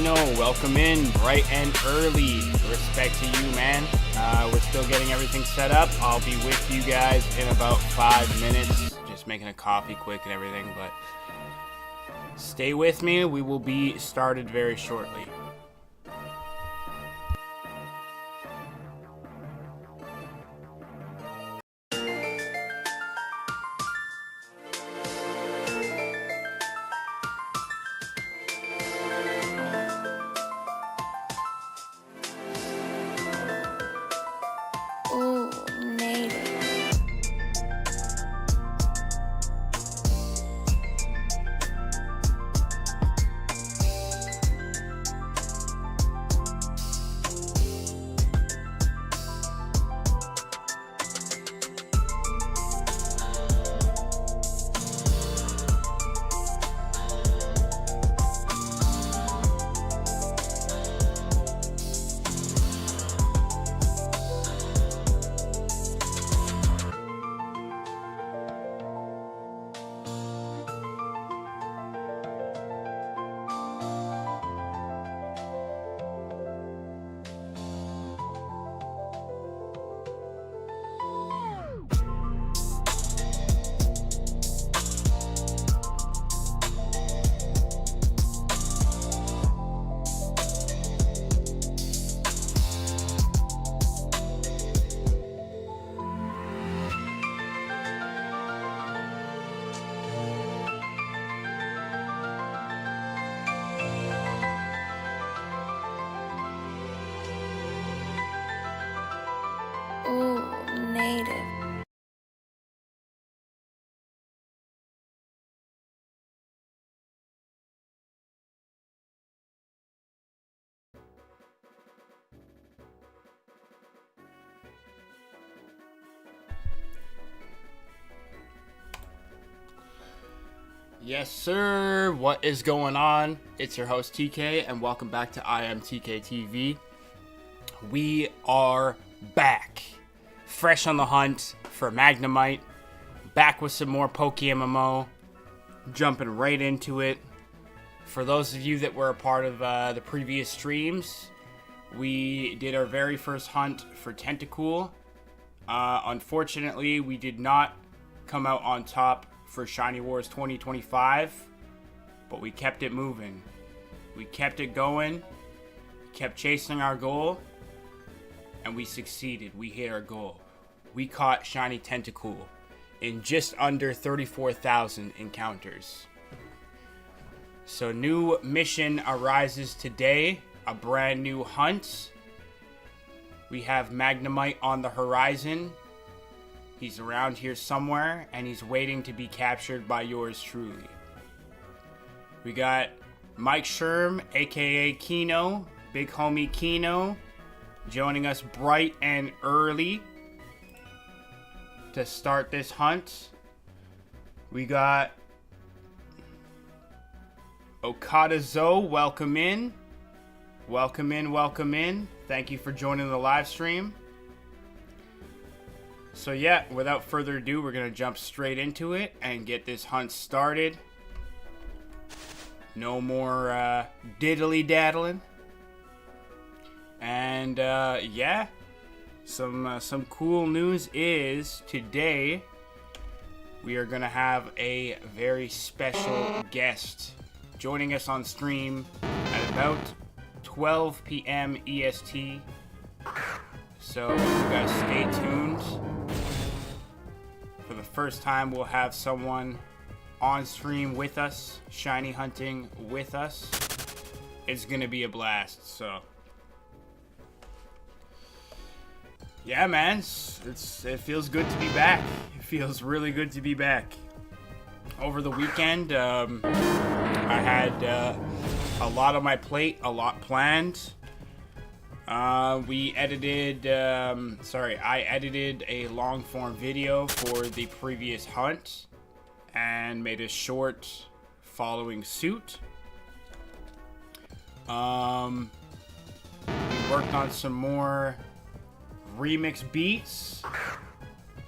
Kino, welcome in bright and early. Respect to you, man. We're still getting everything set up. I'll be with you guys in about 5 minutes. Just making a coffee quick and everything, but stay with me. We will be started very shortly. Ooh, native. Ooh, native. Yes, sir. What is going on? It's your host TK, and welcome back to I Am TK TV. We are back, fresh on the hunt for Magnemite. Back with some more PokeMMO. Jumping right into it. For those of you that were a part of the previous streams, we did our very first hunt for Tentacool. Unfortunately, we did not come out on top for Shiny Wars 2025, but we kept it moving. We kept it going, kept chasing our goal, and we succeeded. We hit our goal. We caught Shiny Tentacool in just under 34,000 encounters. So new mission arises today, a brand new hunt. We have Magnemite on the horizon. He's around here somewhere, and he's waiting to be captured by yours truly. We got Mike Sherm, aka Kino, big homie Kino, joining us bright and early to start this hunt. We got Okada Zoe, welcome in. Welcome in, welcome in. Thank you for joining the live stream. So yeah, without further ado, we're going to jump straight into it and get this hunt started. No more diddly-daddling. And yeah, some cool news is today we are going to have a very special guest joining us on stream at about 12 p.m. EST. So you guys stay tuned. For the first time, we'll have someone on stream with us, shiny hunting with us. It's gonna be a blast. So yeah, man, it feels good to be back. It feels really good to be back. Over the weekend, I had a lot on my plate, a lot planned. I edited a long form video for the previous hunt and made a short following suit. We worked on some more remix beats,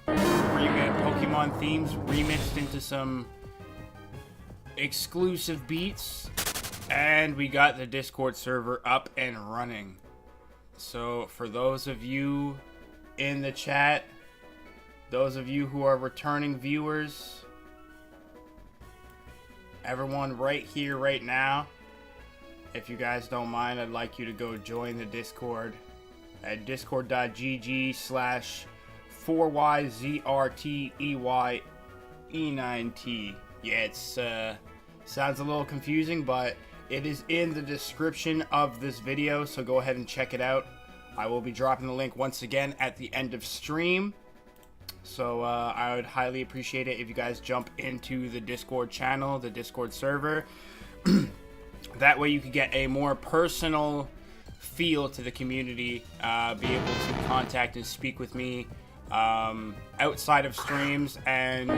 Pokemon themes remixed into some exclusive beats. And we got the Discord server up and running. So for those of you in the chat, those of you who are returning viewers, everyone right here, right now, if you guys don't mind, I'd like you to go join the Discord at discord.gg/4yzrteye9t. Yeah, it's sounds a little confusing, but it is in the description of this video, so go ahead and check it out. I will be dropping the link once again at the end of stream. So I would highly appreciate it if you guys jump into the Discord channel, the Discord server. That way you could get a more personal feel to the community, be able to contact and speak with me outside of streams, and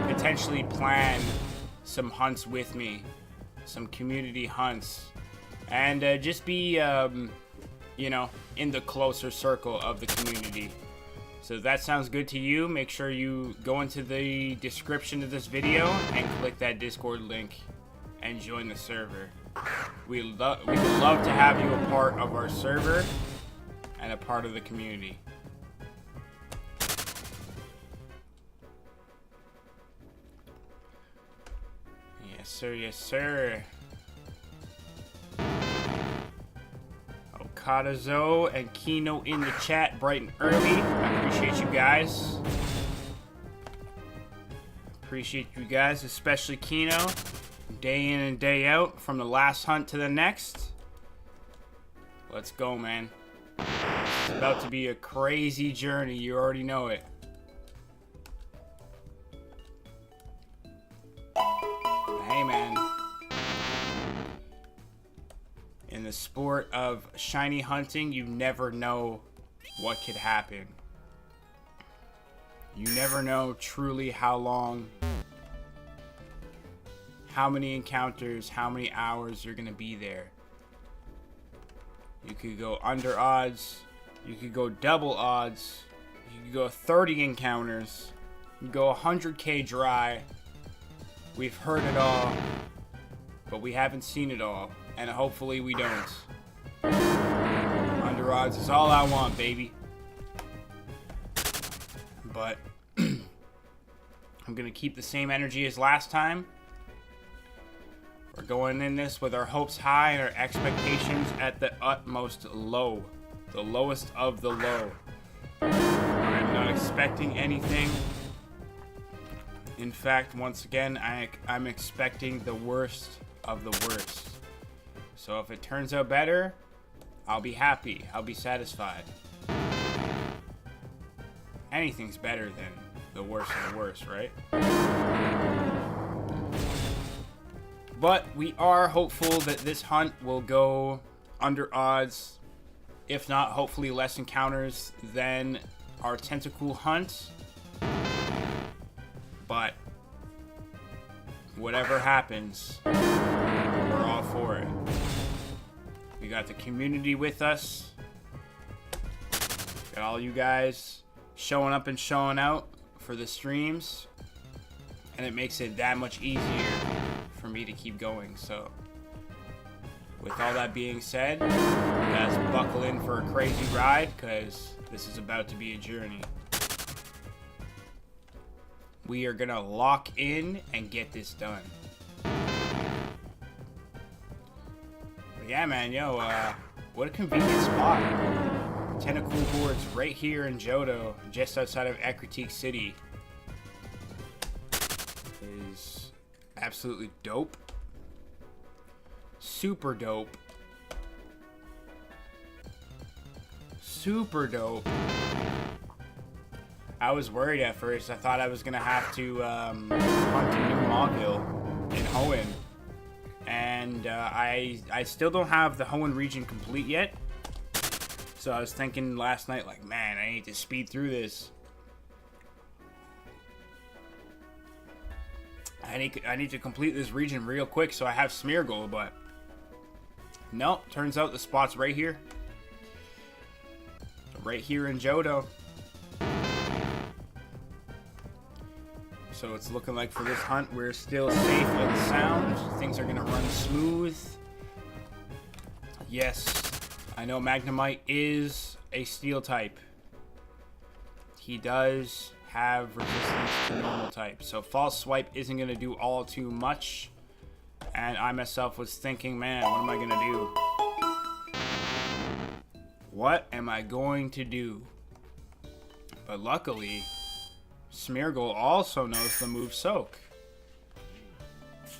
potentially plan some hunts with me, some community hunts, and just be, you know, in the closer circle of the community. So if that sounds good to you, make sure you go into the description of this video and click that Discord link and join the server. We would love to have you a part of our server and a part of the community. Yes, sir. Yes, sir. Okadazo and Kino in the chat bright and early. I appreciate you guys. Appreciate you guys, especially Kino. Day in and day out, from the last hunt to the next. Let's go, man. It's about to be a crazy journey. You already know it. Hey, man. In the sport of shiny hunting, you never know what could happen. You never know truly how long, how many encounters, how many hours you're gonna be there. You could go under odds, you could go double odds, you could go 30 encounters, you could go 100k dry. We've heard it all, but we haven't seen it all, and hopefully we don't. Under odds is all I want, baby. But I'm gonna keep the same energy as last time. We're going in this with our hopes high and our expectations at the utmost low. The lowest of the low. I'm not expecting anything. In fact, once again, I'm expecting the worst of the worst. So if it turns out better, I'll be happy. I'll be satisfied. Anything's better than the worst of the worst, right? But we are hopeful that this hunt will go under odds, if not hopefully less encounters than our tentacle hunt. But whatever happens, we're all for it. We got the community with us. Got all you guys showing up and showing out for the streams, and it makes it that much easier for me to keep going. So with all that being said, you guys buckle in for a crazy ride, because this is about to be a journey. We are gonna lock in and get this done. But yeah, man, yo, what a convenient spot. Tentacle boards right here in Johto, just outside of Ekritique City. Is absolutely dope. Super dope. Super dope. I was worried at first. I thought I was gonna have to hunt a new Mogul in Hoenn. And I still don't have the Hoenn region complete yet. So I was thinking last night, like, man, I need to speed through this. I need to complete this region real quick so I have Smeargle, but nope, turns out the spot's right here. Right here in Johto. So it's looking like for this hunt, we're still safe and sound. Things are gonna run smooth. Yes, I know Magnemite is a steel type. He does have resistance to normal type. So false swipe isn't gonna do all too much. And I myself was thinking, man, what am I gonna do? What am I going to do? But luckily, Smeargle also knows the move Soak.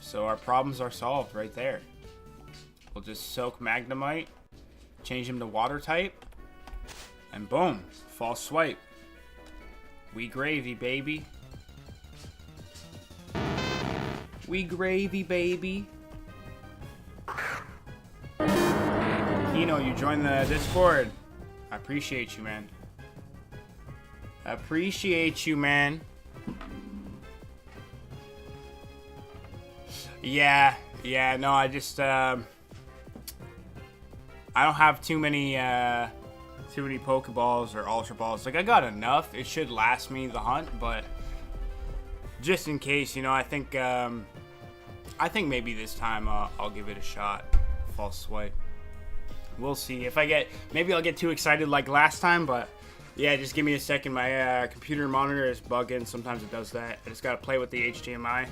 So our problems are solved right there. We'll just Soak Magnemite, change him to water type, and boom, false swipe. We gravy, baby. We gravy, baby. Kino, you joined the Discord. I appreciate you, man. I appreciate you, man. Yeah, no, I just, I don't have too many Pokeballs or Ultra Balls. Like, I got enough. It should last me the hunt, but just in case, you know, I think maybe this time I'll give it a shot. False swipe. We'll see. If I get, maybe I'll get too excited like last time, but yeah, just give me a second. My computer monitor is bugging. Sometimes it does that. I just gotta play with the HDMI.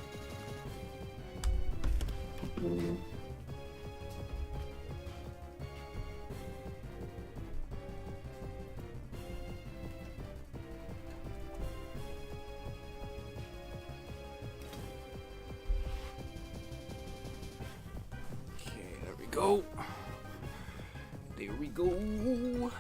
Go. There we go.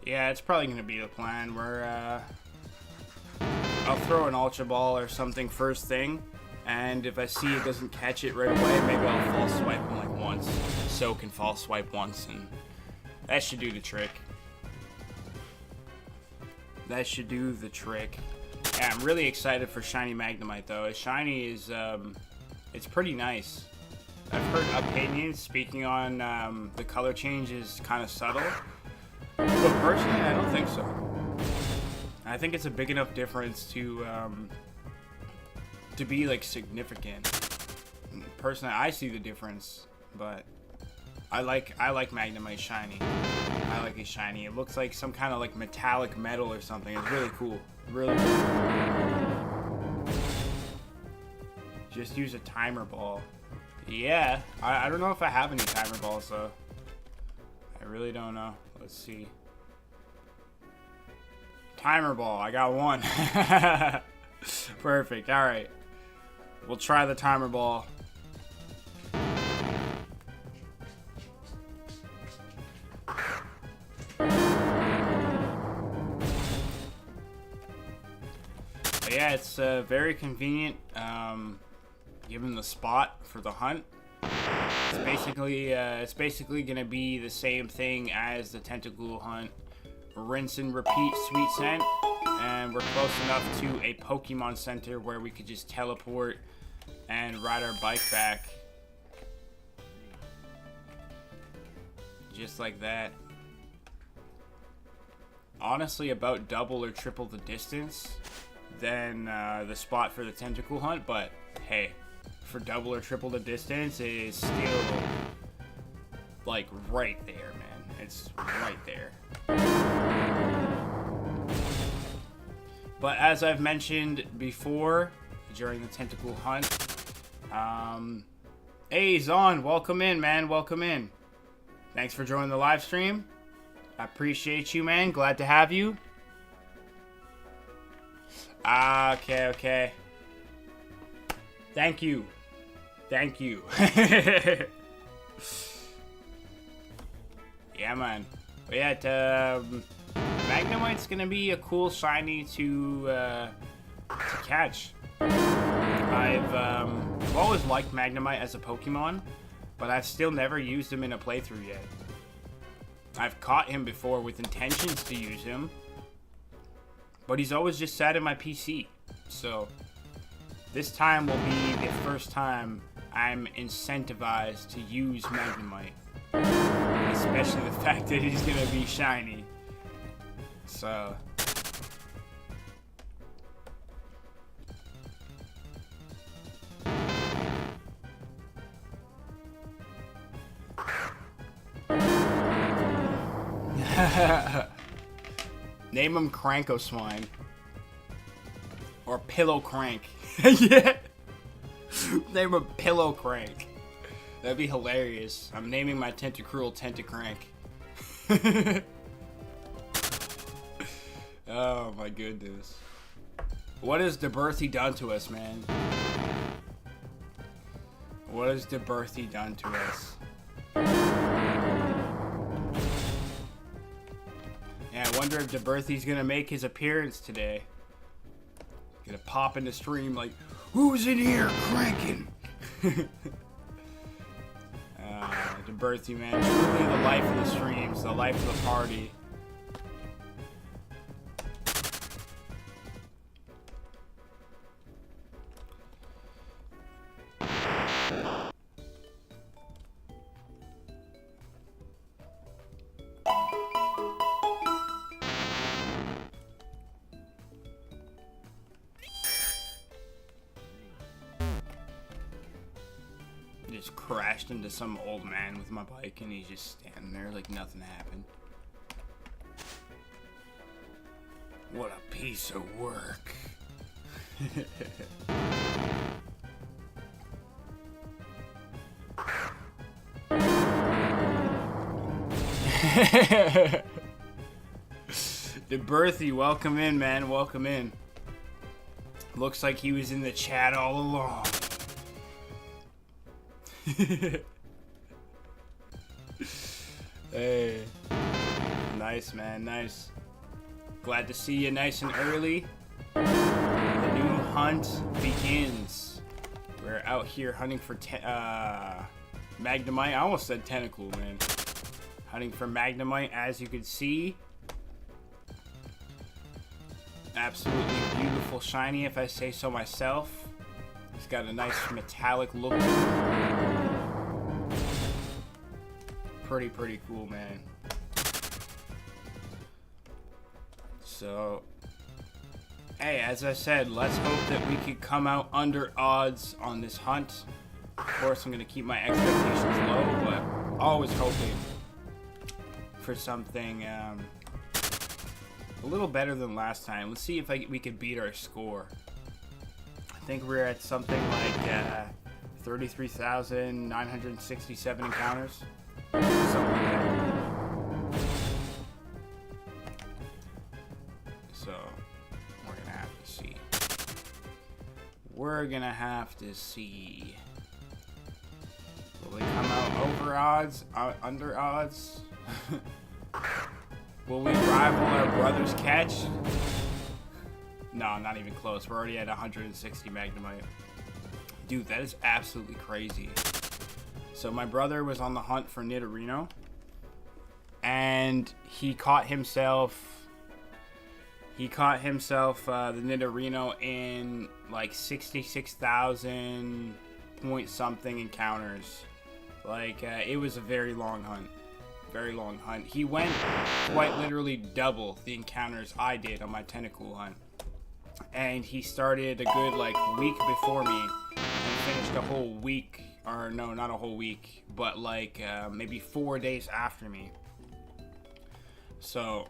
Yeah, it's probably going to be the plan where I'll throw an Ultra Ball or something first thing, and if I see it doesn't catch it right away, maybe I'll false swipe him like once. Soak and false swipe once, and that should do the trick. That should do the trick. Yeah, I'm really excited for Shiny Magnemite, though. His Shiny is, it's pretty nice. I've heard opinions speaking on the color change is kind of subtle. But personally, I don't think so. I think it's a big enough difference to be like significant. Personally, I see the difference, but I like Magnemite shiny. I like his shiny. It looks like some kind of like metallic metal or something. It's really cool. Really cool. Just use a timer ball. Yeah, I don't know if I have any timer balls though. I really don't know. Let's see. Timer ball. I got one. Perfect. All right. We'll try the timer ball. But yeah, it's very convenient. Given the spot for the hunt. It's basically gonna be the same thing as the Tentacool hunt. Rinse and repeat Sweet Scent, and we're close enough to a Pokemon Center where we could just teleport and ride our bike back. Just like that. Honestly, about double or triple the distance than the spot for the Tentacool hunt, but hey, for double or triple the distance, it is still like right there, man. It's right there. But as I've mentioned before during the Tentacool hunt, hey Zon, welcome in, man. Welcome in. Thanks for joining the live stream. I appreciate you, man. Glad to have you. Okay. Thank you. Yeah, man. But yeah, Magnemite's gonna be a cool shiny to catch. I've always liked Magnemite as a Pokemon, but I've still never used him in a playthrough yet. I've caught him before with intentions to use him, but he's always just sat in my PC. So this time will be the first time I'm incentivized to use Magnemite. Especially the fact that he's gonna be shiny. So name him Cranko Swine. Or Pillow Crank. Yeah. Name him Pillow Crank. That'd be hilarious. I'm naming my Tentacruel Tentacrank. Oh my goodness. What has DeBerthy done to us, man? What has DeBerthy done to us? Yeah, I wonder if DeBerthy's gonna make his appearance today. Gonna pop in the stream like, who's in here cranking? DeBerthy, man, truly the life of the streams, the life of the party. Just crashed into some old man with my bike and he's just standing there like nothing happened. What a piece of work. DeBerthy, welcome in, man. Welcome in. Looks like he was in the chat all along. Hey, nice, man, nice. Glad to see you nice and early. The new hunt begins. We're out here hunting for Magnemite. I almost said Tentacool, man. Hunting for Magnemite, as you can see. Absolutely beautiful shiny, if I say so myself. It's got a nice metallic look to it. Pretty cool, man. So, hey, as I said, let's hope that we could come out under odds on this hunt. Of course, I'm going to keep my expectations low, but always hoping for something a little better than last time. Let's see if we could beat our score. I think we're at something like 33,967 encounters. Something like that. So, we're gonna have to see. We're gonna have to see. Will they come out over odds? Under odds? Will we rival our brother's catch? No, not even close. We're already at 160 Magnemite. Dude, that is absolutely crazy. So my brother was on the hunt for Nidorino, and he caught himself the Nidorino in like 66,000 point something encounters. Like it was a very long hunt. Very long hunt. He went quite literally double the encounters I did on my Tentacool hunt. And he started a good like week before me and finished a whole week, or no, not a whole week, but like maybe 4 days after me. So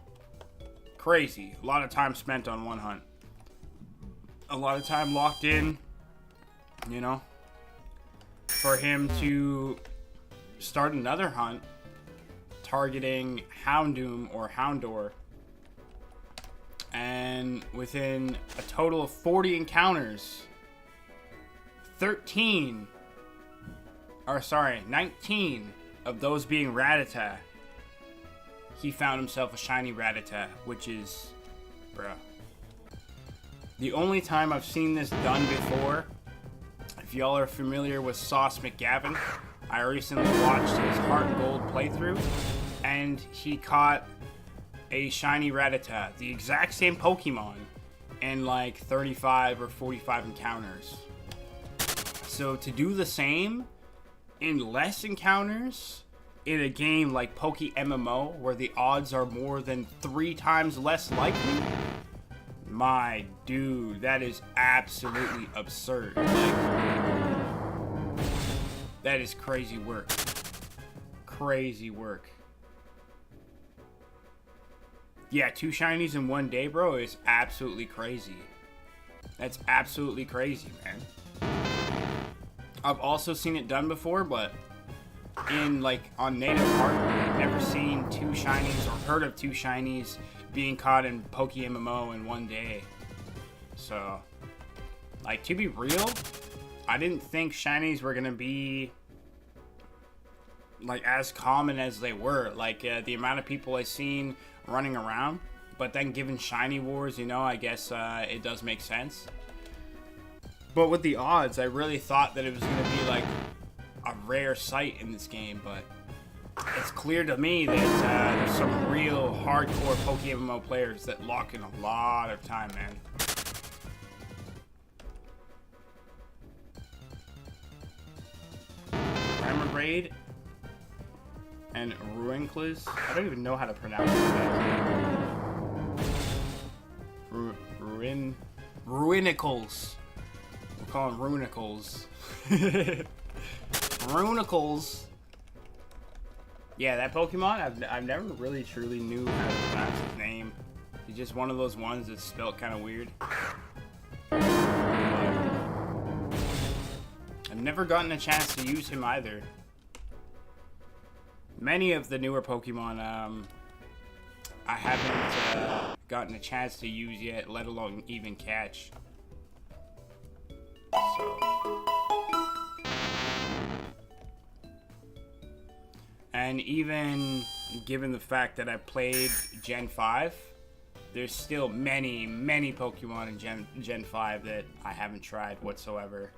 crazy. A lot of time spent on one hunt. A lot of time locked in, you know, for him to start another hunt targeting Houndoom or Houndour, and within a total of 40 encounters, 19 of those being Rattata, he found himself a shiny Rattata, which is, bruh. The only time I've seen this done before, if y'all are familiar with Sauce McGavin, I recently watched his Heart Gold playthrough, and he caught a shiny Rattata, the exact same Pokemon, in like 35 or 45 encounters. So to do the same in less encounters in a game like PokeMMO, where the odds are more than 3 times less likely, my dude, that is absolutely absurd. Like, that is crazy work. Crazy work. Yeah, 2 shinies in one day, bro, is absolutely crazy. That's absolutely crazy, man. I've also seen it done before, but in, like, on native art, I've never seen 2 shinies or heard of 2 shinies being caught in PokeMMO in one day. So, like, to be real, I didn't think shinies were gonna be like as common as they were. Like the amount of people I seen running around, but then given shiny wars, you know, I guess it does make sense. But with the odds, I really thought that it was gonna be like a rare sight in this game, but it's clear to me that there's some real hardcore PokeMMO players that lock in a lot of time, man. Raid and Ruinclus. I don't even know how to pronounce that. Ruinicles. We'll call them Ruinicles. Ruinicles. Yeah, that Pokemon, I've never really truly knew how to pronounce his name. He's just one of those ones that's spelled kind of weird. But I've never gotten a chance to use him either. Many of the newer Pokemon, I haven't gotten a chance to use yet, let alone even catch. So. And even given the fact that I played Gen 5, there's still many, many Pokemon in Gen 5 that I haven't tried whatsoever.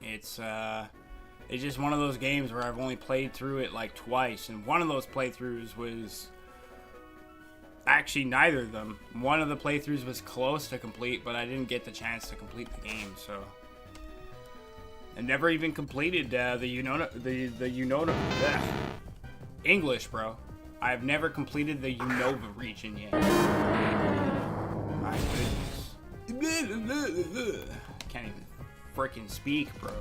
It's just one of those games where I've only played through it like twice, and one of those playthroughs was actually neither of them. One of the playthroughs was close to complete, but I didn't get the chance to complete the game, so I never even completed English, bro. I've never completed the Unova region yet. My goodness. Can't even freaking speak, bro.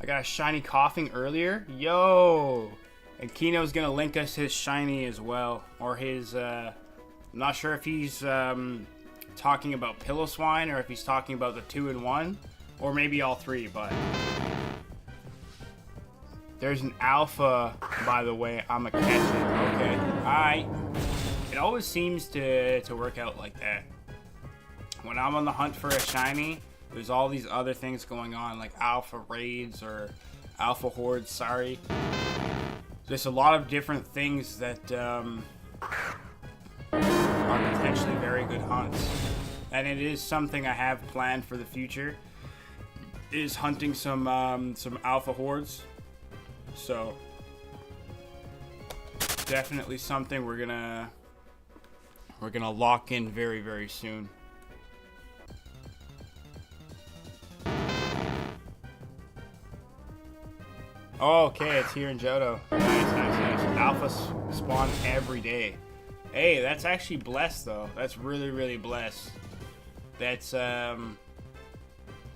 I got a shiny coughing earlier. Yo! And Kino's gonna link us his shiny as well. Or his, I'm not sure if he's talking about Piloswine or if he's talking about the 2-in-1. Or maybe all 3, but there's an alpha, by the way. I'm gonna catch it. Okay. Alright. It always seems to work out like that. When I'm on the hunt for a shiny, there's all these other things going on, like alpha raids or alpha hordes, sorry. There's a lot of different things that are potentially very good hunts. And it is something I have planned for the future, is hunting some alpha hordes. So definitely something we're gonna lock in very, very soon. Oh, okay, it's here in Johto. Nice. Alpha spawn every day. Hey, that's actually blessed, though. That's really, really blessed. That's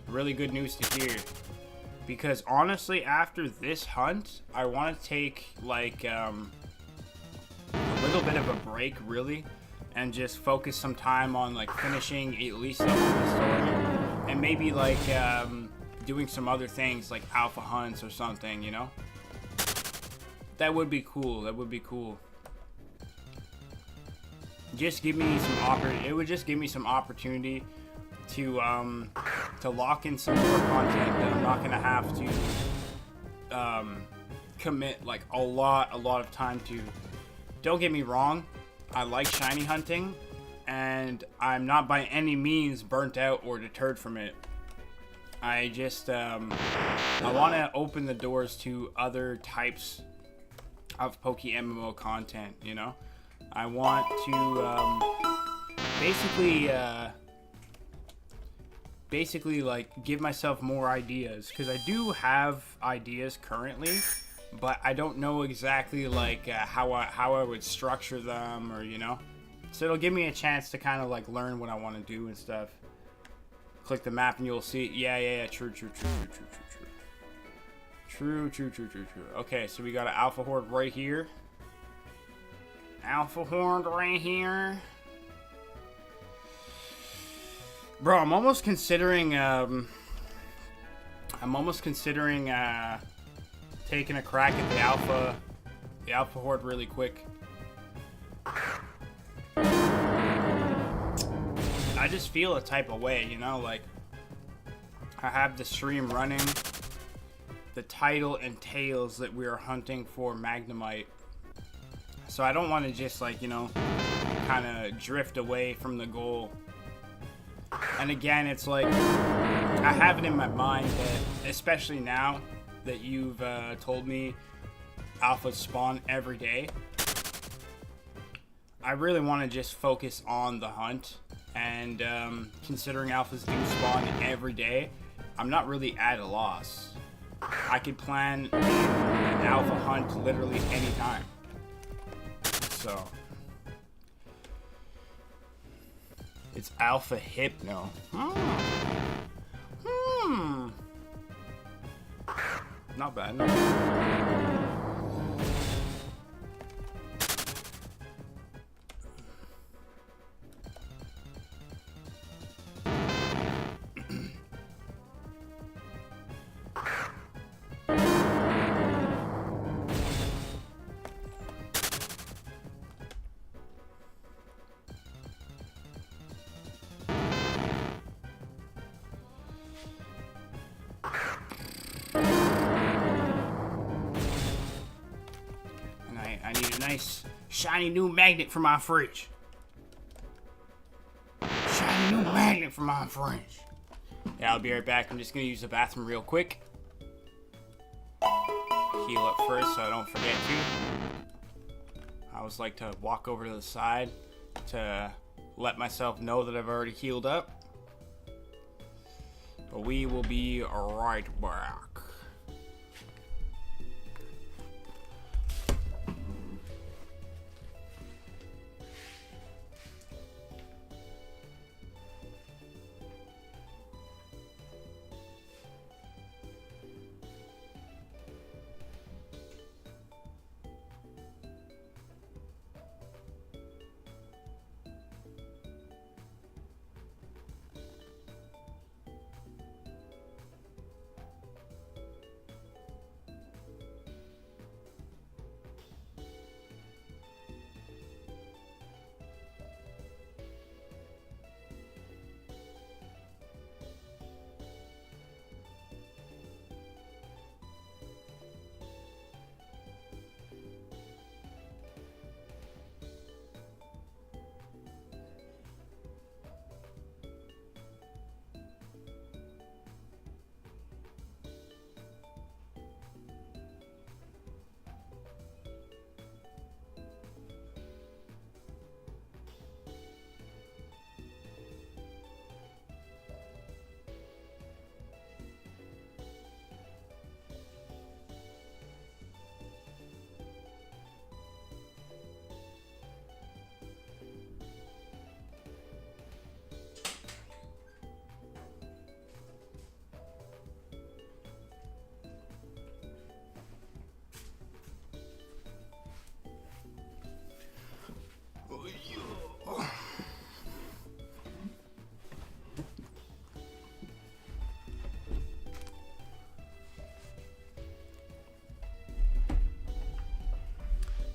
really good news to hear. Because honestly, after this hunt, I want to take like a little bit of a break, really, and just focus some time on like finishing at least some of the story, and maybe like doing some other things like alpha hunts or something, you know? That would be cool. That would be cool. Just give me some it would just give me some opportunity to lock in some more content that I'm not gonna have to commit like a lot of time to. Don't get me wrong, I like shiny hunting, and I'm not by any means burnt out or deterred from it. I just I want to open the doors to other types of PokeMMO content, you know? I want to basically like give myself more ideas, because I do have ideas currently, but I don't know exactly like how I would structure them, or you know. So it'll give me a chance to kind of like learn what I want to do and stuff. Click the map and you'll see. Yeah. True. Okay, so we got an Alpha Horde right here. Bro, I'm almost considering taking a crack at the Alpha Horde really quick. I just feel a type of way, you know, like I have the stream running. The title entails that we are hunting for Magnemite. So I don't want to just like, you know, kind of drift away from the goal. And again, it's like I have it in my mind that, especially now that you've told me alphas spawn every day, I really want to just focus on the hunt. And considering alphas do spawn every day, I'm not really at a loss. I could plan an alpha hunt literally anytime. So it's Alpha Hypno. Not bad. Not bad. I need a nice shiny new magnet for my fridge. Shiny new magnet for my fridge. Yeah, I'll be right back. I'm just gonna use the bathroom real quick. Heal up first so I don't forget to. I always like to walk over to the side to let myself know that I've already healed up. But we will be right back.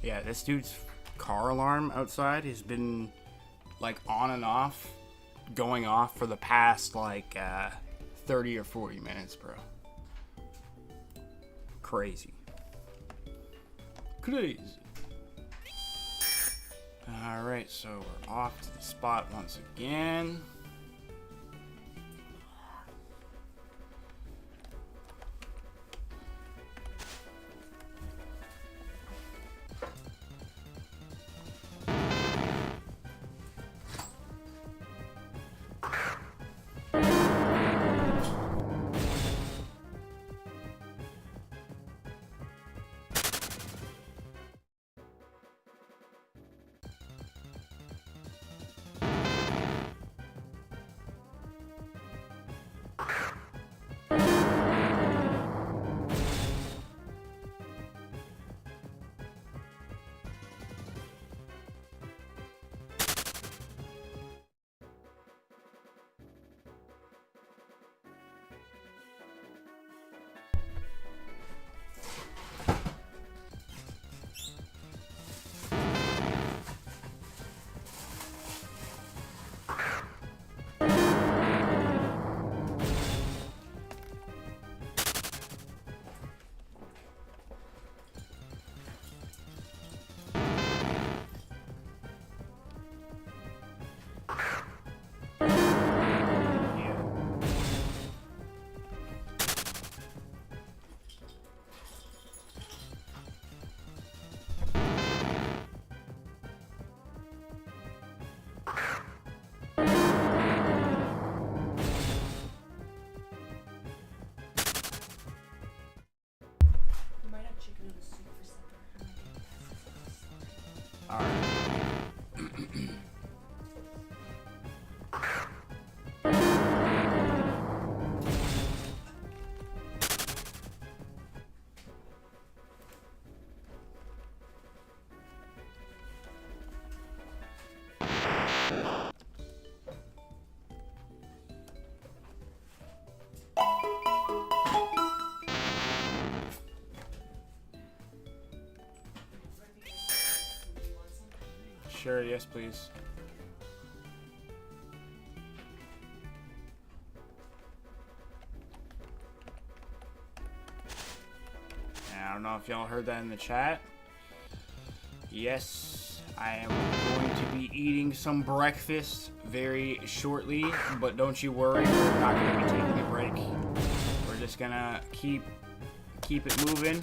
Yeah, this dude's car alarm outside has been like on and off, going off for the past like 30 or 40 minutes, bro. crazy. Crazy. Alright, so we're off to the spot once again. Sure, yes, please. I don't know if y'all heard that in the chat. Yes, I am going to be eating some breakfast very shortly, but don't you worry, we're not going to be taking a break. We're just gonna keep it moving.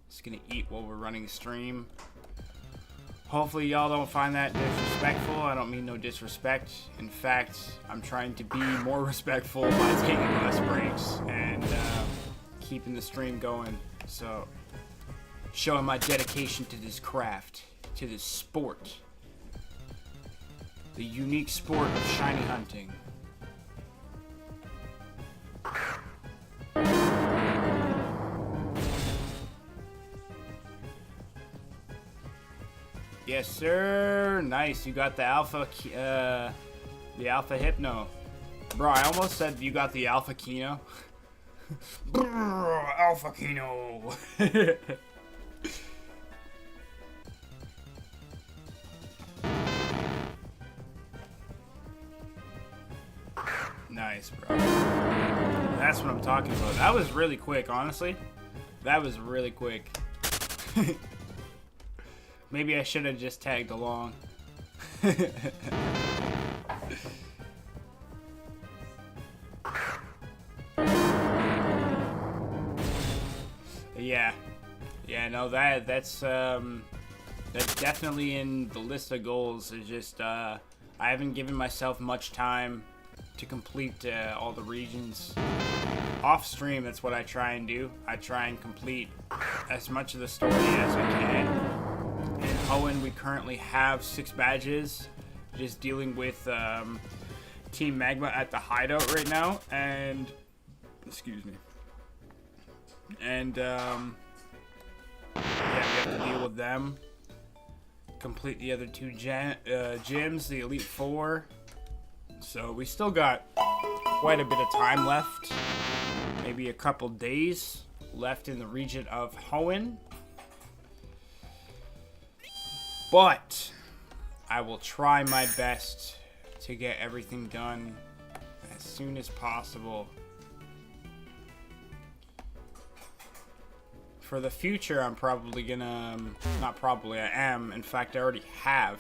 Just gonna eat while we're running the stream. Hopefully y'all don't find that disrespectful. I don't mean no disrespect. In fact, I'm trying to be more respectful by taking less breaks and keeping the stream going. So, showing my dedication to this craft, to this sport. The unique sport of shiny hunting. Yes, sir. Nice. You got the alpha hypno. Bro, I almost said you got the alpha kino. Alpha kino. Nice, bro. That's what I'm talking about. That was really quick, honestly. That was really quick. Maybe I should have just tagged along. Yeah. Yeah, no, that's definitely in the list of goals. It's just I haven't given myself much time to complete all the regions. Off stream, that's what I try and do. I try and complete as much of the story as I can. In Hoenn, we currently have 6 badges, just dealing with Team Magma at the hideout right now, and excuse me. And yeah, we have to deal with them. Complete the other 2 gyms, the Elite 4. So we still got quite a bit of time left. Maybe a couple days left in the region of Hoenn. But I will try my best to get everything done as soon as possible. for the future, I'm probably gonna, not probably, I am, in fact, I already have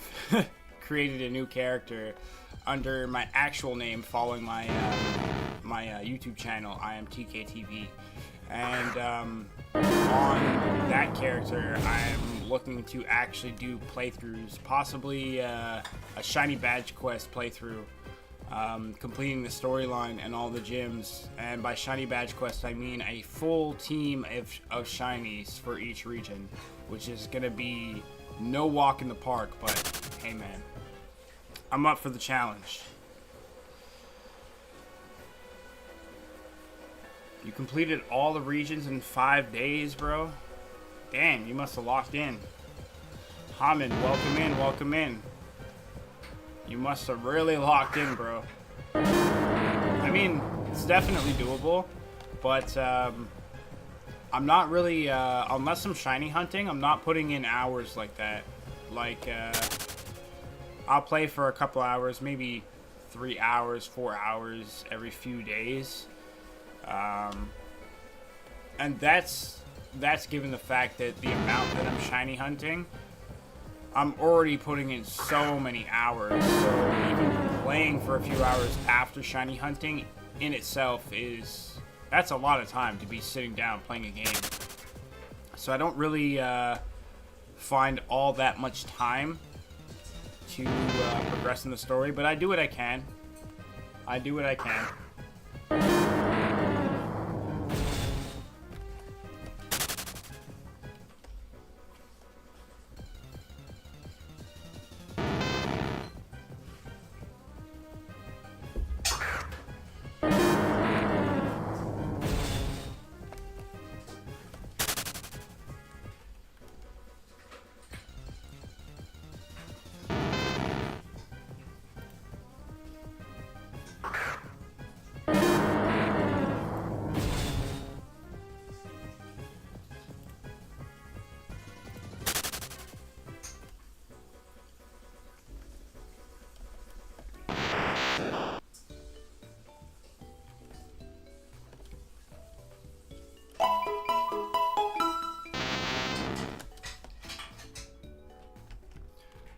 created a new character under my actual name following my my YouTube channel, I am TKTV. And on that character, I'm looking to actually do playthroughs, possibly a shiny badge quest playthrough, completing the storyline and all the gyms. And by shiny badge quest, I mean a full team of shinies for each region, which is gonna be no walk in the park, but hey man, I'm up for the challenge. You completed all the regions in 5 days, bro? Damn, you must have locked in. Hamid, welcome in, welcome in. You must have really locked in, bro. I mean, it's definitely doable, but I'm not really, unless I'm shiny hunting, I'm not putting in hours like that. Like, I'll play for a couple hours, maybe 3 hours, 4 hours every few days. And that's given the fact that the amount that I'm shiny hunting, I'm already putting in so many hours. So even playing for a few hours after shiny hunting in itself that's a lot of time to be sitting down playing a game. So I don't really find all that much time to progress in the story, but I do what I can. I do what I can.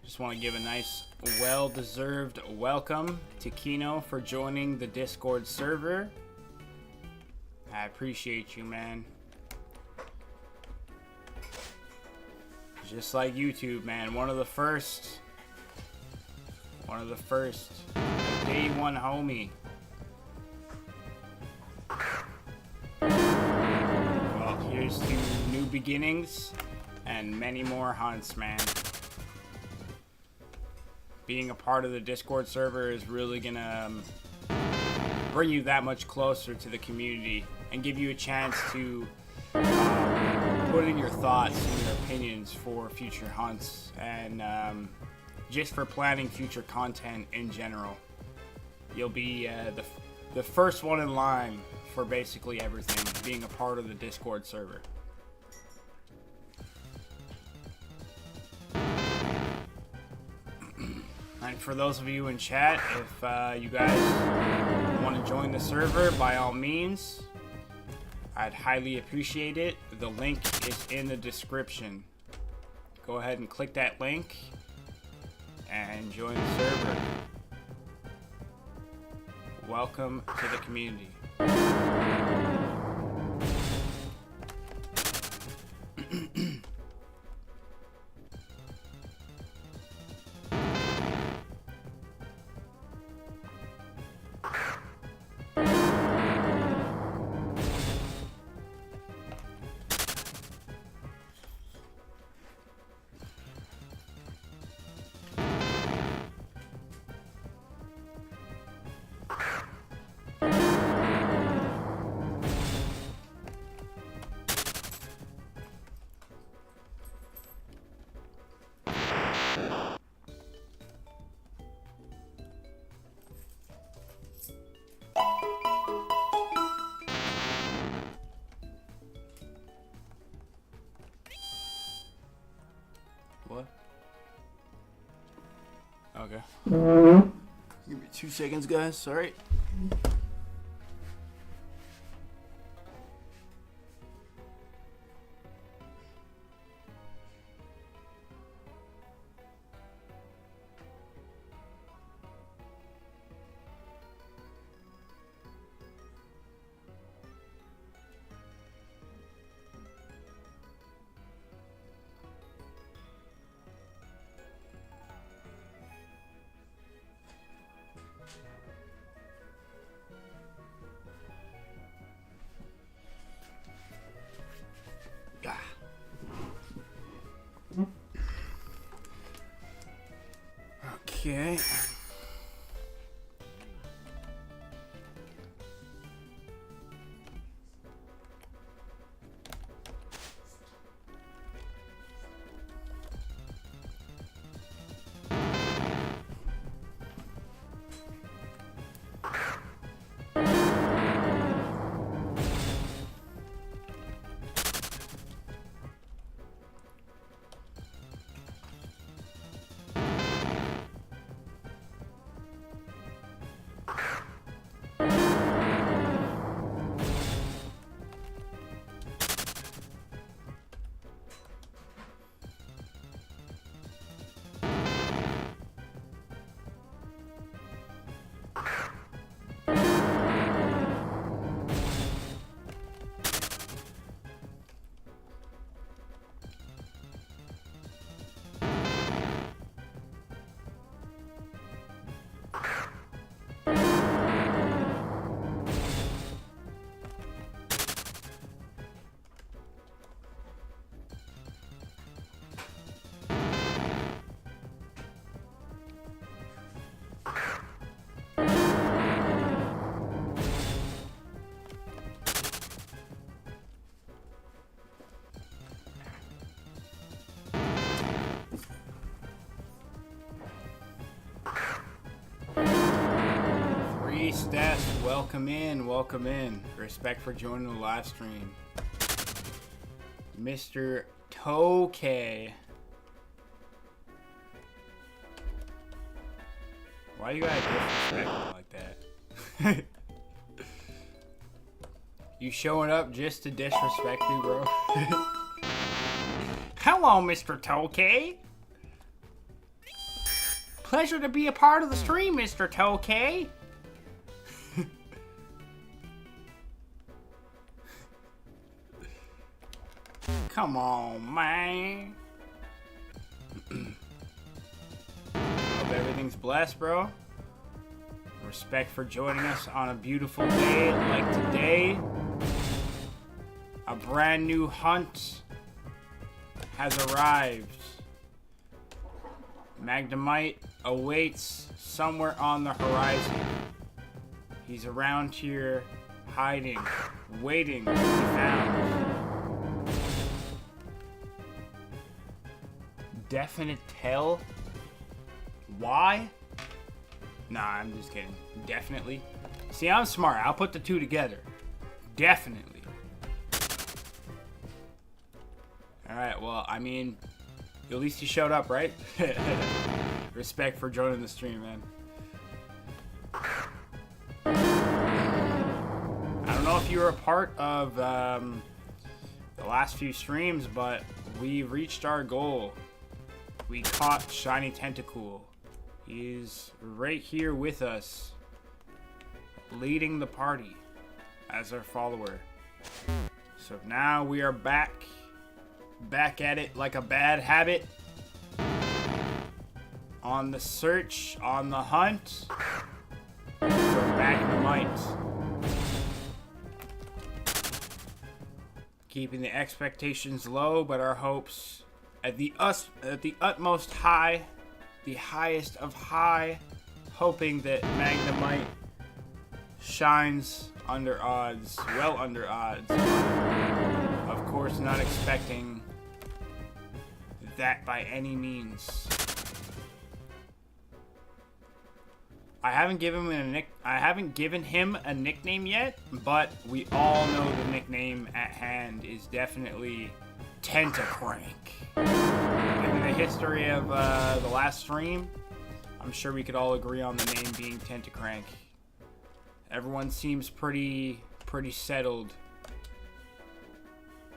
Just want to give a nice, well-deserved welcome to Kino for joining the Discord server. I appreciate you, man. Just like YouTube, man. One of the first. Day one homie. Well, here's to new beginnings and many more hunts, man. Being a part of the Discord server is really gonna bring you that much closer to the community and give you a chance to put in your thoughts and your opinions for future hunts and just for planning future content in general. You'll be the first one in line for basically everything, being a part of the Discord server. And for those of you in chat, if you guys want to join the server, by all means, I'd highly appreciate it. The link is in the description. Go ahead and click that link and join the server. Welcome to the community. What? Okay. Give me 2 seconds, guys. Sorry. Okay. Stats, welcome in, welcome in. Respect for joining the live stream. Mr. Toke. Why you gotta disrespect me like that? You showing up just to disrespect me, bro? Hello, Mr. Toke. Pleasure to be a part of the stream, Mr. Toke. Come on, man. Hope everything's blessed, bro. Respect for joining us on a beautiful day like today. A brand new hunt has arrived. Magnemite awaits somewhere on the horizon. He's around here hiding, waiting to be found. Definite tell? Why? Nah, I'm just kidding. Definitely. See, I'm smart. I'll put the two together. Definitely. Alright, well, I mean, at least you showed up, right? Respect for joining the stream, man. I don't know if you were a part of the last few streams, but we reached our goal. We caught Shiny Tentacool. He's right here with us, leading the party as our follower. So now we are back at it like a bad habit. On the search, on the hunt for Magnemite. Keeping the expectations low, but our hopes at the utmost high, the highest of high, hoping that Magnemite shines under odds, well under odds. Of course, not expecting that by any means. I haven't given him a nickname yet, but we all know the nickname at hand is definitely Tentacrank. Given the history of the last stream, I'm sure we could all agree on the name being Tentacrank. Everyone seems pretty settled,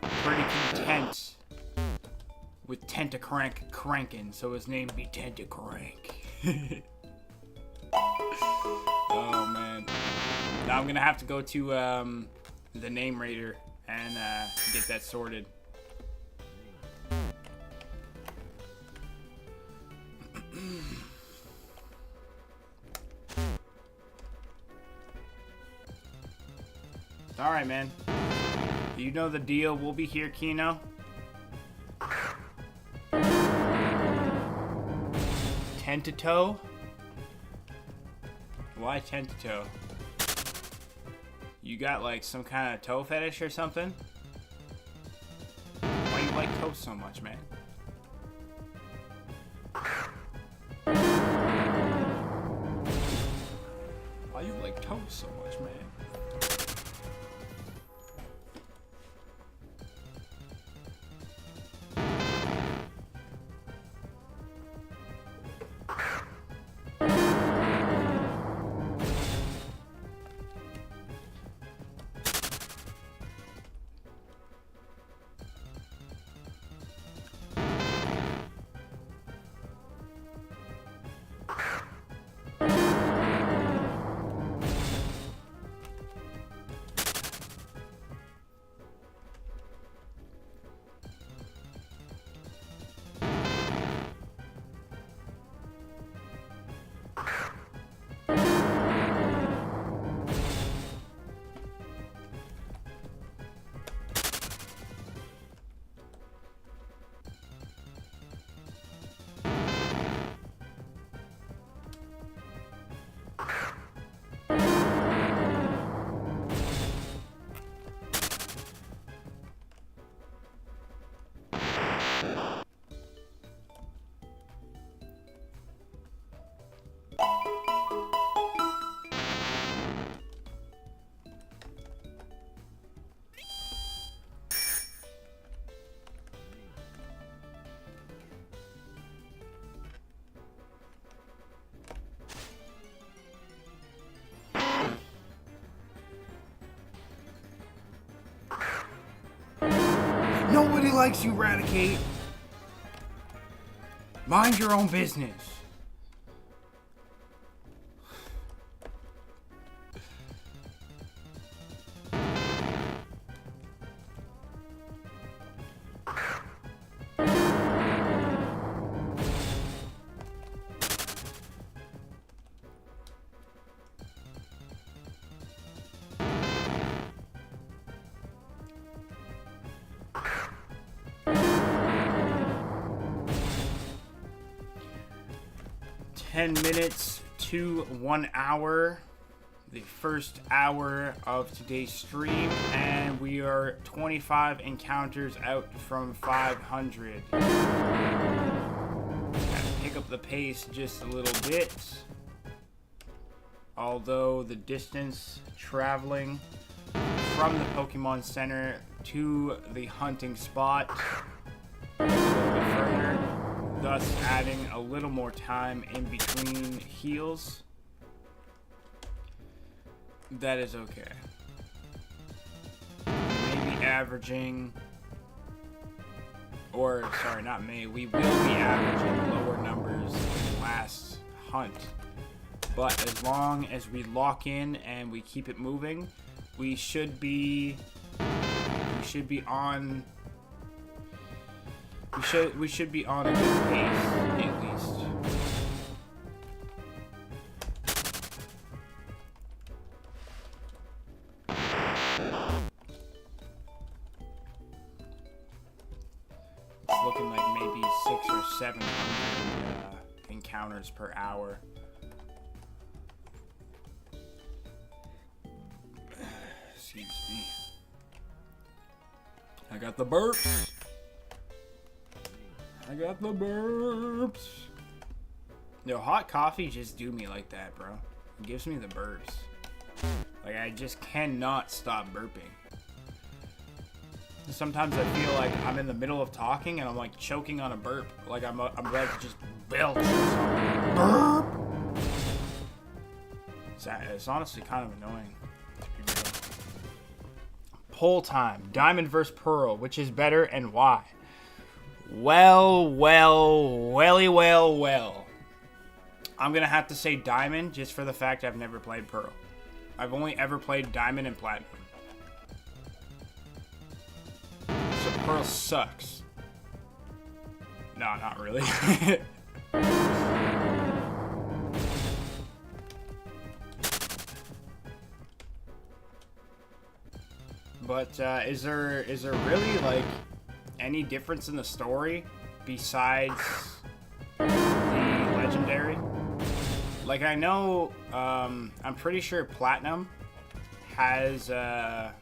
pretty content with Tentacrank cranking, so his name be Tentacrank. Oh man. Now I'm gonna have to go to the name raider and get that sorted. Alright, man. You know the deal. We'll be here, Kino. Tentato. Why Tentato? You got like some kind of toe fetish or something? Why you like toes so much, man? Why you like toes so much, man? Nobody likes you, Raticate. Mind your own business. Minutes to 1 hour, the first hour of today's stream, and we are 25 encounters out from 500. Gotta pick up the pace just a little bit, although the distance traveling from the Pokemon Center to the hunting spot is a little bit further, thus adding a little more time in between heals. That is okay. Maybe averaging, or sorry, not may, we will be averaging lower numbers than last hunt. But as long as we lock in and we keep it moving, we should be on We should be on a good pace, at least. It's looking like maybe 600 or 700 encounters per hour. Excuse me. I got the burps. I got the burps. Yo, hot coffee just do me like that, bro. It gives me the burps. Like, I just cannot stop burping. Sometimes I feel like I'm in the middle of talking and I'm like choking on a burp. Like I'm ready to just belch or something. Burp! It's honestly kind of annoying. Poll time. Diamond versus Pearl. Which is better and why? Well. I'm going to have to say Diamond just for the fact I've never played Pearl. I've only ever played Diamond and Platinum. So Pearl sucks. No, not really. But is there really like any difference in the story besides the legendary? Like, I know, I'm pretty sure Platinum has a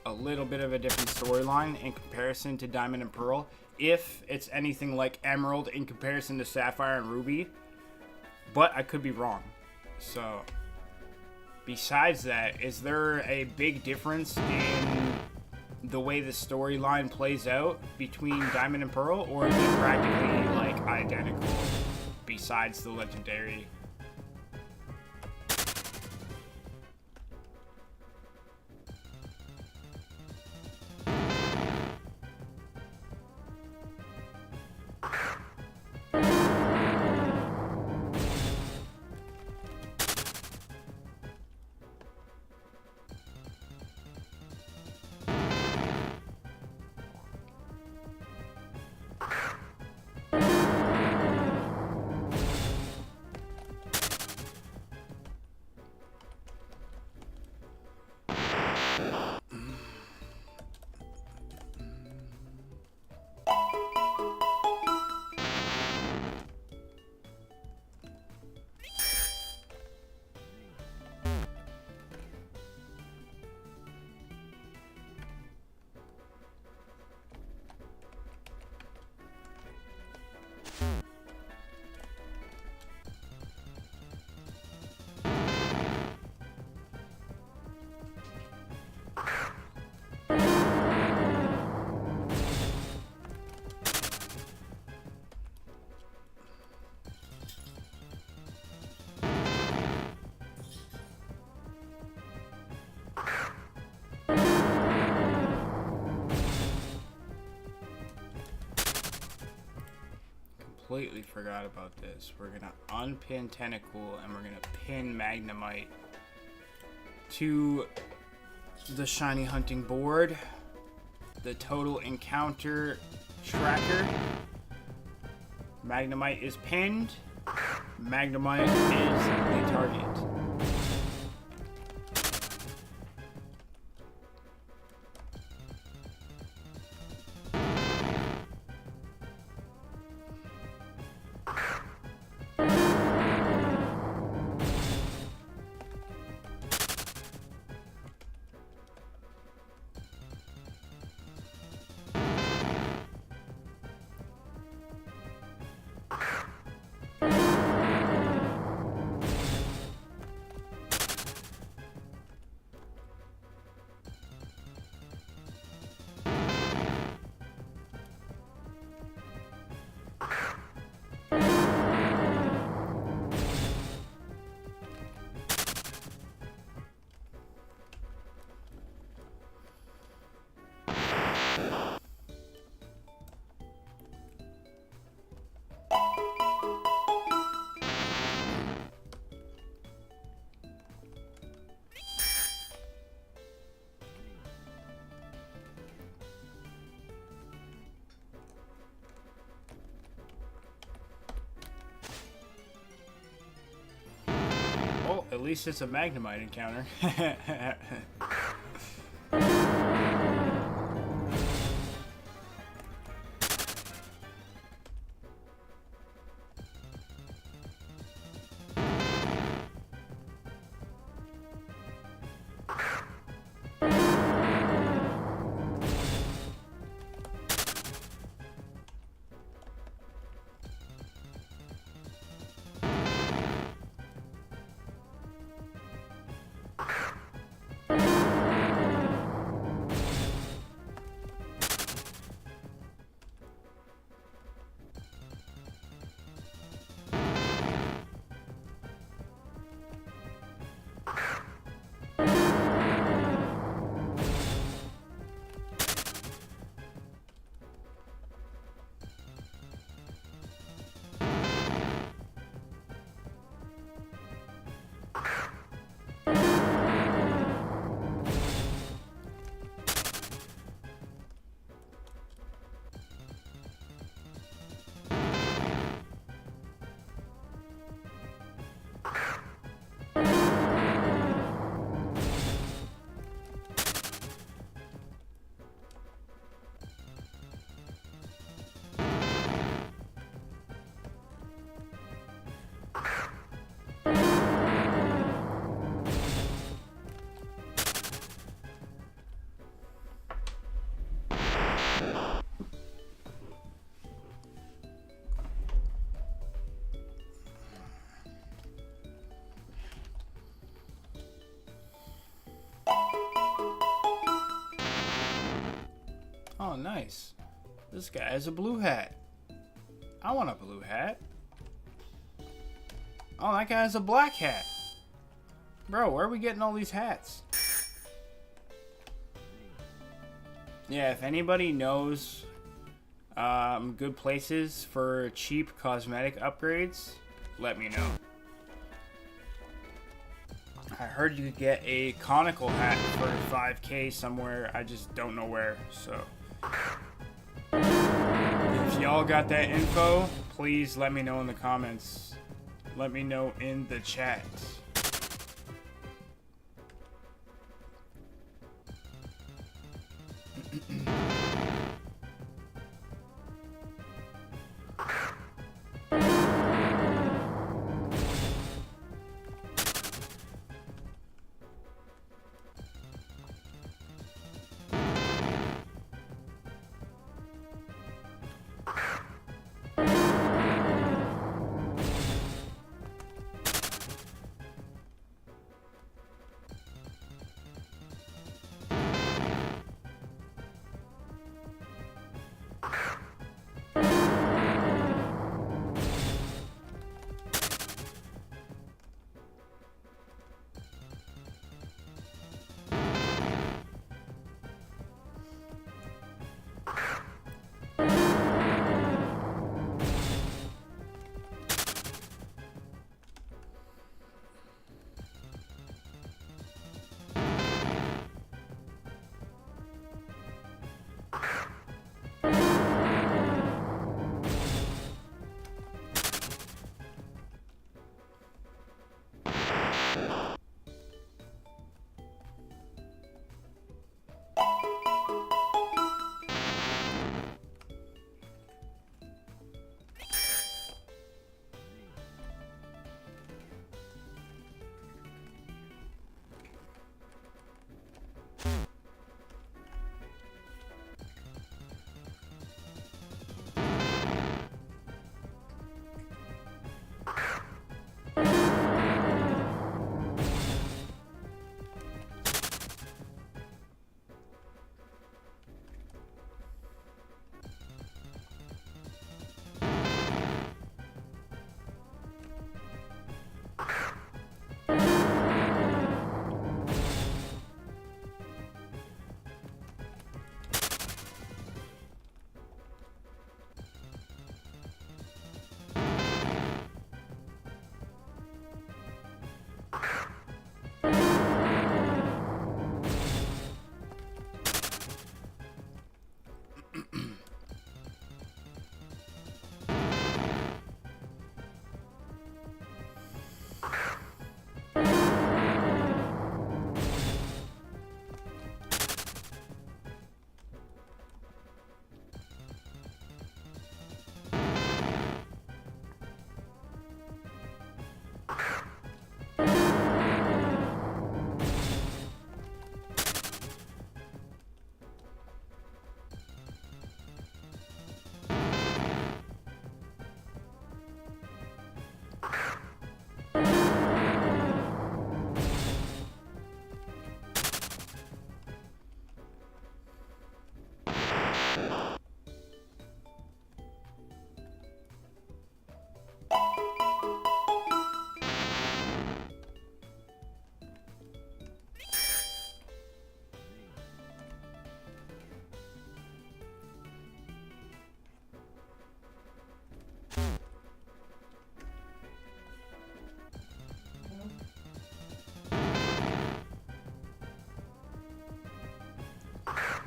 little bit of a different storyline in comparison to Diamond and Pearl. If it's anything like Emerald in comparison to Sapphire and Ruby. But I could be wrong. So, besides that, is there a big difference in the way the storyline plays out between Diamond and Pearl? Or is it practically, like, identical besides the legendary? Completely forgot about this. We're gonna unpin Tentacool and we're gonna pin Magnemite to the shiny hunting board. The total encounter tracker. Magnemite is pinned. Magnemite is the target. Well, at least it's a Magnemite encounter. nice. This guy has a blue hat. I want a blue hat. Oh, that guy has a black hat. Bro, where are we getting all these hats? Yeah, if anybody knows good places for cheap cosmetic upgrades, let me know. I heard you could get a conical hat for 5K somewhere. I just don't know where. So, if y'all got that info, please let me know in the comments. Let me know in the chat.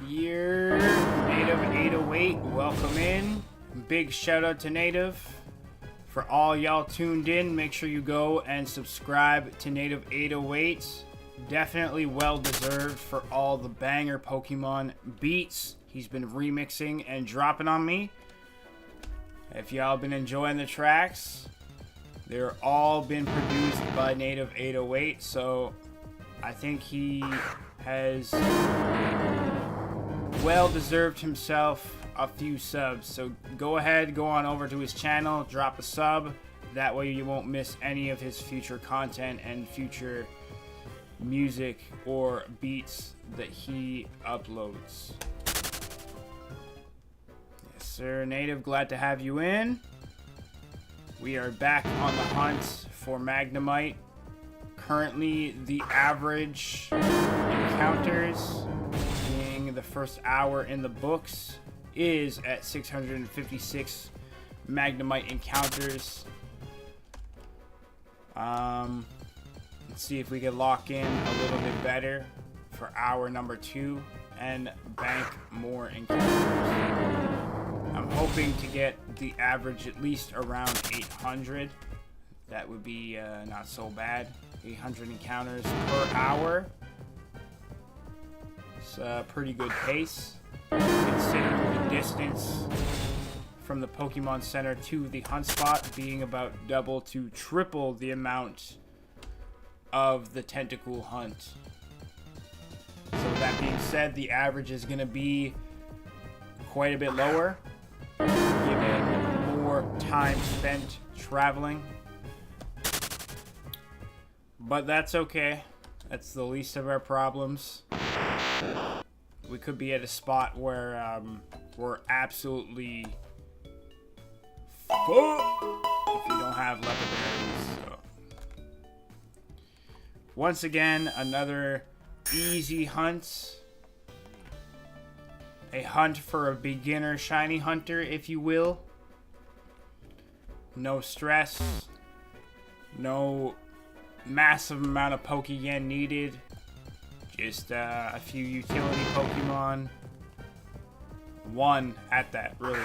Year Native 808, welcome in. Big shout out to Native. For all y'all tuned in, make sure you go and subscribe to Native 808. Definitely well deserved for all the banger Pokemon beats he's been remixing and dropping on me. If y'all been enjoying the tracks, they're all been produced by Native 808, so I think he has well deserved himself a few subs. So go ahead, go on over to his channel, drop a sub. That way you won't miss any of his future content and future music or beats that he uploads. sir. Native, glad to have you in. We are back on the hunt for Magnemite. Currently, the average encounters, being the first hour in the books, is at 656 Magnemite encounters. Let's see if we can lock in a little bit better for hour number 2 and bank more encounters. I'm hoping to get the average at least around 800. That would be not so bad. 800 encounters per hour. It's a pretty good pace, considering the distance from the Pokemon Center to the hunt spot being about double to triple the amount of the tentacle hunt. So with that being said, the average is going to be quite a bit lower, given more time spent traveling. But that's okay. That's the least of our problems. We could be at a spot where we're absolutely fucked if we don't have leopard berries. So. Once again, another easy hunt. A hunt for a beginner shiny hunter, if you will. No stress. No massive amount of Pokeyen needed. Just a few utility Pokemon. One at that, really.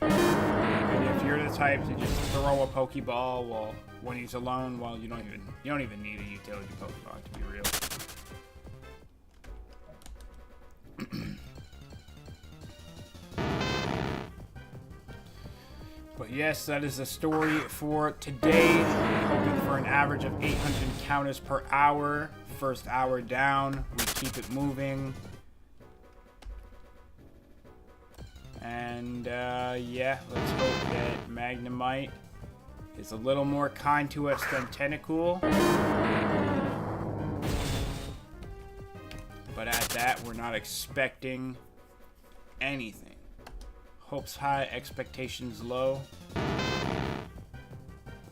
And if you're the type to just throw a Pokeball when he's alone, well, you don't even need a utility Pokemon, to be real. But yes, that is the story for today. Hoping for an average of 800 encounters per hour. First hour down, we keep it moving. And yeah, let's hope that Magnemite is a little more kind to us than Tentacool. But at that, we're not expecting anything. Hopes high, expectations low.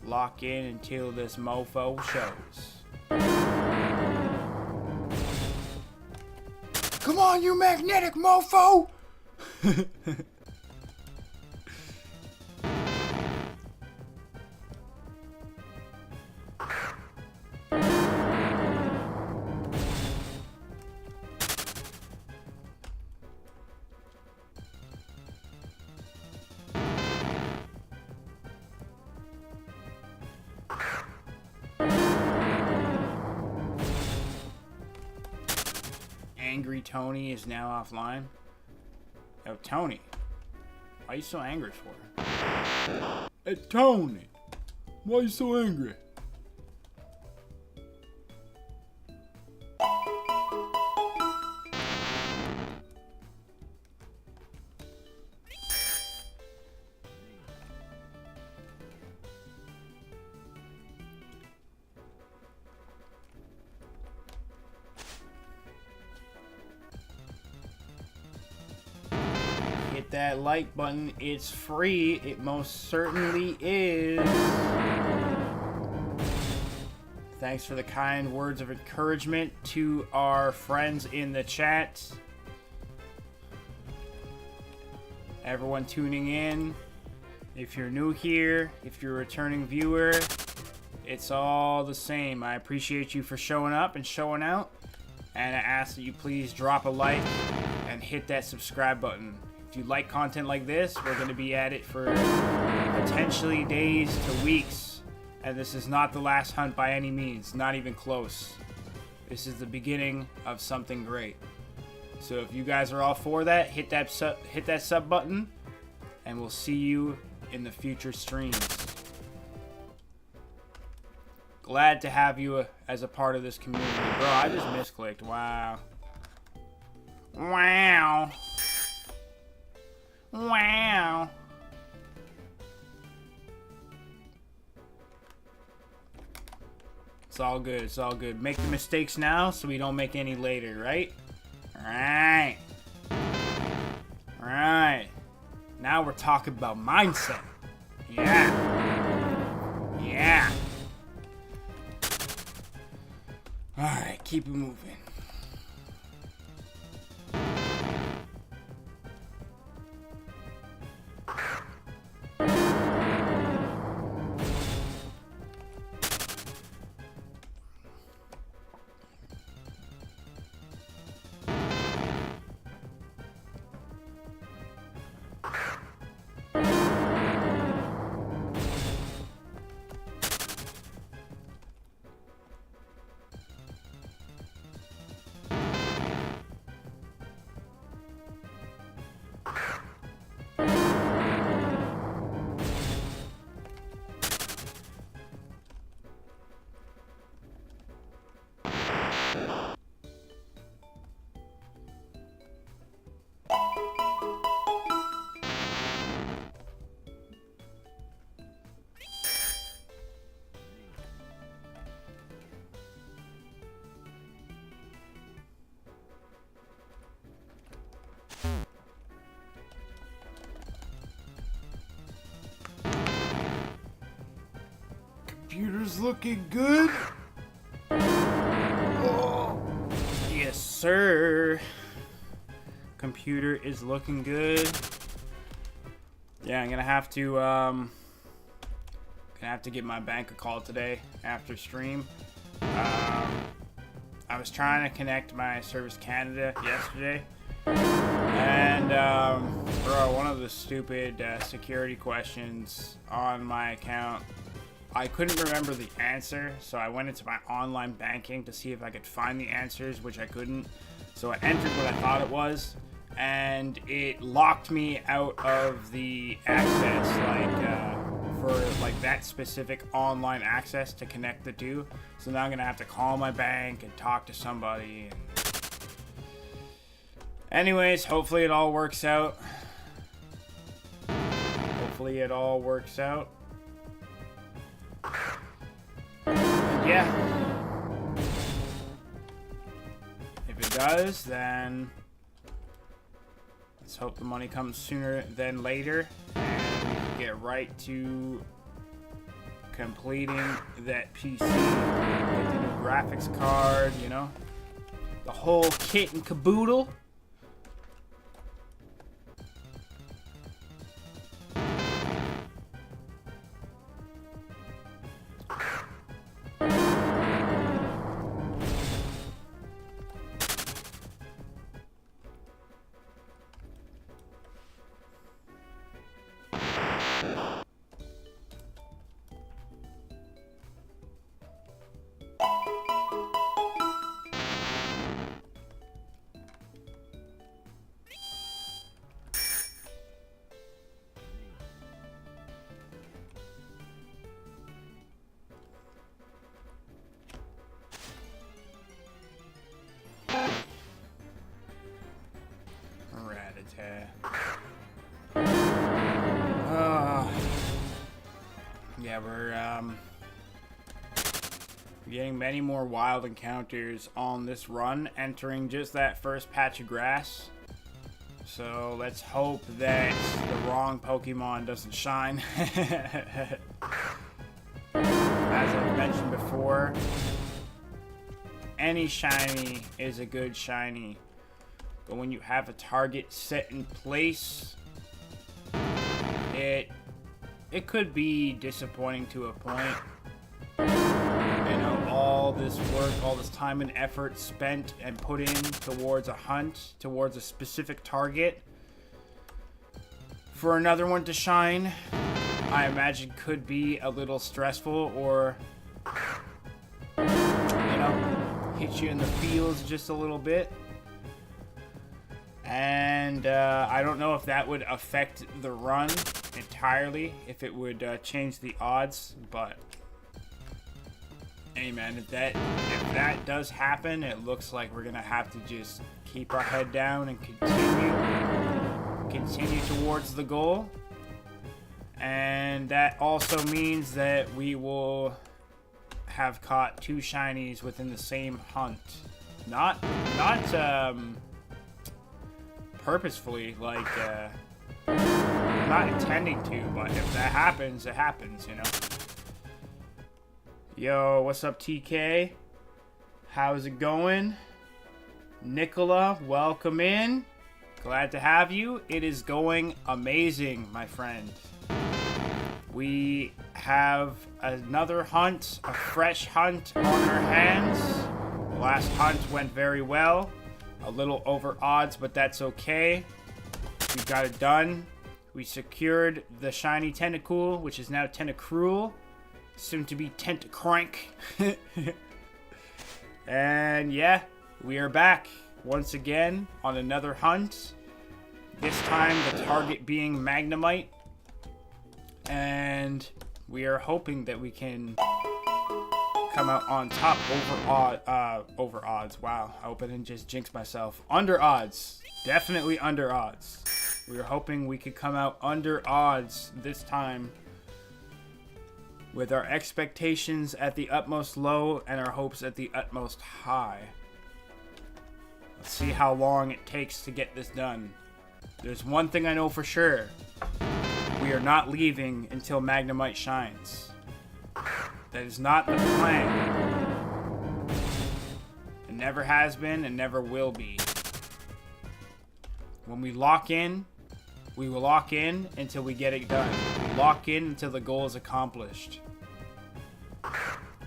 Lock in until this mofo shows. Come on, you magnetic mofo! Angry Tony is now offline. Yo, Tony, why are you so angry for? Hey, Tony, why are you so angry? That like button, it's free. It most certainly is. Thanks for the kind words of encouragement to our friends in the chat. Everyone tuning in, if you're new here, if you're a returning viewer, it's all the same. I appreciate you for showing up and showing out, and I ask that you please drop a like and hit that subscribe button. If you like content like this, we're going to be at it for potentially days to weeks. And this is not the last hunt by any means, not even close. This is the beginning of something great. So if you guys are all for that, hit that sub button, and we'll see you in the future streams. Glad to have you as a part of this community. Bro, I just misclicked. Wow. Wow. Wow. It's all good. It's all good. Make the mistakes now so we don't make any later, right? Alright. Alright. Now Now we're talking about mindset. Yeah. Yeah. Alright, keep it moving. Computer's looking good. Oh. Yes, sir. Computer is looking good. Yeah, I'm gonna have to get my bank a call today after stream. I was trying to connect my Service Canada yesterday, and bro, one of the stupid security questions on my account, I couldn't remember the answer, so I went into my online banking to see if I could find the answers, which I couldn't. So I entered what I thought it was, and it locked me out of the access, for that specific online access to connect the two. So now I'm gonna have to call my bank and talk to somebody. Anyways, hopefully it all works out. Hopefully it all works out. And yeah. If it does, then let's hope the money comes sooner than later. And we can get right to completing that PC. Get the new graphics card, you know. The whole kit and caboodle. Yeah, we're getting many more wild encounters on this run, entering just that first patch of grass. So let's hope that the wrong Pokemon doesn't shine. As I've mentioned before, any shiny is a good shiny. But when you have a target set in place, it could be disappointing to a point. You know, all this work, all this time and effort spent and put in towards a hunt, towards a specific target, for another one to shine, I imagine could be a little stressful, or, you know, hit you in the feels just a little bit. And I don't know if that would affect the run entirely, if it would change the odds, but hey man, if that does happen, it looks like we're gonna have to just keep our head down and continue towards the goal. And that also means that we will have caught 2 shinies within the same hunt, not purposefully, like not intending to, but if that happens, it happens, you know? Yo, what's up, TK? How's it going? Nicola, welcome in. Glad to have you. It is going amazing, my friend. We have another hunt, a fresh hunt on our hands. The last hunt went very well. A little over odds, but that's okay. We got it done. We secured the shiny Tentacool, which is now Tentacruel. Soon to be Tentacrank. And yeah, we are back once again on another hunt. This time the target being Magnemite. And we are hoping that we can come out on top over odds. Wow, I hope I didn't just jinx myself. Under odds. Definitely under odds. We are hoping we could come out under odds this time, with our expectations at the utmost low and our hopes at the utmost high. Let's see how long it takes to get this done. There's one thing I know for sure. We are not leaving until Magnemite shines. That is not the plan. It never has been and never will be. When we lock in, we will lock in until we get it done. We lock in until the goal is accomplished.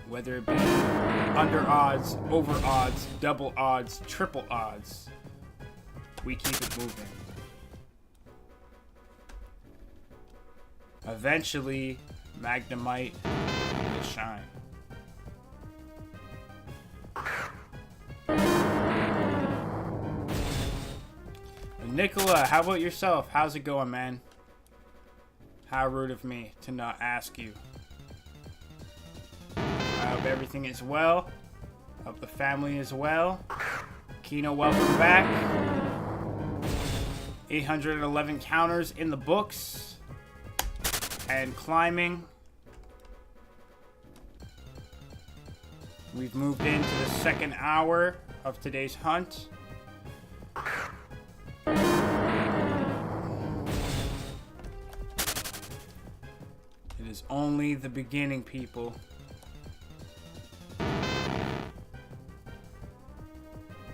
Whether it be under odds, over odds, double odds, triple odds, we keep it moving. Eventually, Magnemite will shine. Nicola, how about yourself? How's it going, man? How rude of me to not ask you. I hope everything is well. Hope the family is well. Kino, welcome back. 811 counters in the books. And climbing. We've moved into the second hour of today's hunt. It is only the beginning, people.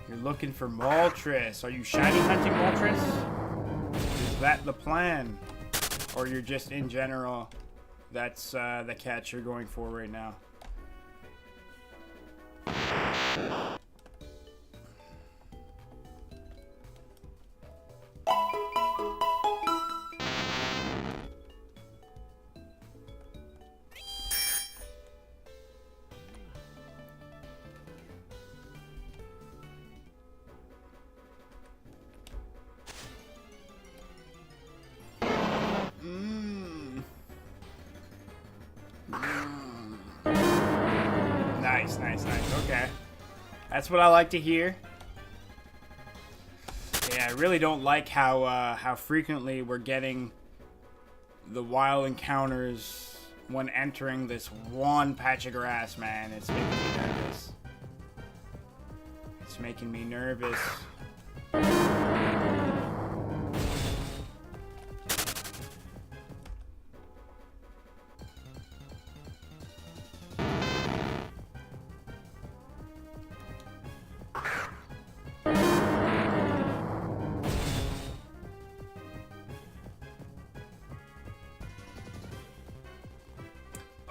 You're looking for Moltres. Are you shiny hunting Moltres? Is that the plan? Or you're just in general, that's the catch you're going for right now? Nice. Okay. That's what I like to hear. Yeah, I really don't like how frequently we're getting the wild encounters when entering this one patch of grass, man. It's making me nervous. It's making me nervous.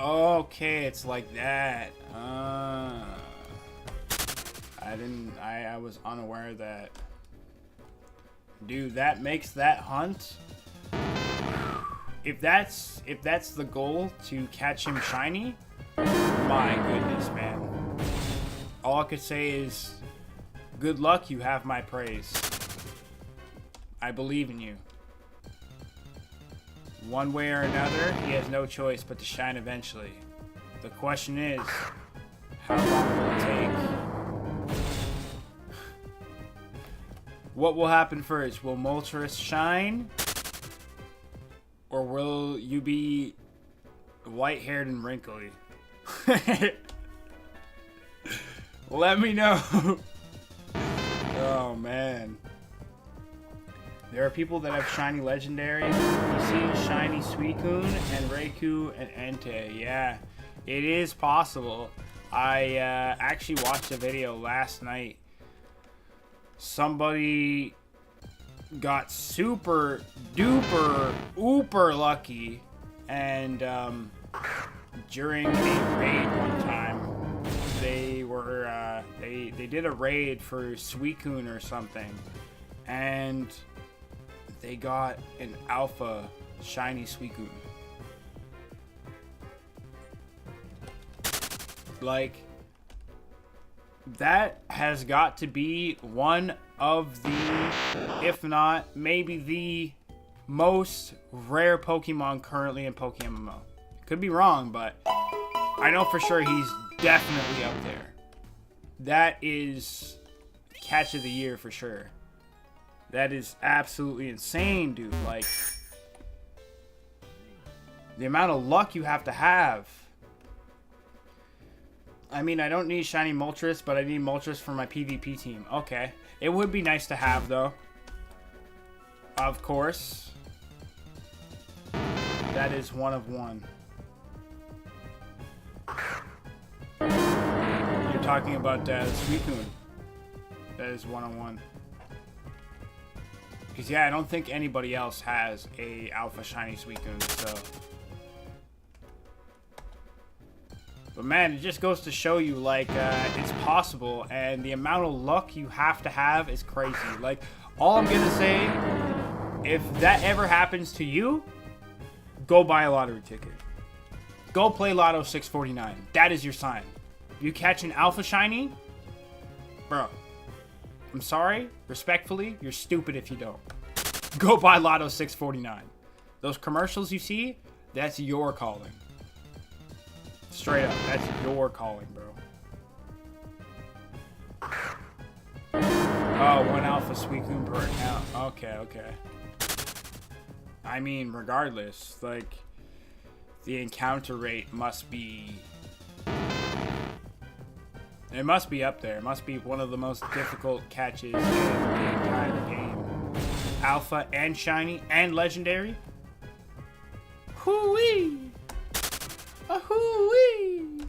Okay, it's like that. I was unaware of that. Dude, that makes that hunt. If that's the goal, to catch him shiny, my goodness, man. All I could say is, good luck, you have my praise. I believe in you. One way or another, he has no choice but to shine eventually. The question is, how long will it take? What will happen first? Will Moltres shine? Or will you be white-haired and wrinkly? Let me know. Oh, man. There are people that have shiny legendary. You see shiny Suicune and Raikou and Entei. Yeah, it is possible. I actually watched a video last night. Somebody got super duper ooper lucky, and during a raid one time, they were they did a raid for Suicune or something, and they got an alpha shiny Suicune. Like, that has got to be one of the, if not maybe the most rare Pokemon currently in PokeMMO. Could be wrong, but I know for sure he's definitely up there. That is catch of the year for sure. That is absolutely insane, dude. Like, the amount of luck you have to have. I mean, I don't need shiny Moltres, but I need Moltres for my PvP team. Okay. It would be nice to have, though. Of course. That is one of one. You're talking about Suicune. That is one on one. Because, yeah, I don't think anybody else has a alpha shiny Suicune, so... But man, it just goes to show you, like, it's possible, and the amount of luck you have to have is crazy. Like, all I'm gonna say, if that ever happens to you, go buy a lottery ticket. Go play Lotto 649. That is your sign. You catch an alpha shiny, bro, I'm sorry, respectfully, you're stupid if you don't. Go buy Lotto 649. Those commercials you see, that's your calling. Straight up, that's your calling, bro. Oh, one alpha Suicune per account. Okay, okay. I mean, regardless, like, the encounter rate must be... It must be up there. It must be one of the most difficult catches in the entire game. Alpha and shiny and legendary. Hoo-wee! Ahoo-wee!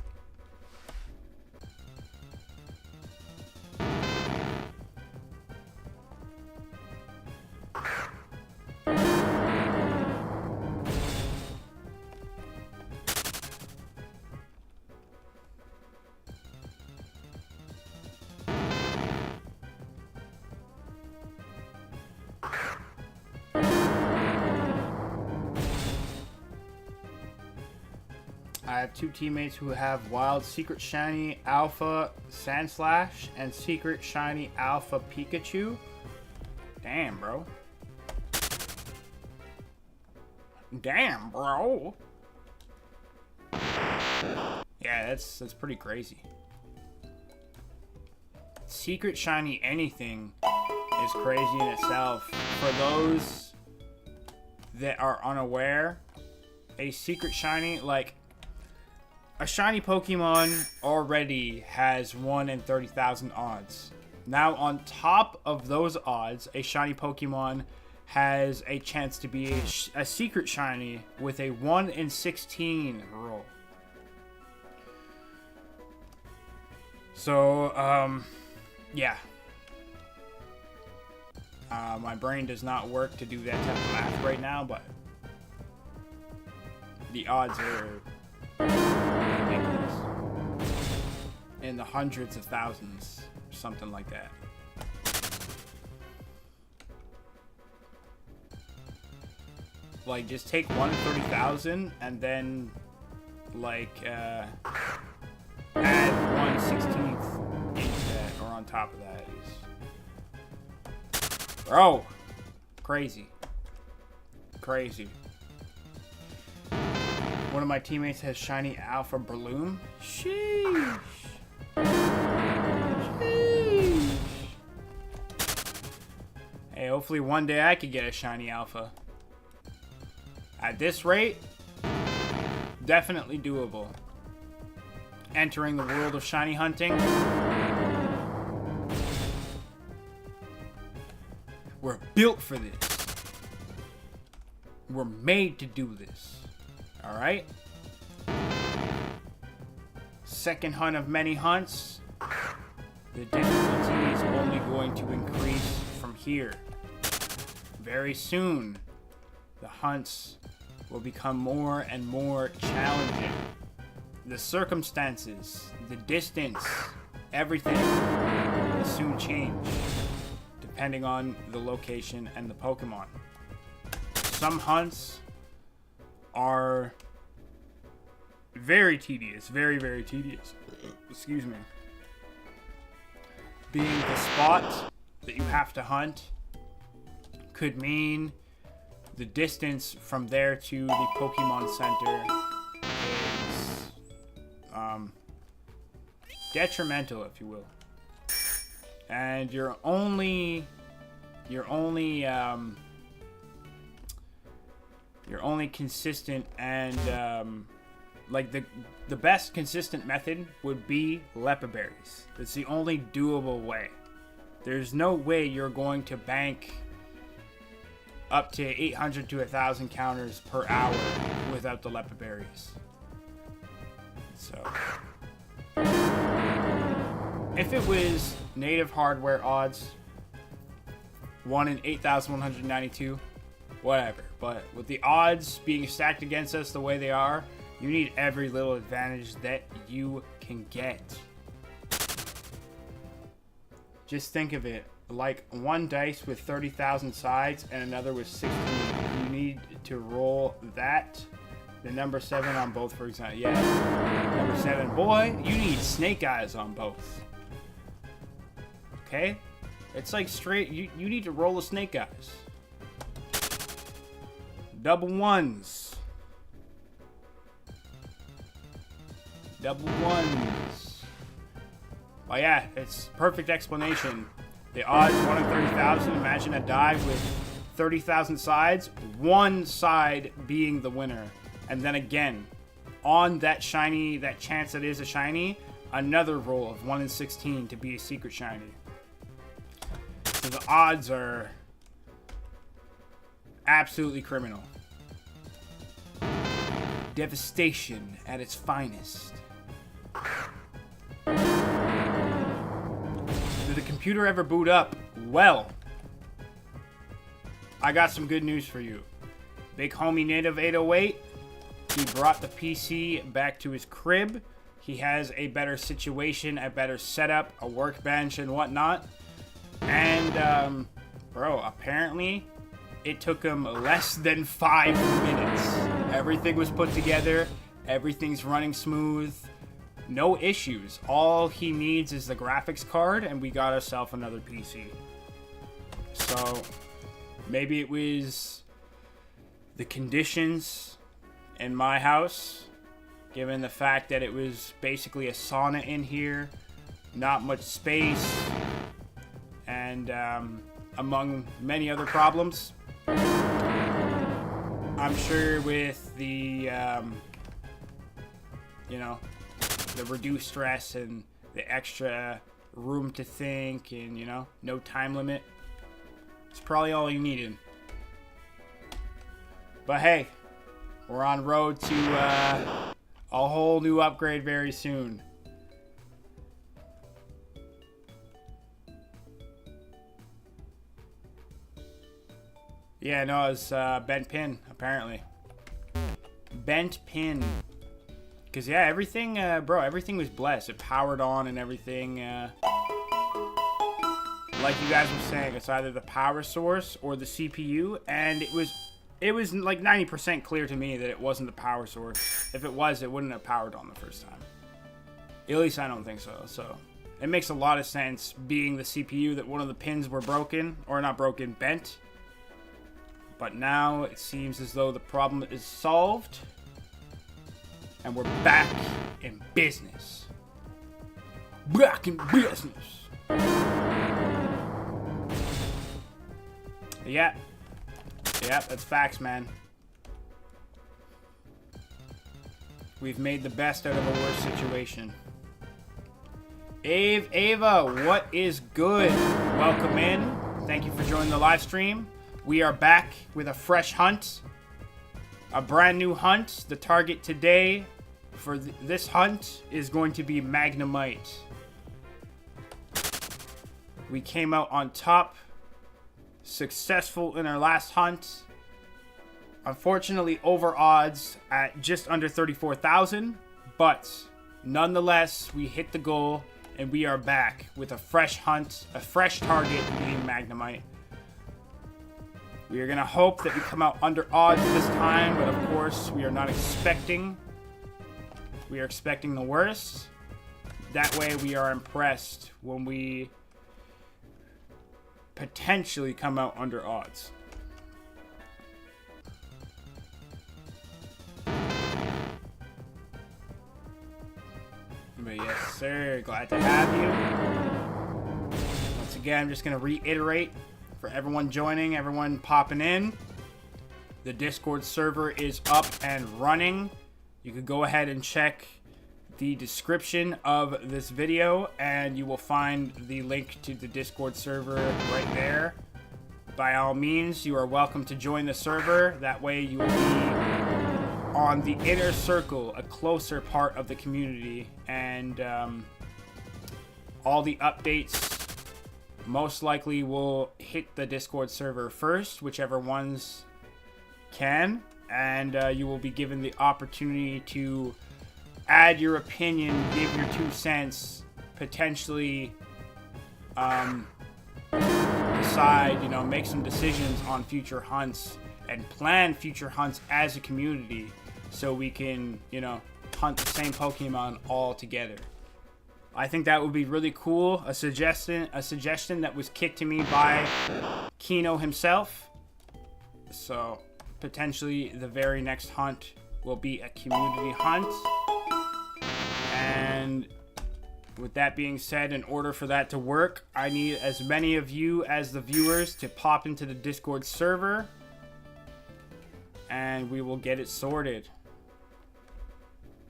I have two teammates who have wild secret shiny alpha Sandslash and secret shiny alpha Pikachu. Damn, bro. Damn, bro. Yeah, that's pretty crazy. Secret shiny anything is crazy in itself. For those that are unaware, a secret shiny, like, a shiny Pokemon already has 1 in 30,000 odds. Now, on top of those odds, a shiny Pokemon has a chance to be a secret shiny with a 1 in 16 roll. So, yeah. My brain does not work to do that type of math right now, but the odds are ridiculous. In the hundreds of thousands, something like that. Like, just take 1 in 30,000 and then, like, add 1/16 into that, or on top of that. Bro, crazy. Crazy. One of my teammates has shiny alpha Breloom. Sheesh. Sheesh. Hey, hopefully one day I could get a shiny alpha. At this rate, definitely doable. Entering the world of shiny hunting. We're built for this. We're made to do this. Alright? Second hunt of many hunts. The difficulty is only going to increase from here. Very soon, the hunts will become more and more challenging. The circumstances, the distance, everything will soon change, depending on the location and the Pokemon. Some hunts are very tedious, very, very tedious. Excuse me. Being the spot that you have to hunt could mean the distance from there to the Pokemon Center is detrimental, if you will. And you're only consistent and like the best consistent method would be Lepa berries. It's the only doable way. There's no way you're going to bank up to 800 to 1,000 counters per hour without the Lepa berries. So, if it was native hardware odds, 1 in 8,192, whatever. But with the odds being stacked against us the way they are, you need every little advantage that you can get. Just think of it like one dice with 30,000 sides and another with 16. You need to roll that. The number 7 on both, for example. Yeah, number 7. Boy, you need snake eyes on both. Okay? It's like straight, you need to roll the snake eyes. Double ones. Double ones. Oh yeah, it's perfect explanation. The odds 1 in 30,000. Imagine a die with 30,000 sides. One side being the winner. And then again, on that shiny, that chance that is a shiny, another roll of 1 in 16 to be a secret shiny. So the odds are absolutely criminal. Devastation at its finest. Did the computer ever boot up? Well, I got some good news for you. Big homie Native 808, he brought the PC back to his crib. He has a better situation, a better setup, a workbench and whatnot. And, bro, apparently it took him less than 5 minutes. Everything was put together. Everything's running smooth. No issues. All he needs is the graphics card, and we got ourselves another PC. So, maybe it was the conditions in my house, given the fact that it was basically a sauna in here, not much space, and among many other problems. I'm sure with the, the reduced stress and the extra room to think and, no time limit, it's probably all you needed. But hey, we're on road to a whole new upgrade very soon. Yeah, no, it's bent pin, apparently. Bent pin. Because, yeah, everything, everything was blessed. It powered on and everything. Like you guys were saying, it's either the power source or the CPU. And it was like 90% clear to me that it wasn't the power source. If it was, it wouldn't have powered on the first time. At least I don't think so. So, it makes a lot of sense, being the CPU, that one of the pins were broken. Or not broken, bent. But now it seems as though the problem is solved. And we're back in business. Back in business. Yeah. Yeah, that's facts, man. We've made the best out of a worse situation. Ava, what is good? Welcome in. Thank you for joining the live stream. We are back with a fresh hunt. a brand new hunt. The target today for this hunt is going to be Magnemite. We came out on top, successful in our last hunt. Unfortunately, over odds at just under 34,000, but nonetheless, we hit the goal and we are back with a fresh hunt, a fresh target being Magnemite. We are going to hope that we come out under odds this time, but of course, we are not expecting. We are expecting the worst. That way, we are impressed when we potentially come out under odds. But yes, sir. Glad to have you. Once again, I'm just going to reiterate for everyone joining, everyone popping in. The Discord server is up and running. You could go ahead and check the description of this video and you will find the link to the Discord server right there. By all means, you are welcome to join the server. That way you will be on the inner circle, a closer part of the community, and all the updates most likely will hit the Discord server first, whichever ones can, and you will be given the opportunity to add your opinion, give your 2 cents, potentially decide, make some decisions on future hunts and plan future hunts as a community so we can, hunt the same Pokemon all together. I think that would be really cool. A suggestion that was kicked to me by Kino himself. So potentially the very next hunt will be a community hunt. And with that being said, in order for that to work, I need as many of you as the viewers to pop into the Discord server. And we will get it sorted.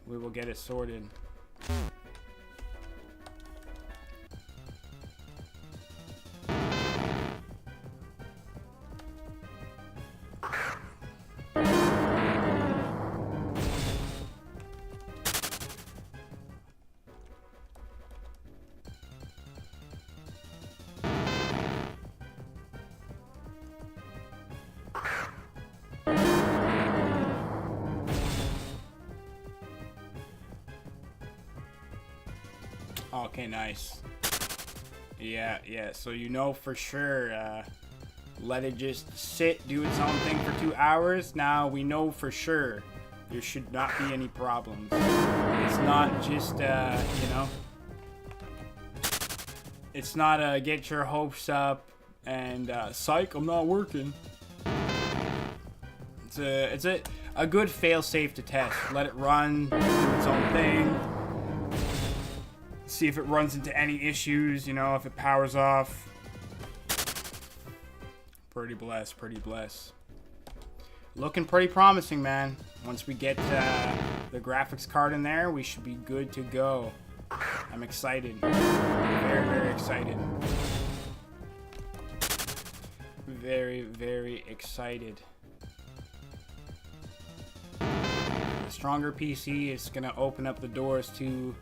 We will get it sorted. Okay, nice. Yeah, so for sure, let it just sit, do its own thing for 2 hours. Now we know for sure there should not be any problems. It's not just, it's not get your hopes up and psych, I'm not working. It's a good fail-safe to test. Let it run, do its own thing. See if it runs into any issues, if it powers off. Pretty blessed. Looking pretty promising, man. Once we get the graphics card in there, we should be good to go. I'm excited. Very, very excited. Very, very excited. The stronger PC is going to open up the doors to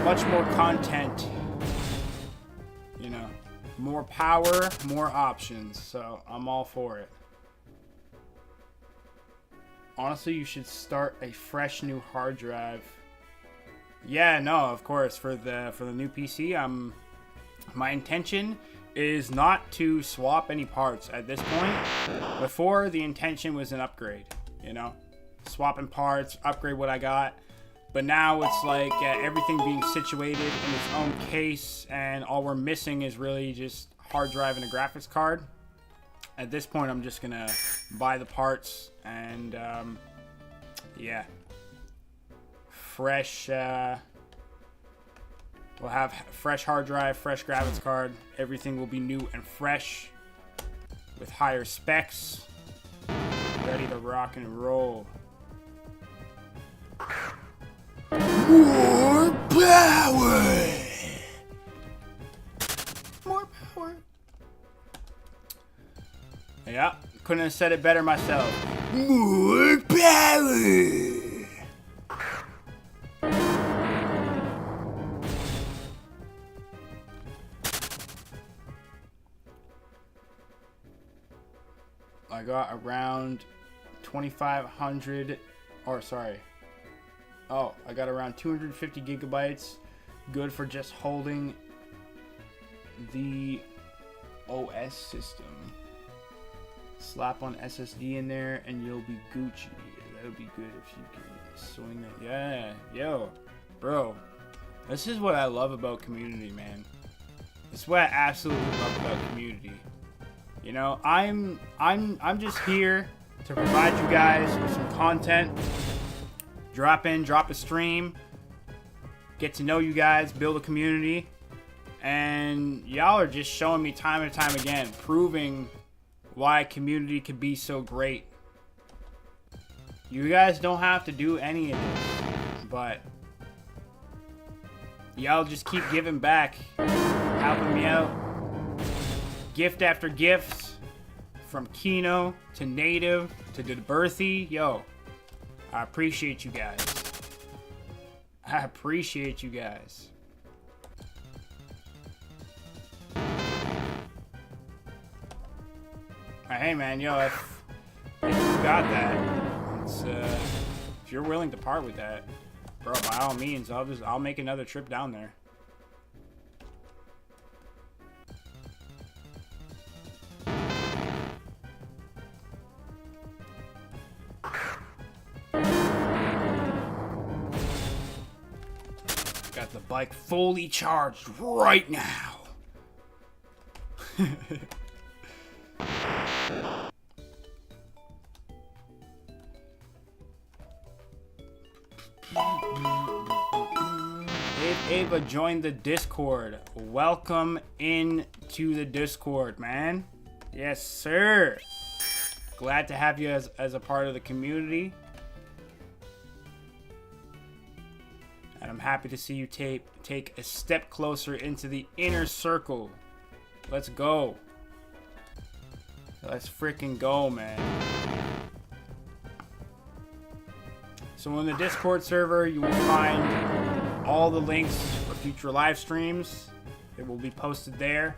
much more content, more power, more options, so I'm all for it. Honestly, you should start a fresh new hard drive. Yeah, no, of course, for the new PC, my intention is not to swap any parts at this point. Before, the intention was an upgrade, swapping parts, upgrade what I got. But now it's like everything being situated in its own case, and all we're missing is really just hard drive and a graphics card. At this point, I'm just gonna buy the parts and yeah, fresh. We'll have fresh hard drive, fresh graphics card. Everything will be new and fresh with higher specs, ready to rock and roll. More power! More power. Yeah, couldn't have said it better myself. More power! I got around 2,500, or sorry. Oh, I got around 250 gigabytes. Good for just holding the OS system. Slap on SSD in there and you'll be Gucci. That would be good if you can swing that. Yeah, yo, bro. This is what I love about community, man. This is what I absolutely love about community. You know, I'm just here to provide you guys with some content. Drop in, drop a stream. Get to know you guys, build a community. And y'all are just showing me time and time again, proving why community could be so great. You guys don't have to do any of this, but y'all just keep giving back, helping me out. Gift after gift, from Kino to Native to Birthy. Yo, I appreciate you guys. I appreciate you guys. Hey man, yo, if you got that, it's, if you're willing to part with that, bro, by all means, I'll make another trip down there. Got the bike fully charged right now. Ava joined the Discord. Welcome into the Discord, man. Yes, sir. Glad to have you as a part of the community. And I'm happy to see you take a step closer into the inner circle. Let's go. Let's freaking go, man. So in the Discord server, you will find all the links for future live streams. It will be posted there.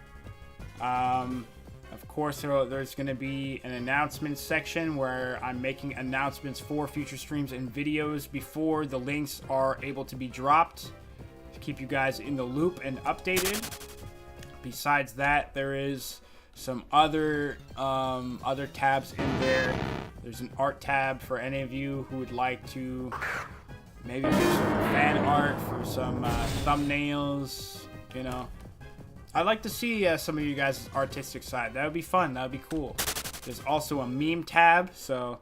Of course, there's going to be an announcements section where I'm making announcements for future streams and videos before the links are able to be dropped to keep you guys in the loop and updated. Besides that, there is some other tabs in there. There's an art tab for any of you who would like to maybe make some fan art for some thumbnails, you know. I'd like to see some of you guys' artistic side. That would be fun. That would be cool. There's also a meme tab, so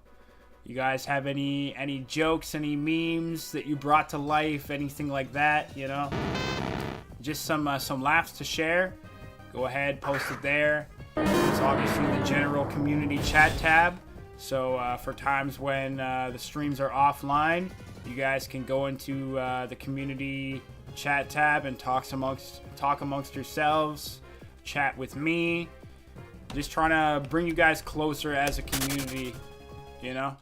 you guys have any jokes, any memes that you brought to life, anything like that, you know. Just some laughs to share. Go ahead, post it there. There's obviously the general community chat tab. So for times when the streams are offline, you guys can go into the community chat tab and talk amongst yourselves, chat with me. Just trying to bring you guys closer as a community, you know?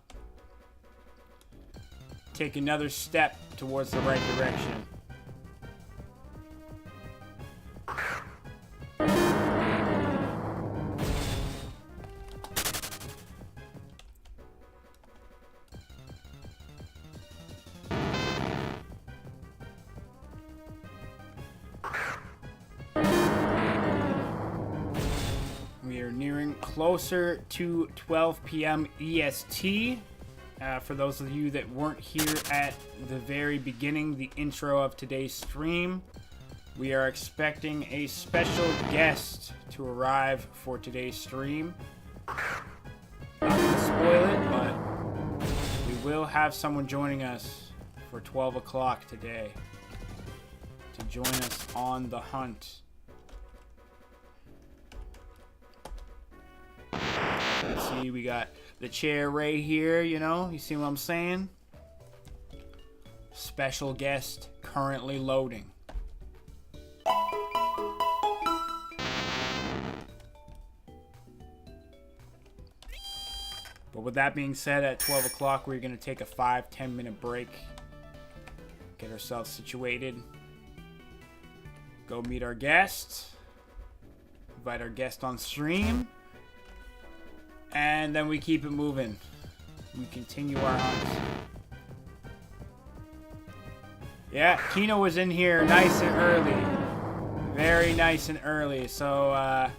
Take another step towards the right direction. We are nearing closer to 12 p.m. EST. For those of you that weren't here at the very beginning, the intro of today's stream, we are expecting a special guest to arrive for today's stream. Not gonna spoil it, but we will have someone joining us for 12 o'clock today to join us on the hunt. Let's see, we got the chair right here, you know, you see what I'm saying? Special guest currently loading. But with that being said, at 12 o'clock, we're going to take a 5-10 minute break. Get ourselves situated. Go meet our guest. Invite our guest on stream. And then we keep it moving. We continue our hunt. Yeah, Kino was in here nice and early. Very nice and early. So,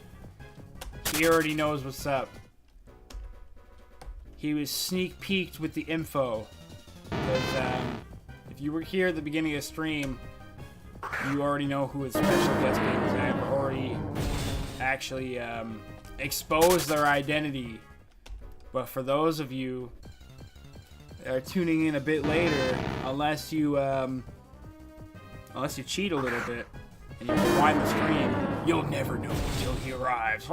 he already knows what's up. He was sneak peeked with the info. Because, if you were here at the beginning of the stream, you already know who his special guest is. I've already actually exposed their identity. But for those of you that are tuning in a bit later, unless you cheat a little bit and you rewind the stream, you'll never know until he arrives.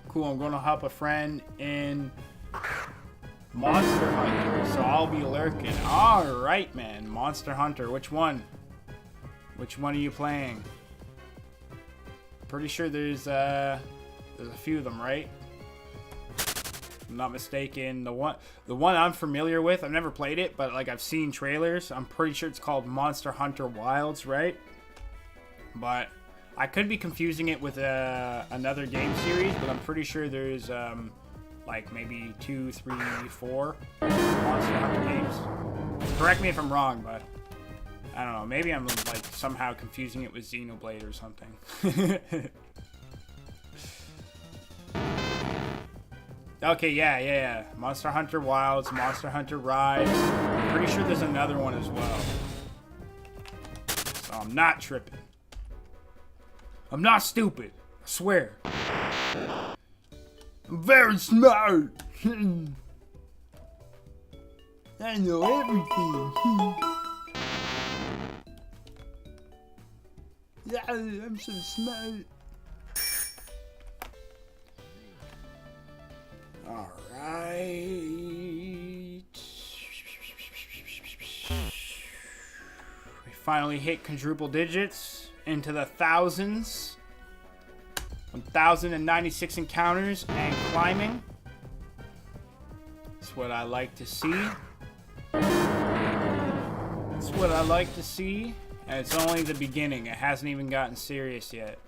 Cool, I'm gonna help a friend in Monster Hunter, so I'll be lurking. Alright, man. Monster Hunter, which one? Which one are you playing? Pretty sure there's a few of them, right? If I'm not mistaken. The one I'm familiar with, I've never played it, but like I've seen trailers. I'm pretty sure it's called Monster Hunter Wilds, right? But I could be confusing it with another game series, but I'm pretty sure there's like maybe 2, 3, 4 Monster Hunter games. Correct me if I'm wrong, but I don't know. Maybe I'm like somehow confusing it with Xenoblade or something. Okay, yeah. Monster Hunter Wilds, Monster Hunter Rise. I'm pretty sure there's another one as well. So I'm not tripping. I'm not stupid. I swear. I'm very smart. I know everything. Yeah, I'm so smart. Alright. We finally hit quadruple digits into the thousands. 1,096 encounters and climbing. That's what I like to see. That's what I like to see. And it's only the beginning. It hasn't even gotten serious yet.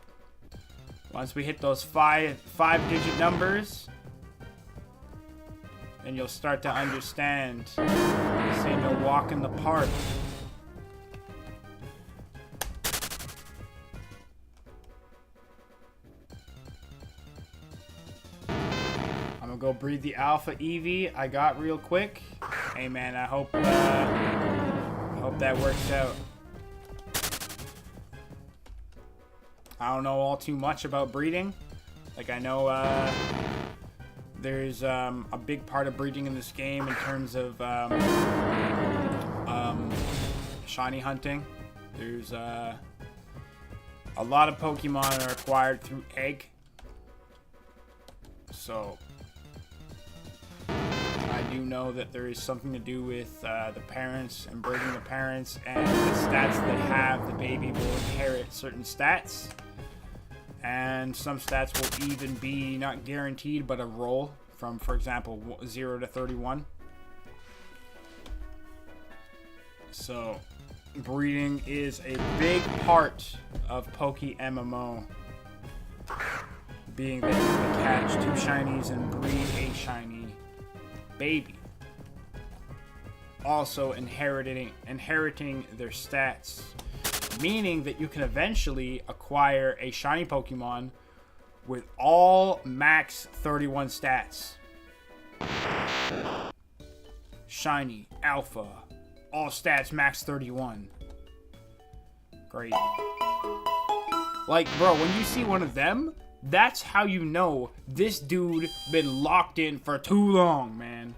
Once we hit those five-digit numbers, then you'll start to understand. This ain't no walk in the park. I'm gonna go breed the Alpha Eevee I got real quick. Hey man, I hope that works out. I don't know all too much about breeding. Like I know there's a big part of breeding in this game in terms of shiny hunting. There's a lot of Pokemon are acquired through egg. So I do know that there is something to do with the parents and breeding the parents, and the stats they have, the baby will inherit certain stats. And some stats will even be not guaranteed, but a roll from, for example, 0 to 31. So, breeding is a big part of PokeMMO. Being that you can catch 2 shinies and breed a shiny baby. Also inheriting their stats. Meaning that you can eventually acquire a shiny Pokemon with all max 31 stats. Shiny, Alpha, all stats max 31. Great. Like, bro, when you see one of them, that's how you know this dude been locked in for too long, man.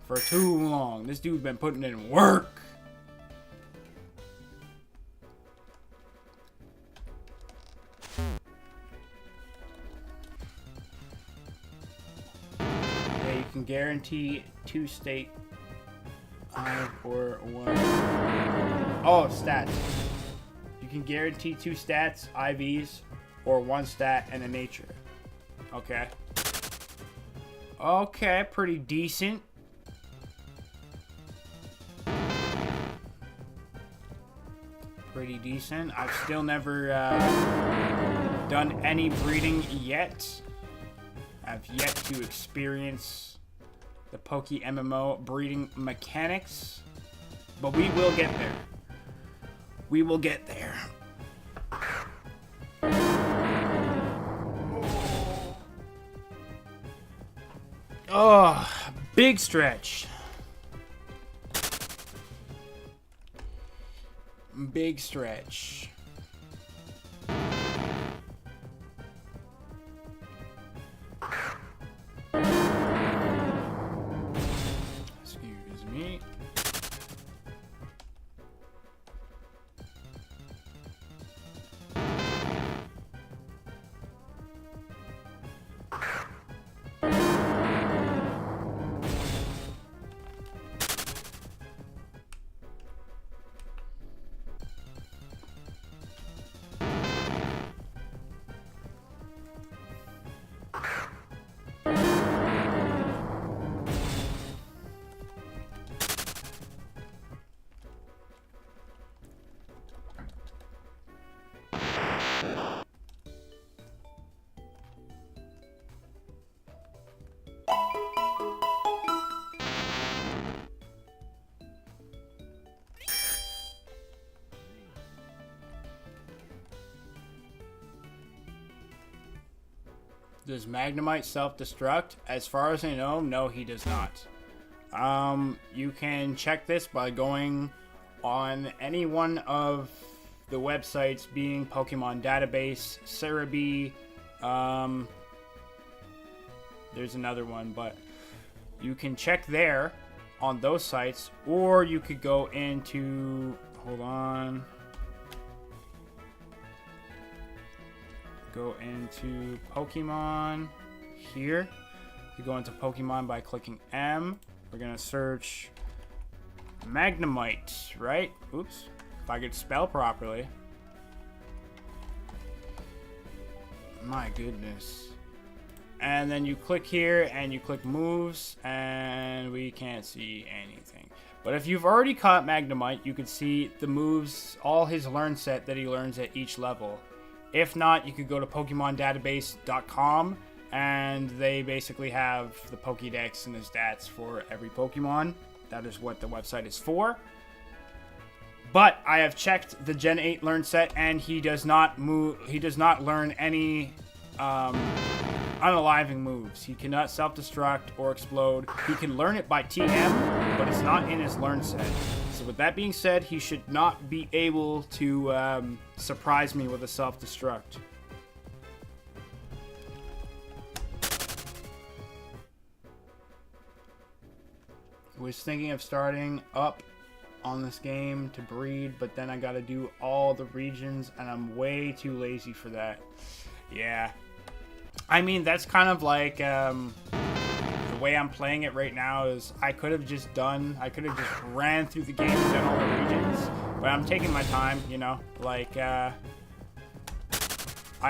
For too long. This dude been putting in work. You can guarantee 2 state 5 or 1. Oh, stats. You can guarantee 2 stats, IVs, or 1 stat and a nature. Okay. Okay, pretty decent. Pretty decent. I've still never done any breeding yet. I've yet to experience the PokeMMO breeding mechanics. But we will get there. We will get there. Oh, big stretch. Big stretch. Excuse me. Does Magnemite self-destruct? As far as I know, no, he does not. You can check this by going on any one of the websites, being Pokemon Database, Cerebi, there's another one, but you can check there on those sites, or you could go into, hold on, go into Pokemon here. You go into Pokemon by clicking M. We're gonna search Magnemite, right? Oops, if I could spell properly. My goodness. And then you click here and you click moves, and we can't see anything. But if you've already caught Magnemite, you can see the moves, all his learn set that he learns at each level. If not, you could go to PokemonDatabase.com, and they basically have the Pokédex and the stats for every Pokemon. That is what the website is for. But I have checked the Gen 8 learn set, and he does not move. He does not learn any unaliving moves. He cannot self-destruct or explode. He can learn it by TM, but it's not in his learn set. So with that being said, he should not be able to surprise me with a self-destruct. Was thinking of starting up on this game to breed, but then I gotta do all the regions, and I'm way too lazy for that. Yeah. I mean, that's kind of like the way I'm playing it right now is I could have just ran through the game and done all the regions, but I'm taking my time, you know, like I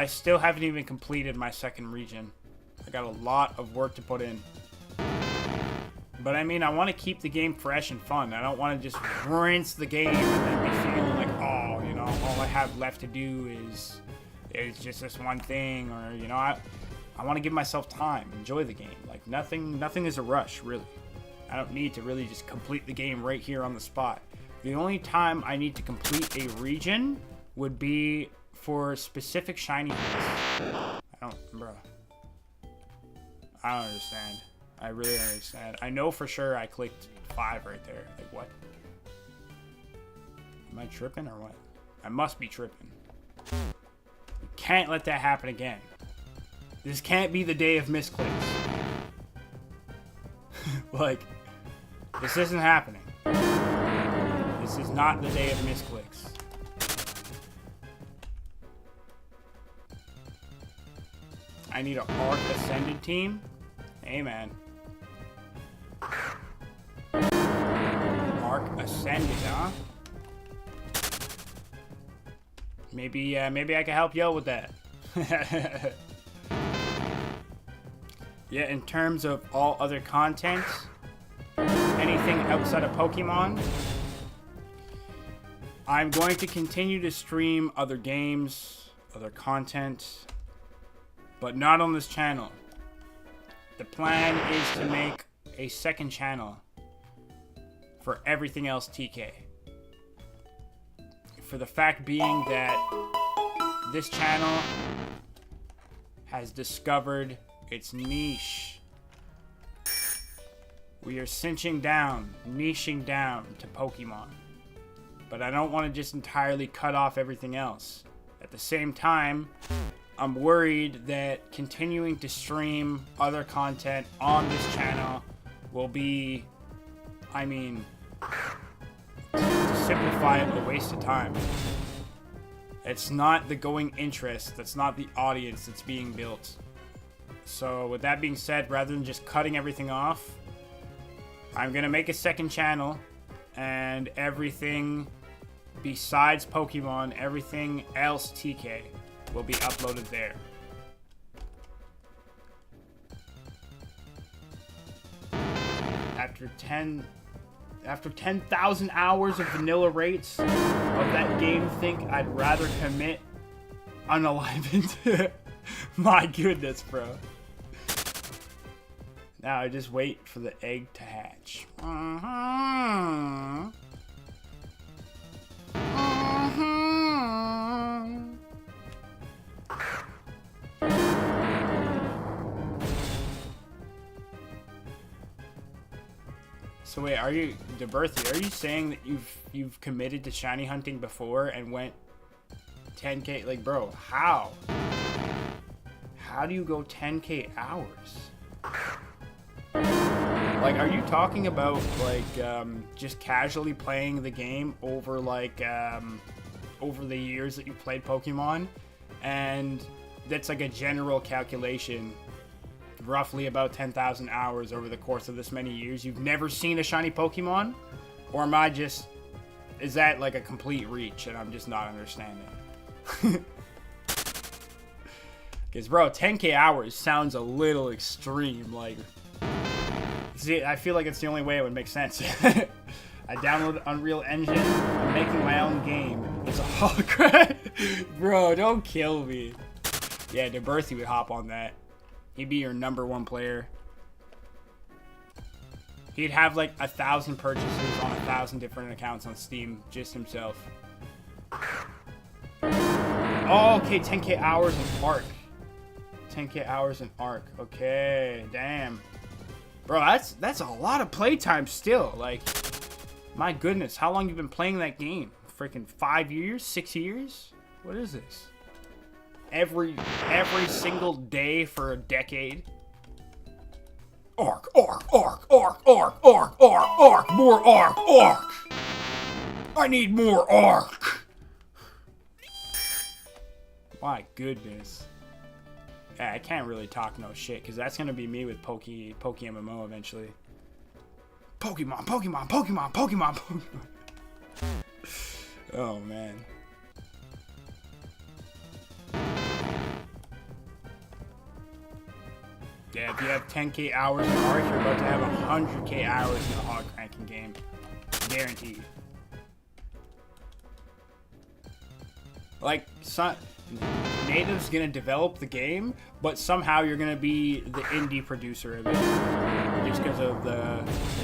still haven't even completed my second region. I got a lot of work to put in. But I mean, I want to keep the game fresh and fun. I don't want to just rinse the game and then be feeling like, oh, you know, all I have left to do is just this one thing, or, you know, I want to give myself time, enjoy the game. Like, nothing is a rush, really. I don't need to really just complete the game right here on the spot. The only time I need to complete a region would be for specific shiny things. I don't understand. I really don't understand. I know for sure I clicked 5 right there. Like, what? Am I tripping or what? I must be tripping. We can't let that happen again. This can't be the day of misclicks. Like, this isn't happening. This is not the day of misclicks. I need an Arc Ascended team? Hey, man. Arc Ascended, huh? Maybe I can help you out with that. Yeah, in terms of all other content, anything outside of Pokemon, I'm going to continue to stream other games, other content, but not on this channel. The plan is to make a second channel for everything else TK. For the fact being that this channel has discovered its niche. We are niching down to Pokemon. But I don't want to just entirely cut off everything else. At the same time, I'm worried that continuing to stream other content on this channel will be, to simplify it, a waste of time. It's not the going interest, that's not the audience that's being built. So with that being said, rather than just cutting everything off, I'm gonna make a second channel, and everything besides Pokemon, everything else TK will be uploaded there. After 10,000 hours of vanilla rates of that game, think I'd rather commit unalignment. My goodness, bro. Now I just wait for the egg to hatch. So wait, are you, DeBerthy, are you saying that you've committed to shiny hunting before and went 10k? Like, bro, how? How do you go 10k hours? Like, are you talking about, like, just casually playing the game over, like, over the years that you've played Pokemon? And that's, like, a general calculation, roughly about 10,000 hours over the course of this many years. You've never seen a shiny Pokemon? Or am I just... is that, like, a complete reach and I'm just not understanding? Because, bro, 10k hours sounds a little extreme, like... See, I feel like it's the only way it would make sense. I downloaded Unreal Engine. I'm making my own game. It's a hologram. Bro, don't kill me. Yeah, DeBerthy would hop on that. He'd be your #1 player. He'd have like 1,000 purchases on 1,000 different accounts on Steam, just himself. Oh, okay, 10k hours in Arc. 10k hours in Arc. Okay, damn. Bro, that's a lot of playtime still. Like, my goodness, how long you been playing that game? Freaking 5 years? 6 years? What is this? Every single day for a decade? Arc, more Arc. I need more Arc. My goodness. Yeah, I can't really talk no shit, because that's going to be me with PokeMMO eventually. Pokemon. Oh, man. Yeah, if you have 10k hours in Arc, you're about to have 100k hours in the hog cranking game. Guaranteed. Like, Native's gonna develop the game, but somehow you're gonna be the indie producer of it, just because of the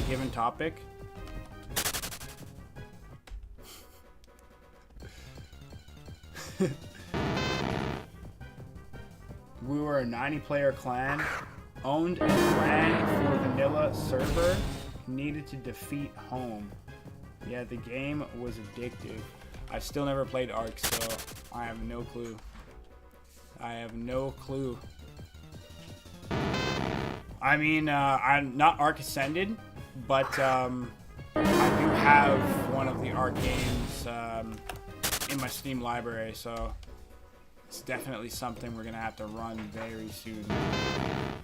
given topic. We were a 90-player clan, owned and ran for vanilla server, needed to defeat home. Yeah, the game was addictive. I've still never played Arc, so I have no clue. I'm not Arc Ascended, but I do have one of the Arc games in my Steam library, so it's definitely something we're gonna have to run very soon.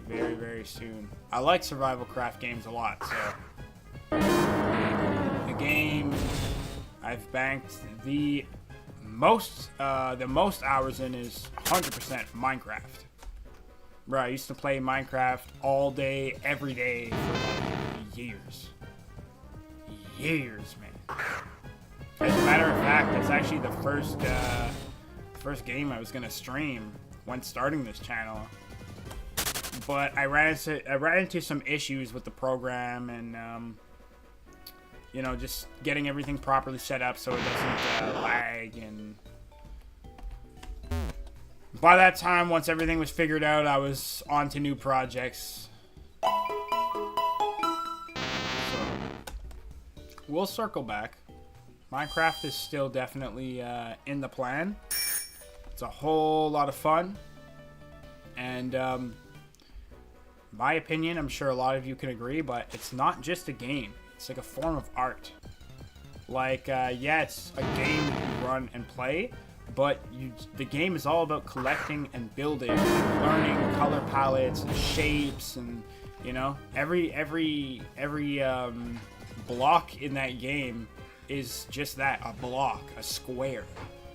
Very, very soon. I like survival craft games a lot, so the game I've banked the the most hours in is 100% Minecraft. Bro, I used to play Minecraft all day, every day for like years. Years, man. As a matter of fact, that's actually the first game I was gonna stream when starting this channel. But I ran into some issues with the program and you know, just getting everything properly set up so it doesn't lag. And by that time, once everything was figured out, I was on to new projects. So we'll circle back. Minecraft is still definitely in the plan. It's a whole lot of fun. And my opinion, I'm sure a lot of you can agree, but it's not just a game. It's like a form of art. Like, yeah, it's a game you run and play, but the game is all about collecting and building and learning color palettes and shapes, and you know, every block in that game is just that, a block, a square.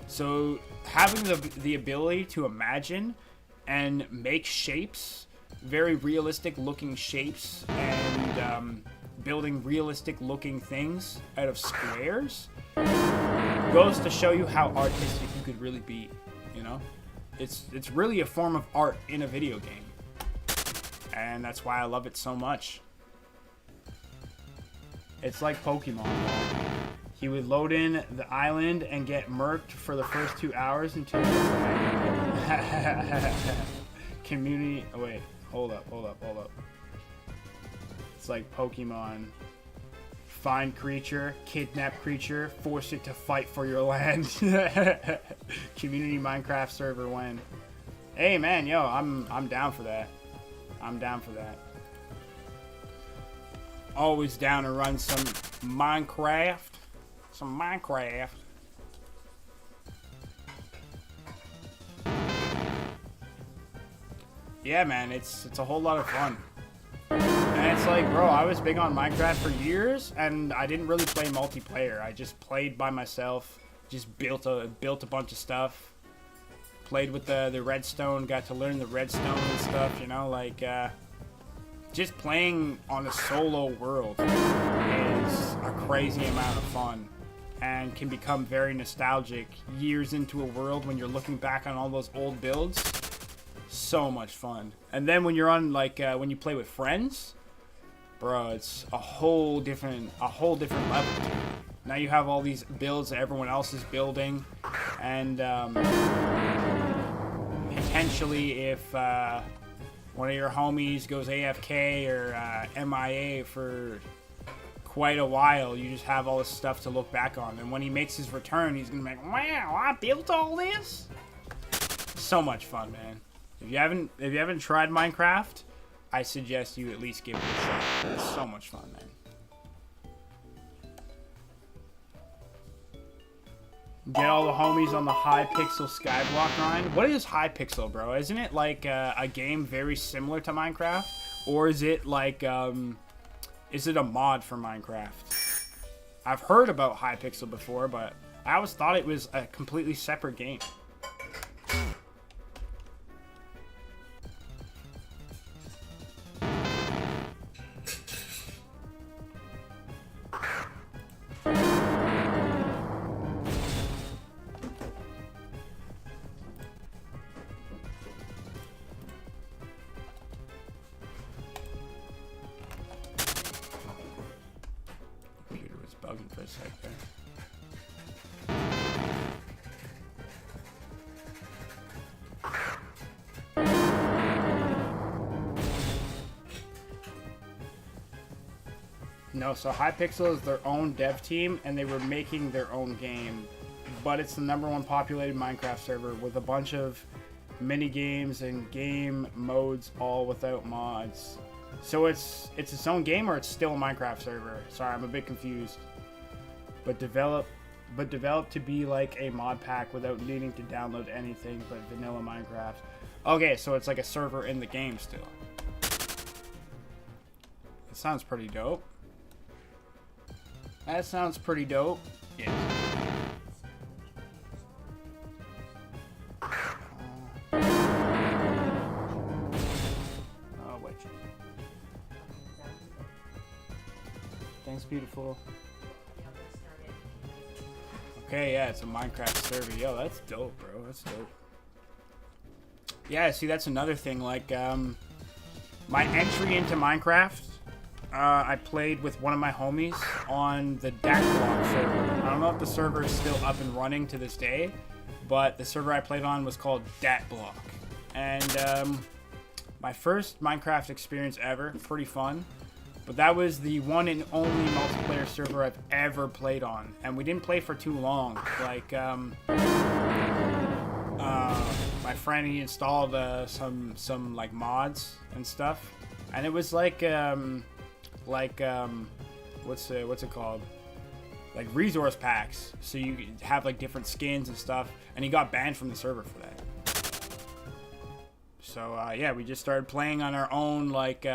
So having the ability to imagine and make shapes, very realistic looking shapes, and building realistic looking things out of squares goes to show you how artistic you could really be. You know, it's really a form of art in a video game, and that's why I love it so much. It's like Pokemon. He would load in the island and get murked for the first 2 hours until community. Oh wait, hold up. It's like Pokemon. Find creature, kidnap creature, force it to fight for your land. Community Minecraft server when. Hey man, yo, I'm down for that. I'm down for that. Always down to run some Minecraft. Some Minecraft. Yeah, man, it's a whole lot of fun. And it's like, bro, I was big on Minecraft for years, and I didn't really play multiplayer. I just played by myself, just built a bunch of stuff. Played with the redstone, got to learn the redstone and stuff, you know, like, just playing on a solo world is a crazy amount of fun and can become very nostalgic years into a world when you're looking back on all those old builds. So much fun. And then when you're on, like, when you play with friends, bro, it's a whole different level. Now you have all these builds that everyone else is building, and potentially if one of your homies goes AFK or MIA for quite a while, you just have all this stuff to look back on. And when he makes his return, he's gonna be like, wow, I built all this. So much fun, man. If you haven't tried Minecraft, I suggest you at least give it a shot. It's so much fun, man. Get all the homies on the Hypixel Skyblock grind. What is Hypixel, bro? Isn't it like a game very similar to Minecraft? Or is it like, is it a mod for Minecraft? I've heard about Hypixel before, but I always thought it was a completely separate game. Bugging for a sec there. No, so Hypixel is their own dev team, and they were making their own game, but it's the #1 populated Minecraft server with a bunch of mini games and game modes, all without mods. So it's its own game, or it's still a Minecraft server? Sorry, I'm a bit confused. But developed to be like a mod pack without needing to download anything but vanilla Minecraft. Okay, so it's like a server in the game still. That sounds pretty dope. That sounds pretty dope. Yes. That's beautiful. Okay, yeah, it's a Minecraft server. Yo, that's dope, bro. That's dope. Yeah, see, that's another thing. Like, my entry into Minecraft, I played with one of my homies on the Block server. I don't know if the server is still up and running to this day, but the server I played on was called Block. And my first Minecraft experience ever, pretty fun. But that was the one and only multiplayer server I've ever played on. And we didn't play for too long. Like, my friend, he installed some like mods and stuff. And it was like what's it called? Like resource packs. So you could have like different skins and stuff. And he got banned from the server for that. So, yeah, we just started playing on our own, like,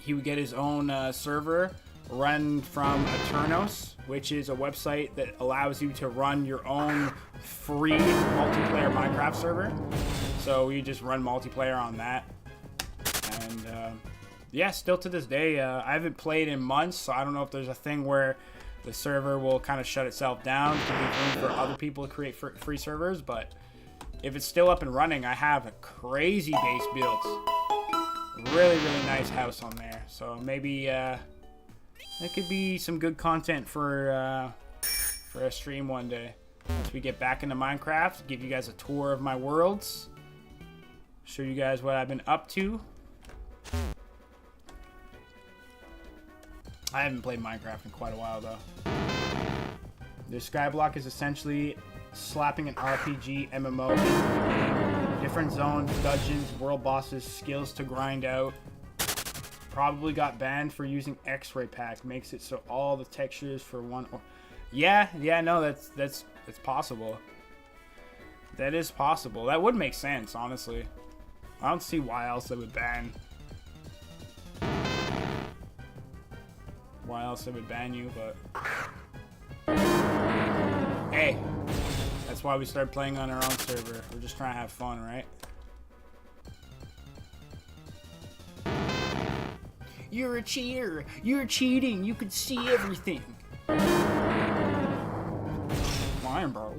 he would get his own server run from Aternos, which is a website that allows you to run your own free multiplayer Minecraft server. So we just run multiplayer on that. And, yeah, still to this day, I haven't played in months, so I don't know if there's a thing where the server will kind of shut itself down to leave room for other people to create free servers, but if it's still up and running, I have a crazy base built. Really, really nice house on there. So maybe that could be some good content for a stream one day. Once we get back into Minecraft, give you guys a tour of my worlds. Show you guys what I've been up to. I haven't played Minecraft in quite a while though. The Skyblock is essentially slapping an RPG MMO into the game. Different zones, dungeons, world bosses, skills to grind out. Probably got banned for using X-ray pack. Makes it so all the textures for one. Yeah, no, that's possible. That is possible. That would make sense, honestly. I don't see why else they would ban. Why else they would ban you, but hey. That's why we started playing on our own server. We're just trying to have fun, right? You're a cheater. You're cheating. You can see everything. Fine, bro.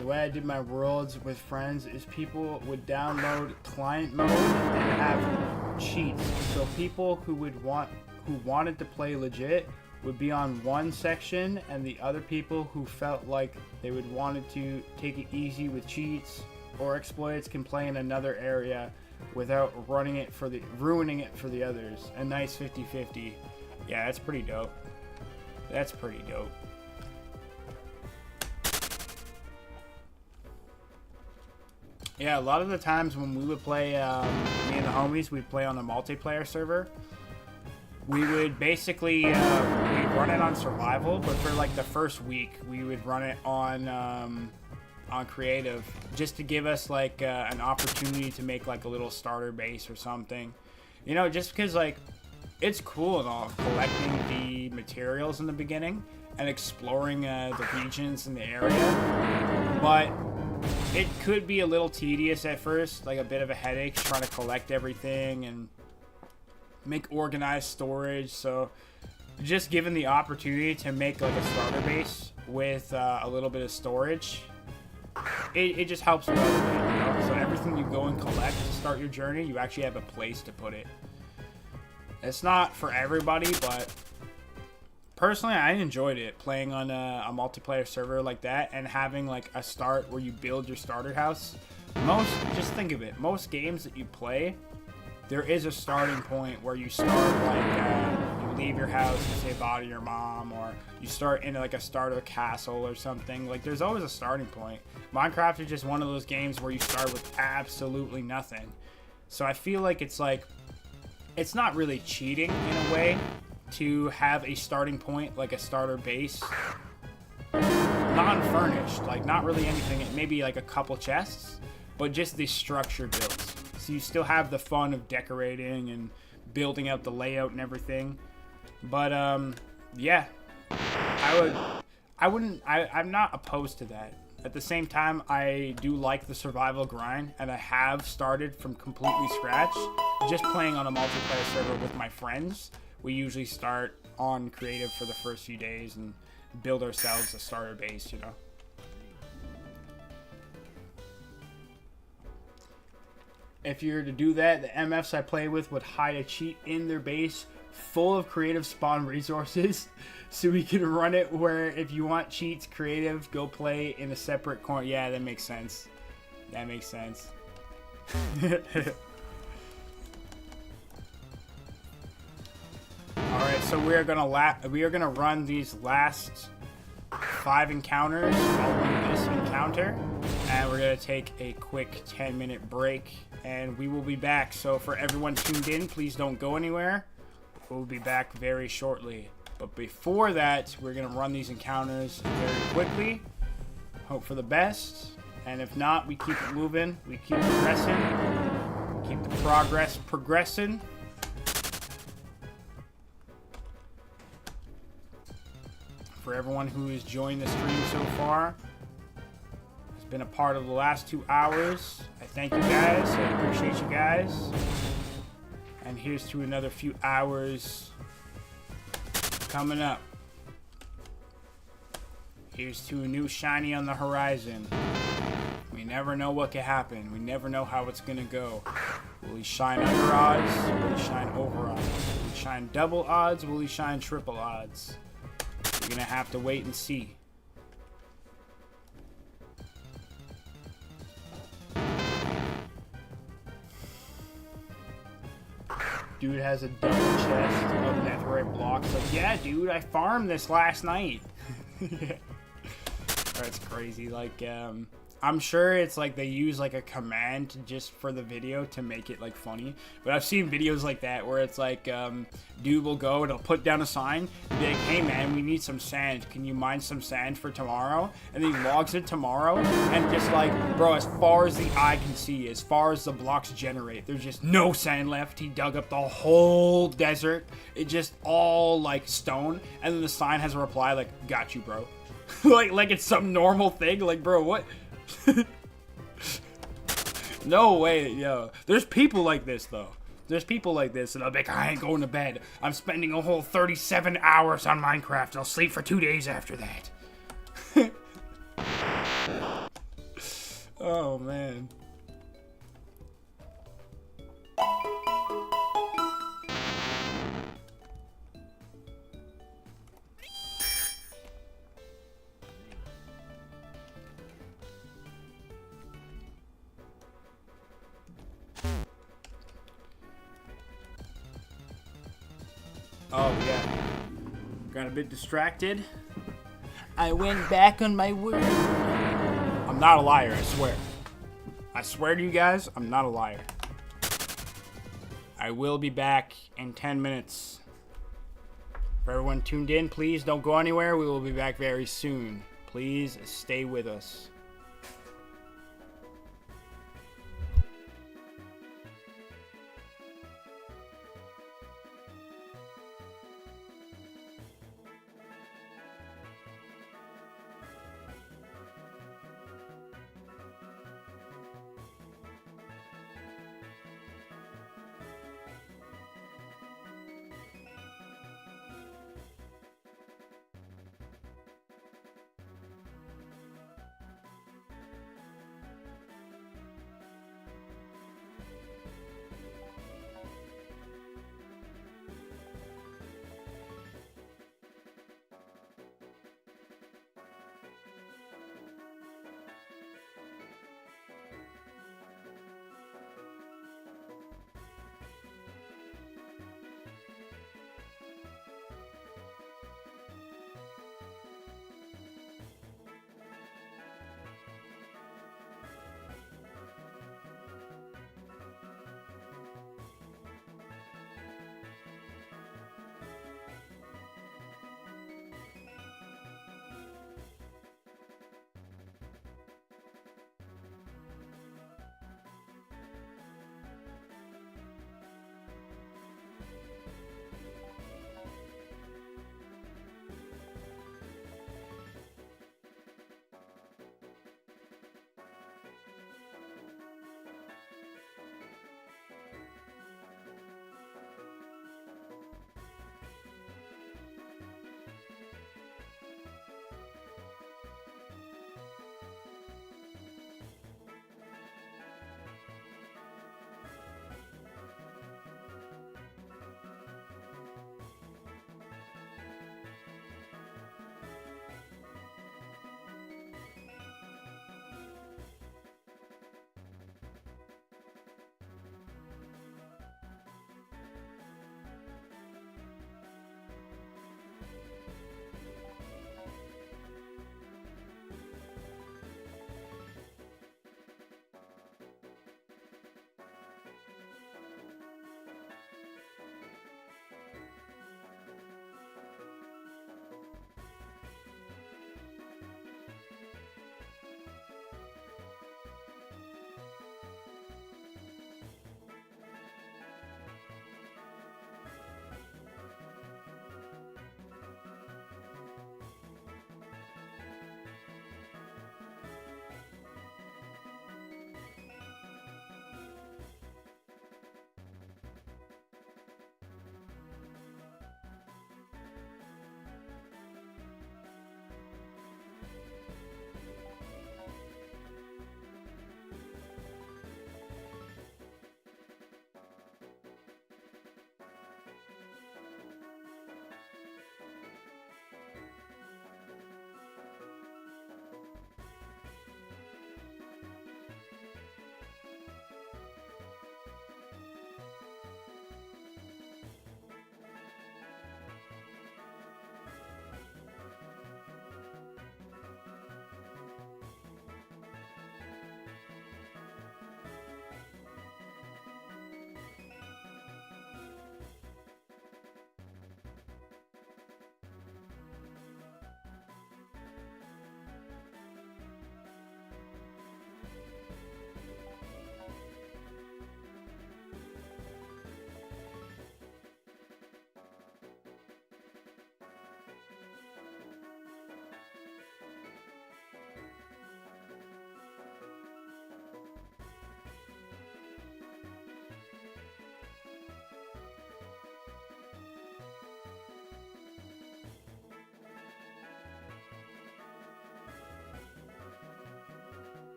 The way I did my worlds with friends is people would download client mode and have cheats. So people who wanted to play legit would be on one section, and the other people who felt like they would wanted to take it easy with cheats or exploits can play in another area without ruining it for the others. A nice 50-50. Yeah, that's pretty dope. That's pretty dope. Yeah, a lot of the times when we would play, me and the homies, we'd play on a multiplayer server. We would basically, we'd run it on survival, but for like the first week, we would run it on creative, just to give us like an opportunity to make like a little starter base or something. You know, just because like, it's cool and all, collecting the materials in the beginning and exploring the regions in the area, but it could be a little tedious at first, like a bit of a headache trying to collect everything and make organized storage. So just given the opportunity to make like a starter base with a little bit of storage, it just helps with everything, you know? So everything you go and collect to start your journey, you actually have a place to put it. It's not for everybody, but personally, I enjoyed it playing on a multiplayer server like that and having like a start where you build your starter house. Just think of it, most games that you play, there is a starting point where you start like you leave your house to say bye to your mom, or you start in like a starter castle or something. Like there's always a starting point. Minecraft is just one of those games where you start with absolutely nothing. So I feel like it's not really cheating in a way to have a starting point, like a starter base, non-furnished, like not really anything, maybe like a couple chests, but just the structure builds. So you still have the fun of decorating and building out the layout and everything. But yeah, I'm not opposed to that. At the same time, I do like the survival grind, and I have started from completely scratch, just playing on a multiplayer server with my friends. We usually start on creative for the first few days and build ourselves a starter base, you know. If you were to do that, the MFs I play with would hide a cheat in their base full of creative spawn resources, so we can run it where if you want cheats creative, go play in a separate corner. Yeah, that makes sense. That makes sense. Alright, so we are gonna run these last 5 encounters following this encounter, and we're gonna take a quick 10-minute break, and we will be back. So for everyone tuned in, please don't go anywhere. We'll be back very shortly. But before that, we're gonna run these encounters very quickly. Hope for the best, and if not, we keep it moving. We keep progressing. Keep the progress progressing. For everyone who has joined the stream so far, has been a part of the last 2 hours, I thank you guys. I appreciate you guys. And here's to another few hours coming up. Here's to a new shiny on the horizon. We never know what could happen. We never know how it's gonna go. Will he shine under odds? Will he shine over odds? Will he shine double odds? Will he shine triple odds? We're gonna have to wait and see. Dude has a double chest of netherite blocks. Like, yeah, dude, I farmed this last night. That's crazy. Like, I'm sure it's like they use like a command to just for the video to make it like funny. But I've seen videos like that where it's like, dude will go and he'll put down a sign and be like, hey man, we need some sand. Can you mine some sand for tomorrow? And then he logs it tomorrow and just like, bro, as far as the eye can see, as far as the blocks generate, there's just no sand left. He dug up the whole desert. It just all like stone. And then the sign has a reply like, got you, bro. like it's some normal thing. Like, bro, what? No way, yo. There's people like this, though. There's people like this, and I'll be like, I ain't going to bed. I'm spending a whole 37 hours on Minecraft. I'll sleep for 2 days after that. Oh, man. Oh, yeah. Got a bit distracted. I went back on my word. I'm not a liar, I swear. I swear to you guys, I'm not a liar. I will be back in 10 minutes. For everyone tuned in, please don't go anywhere. We will be back very soon. Please stay with us.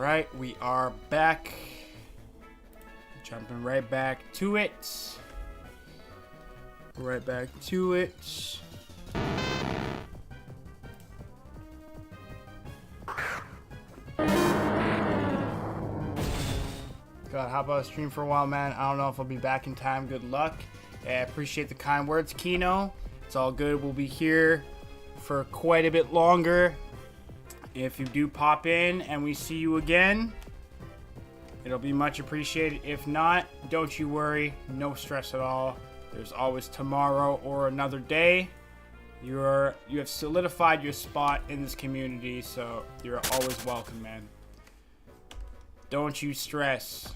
Alright, we are back. Jumping right back to it. Right back to it. God, how about a stream for a while, man? I don't know if I'll be back in time. Good luck. I appreciate the kind words, Kino. It's all good. We'll be here for quite a bit longer. If you do pop in and we see you again, it'll be much appreciated. If not, don't you worry. No stress at all. There's always tomorrow or another day. You have solidified your spot in this community, so you're always welcome, man. Don't you stress.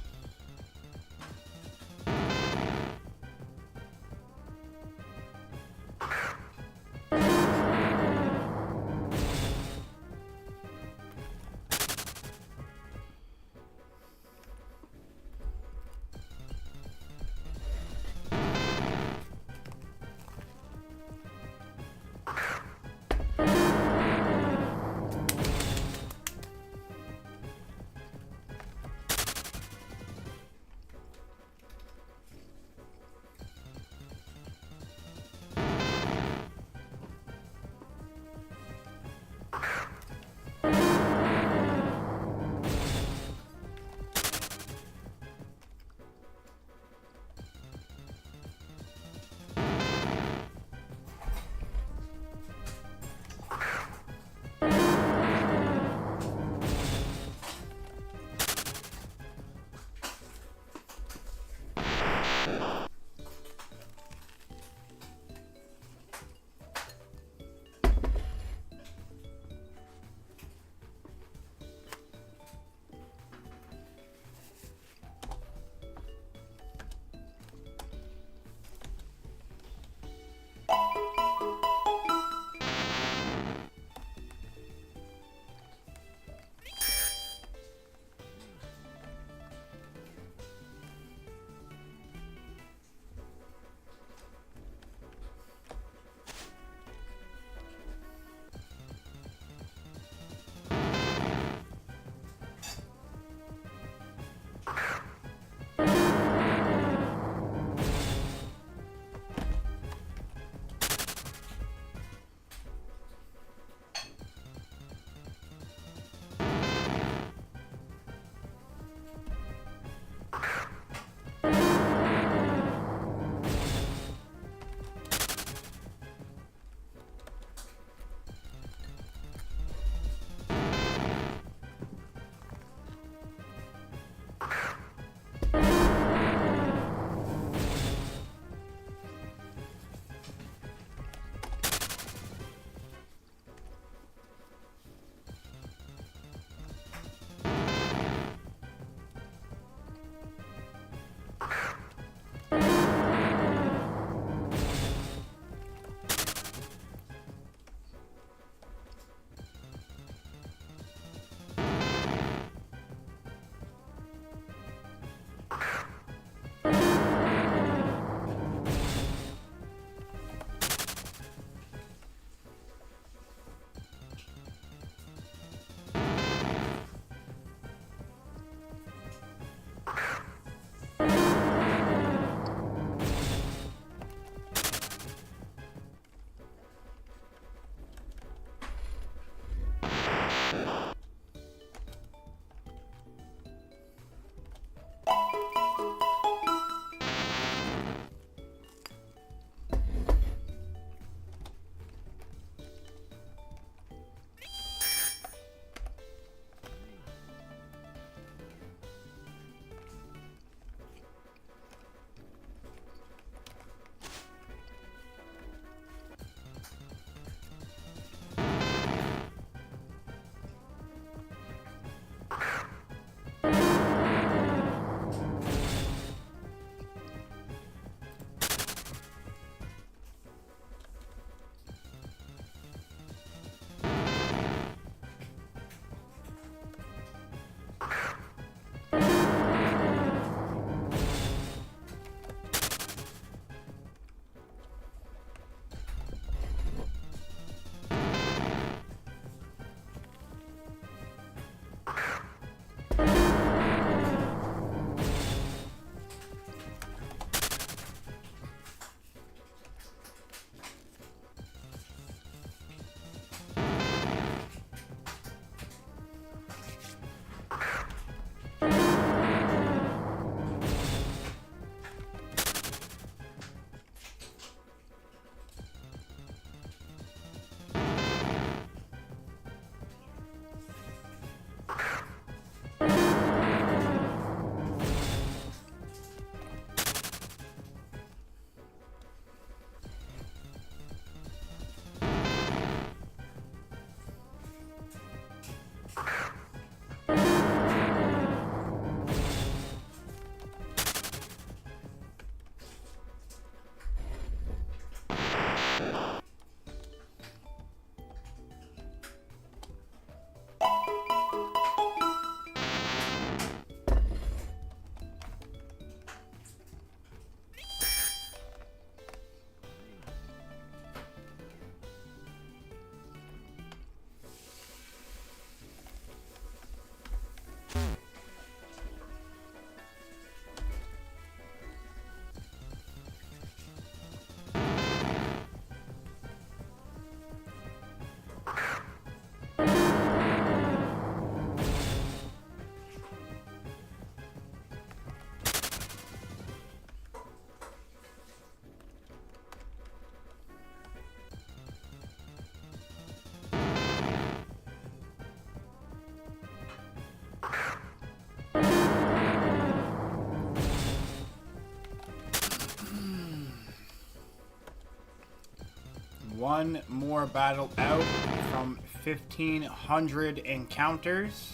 One more battle out from 1,500 encounters.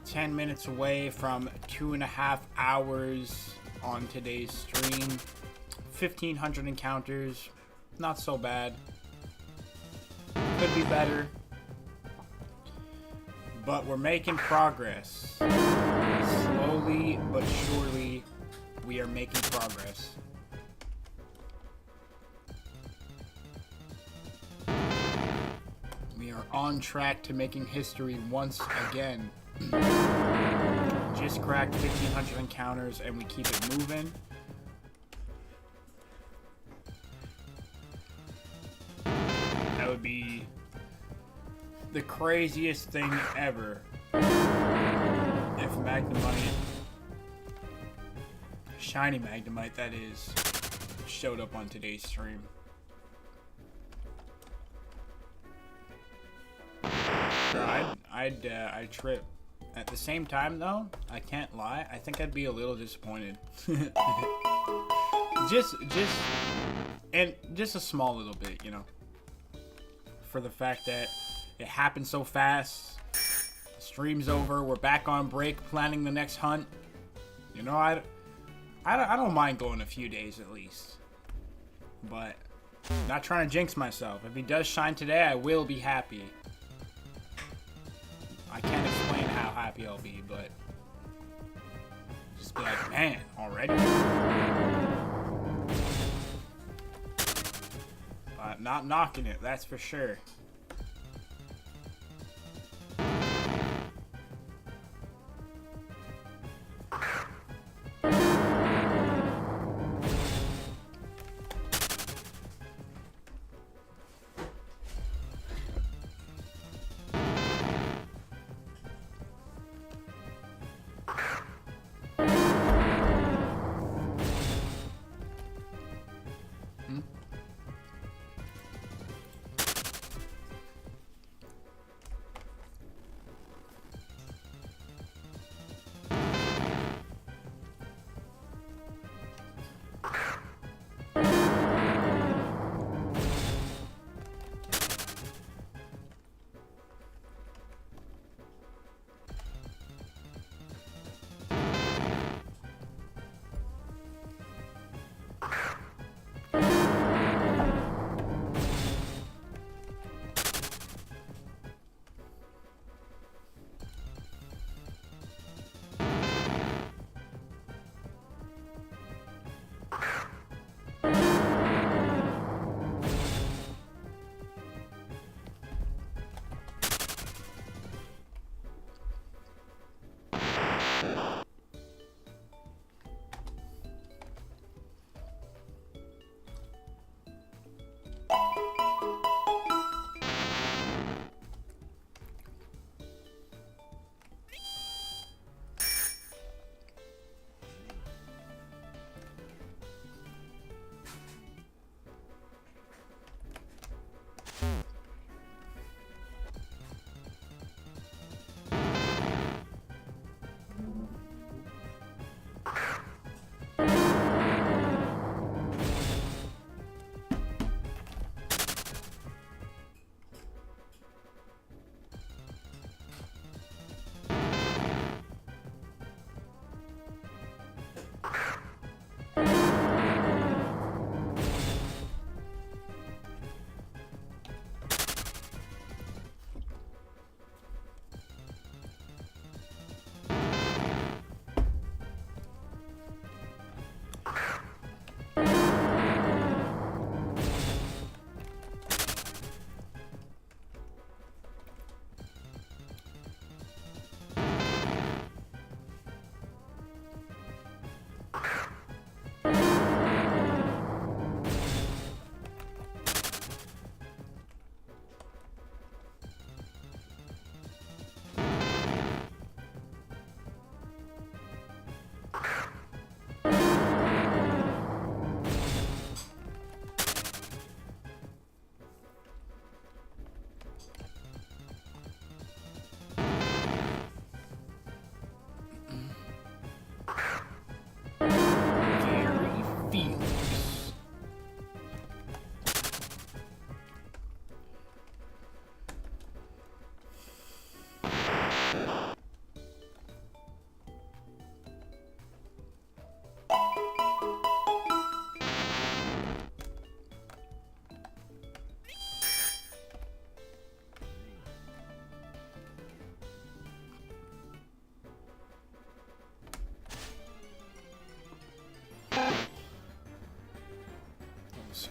10 minutes away from 2.5 hours on today's stream. 1,500 encounters. Not so bad. Could be better. But we're making progress. Slowly but surely, we are making progress. We are on track to making history once again. Just cracked 1,500 encounters and we keep it moving. That would be the craziest thing ever if Magnemite, shiny Magnemite that is, showed up on today's stream. I'd trip. At the same time, though, I can't lie. I think I'd be a little disappointed. just a small little bit, you know, for the fact that it happened so fast. The stream's over. We're back on break, planning the next hunt. You know, I don't mind going a few days at least, but not trying to jinx myself. If he does shine today, I will be happy. I can't explain how happy I'll be, but just be like, man, already? Not knocking it, that's for sure.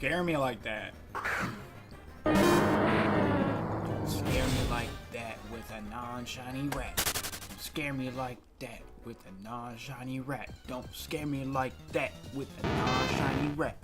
scare me like that. Don't scare me like that with a non-shiny rat. Don't scare me like that with a non-shiny rat. Don't scare me like that with a non-shiny rat.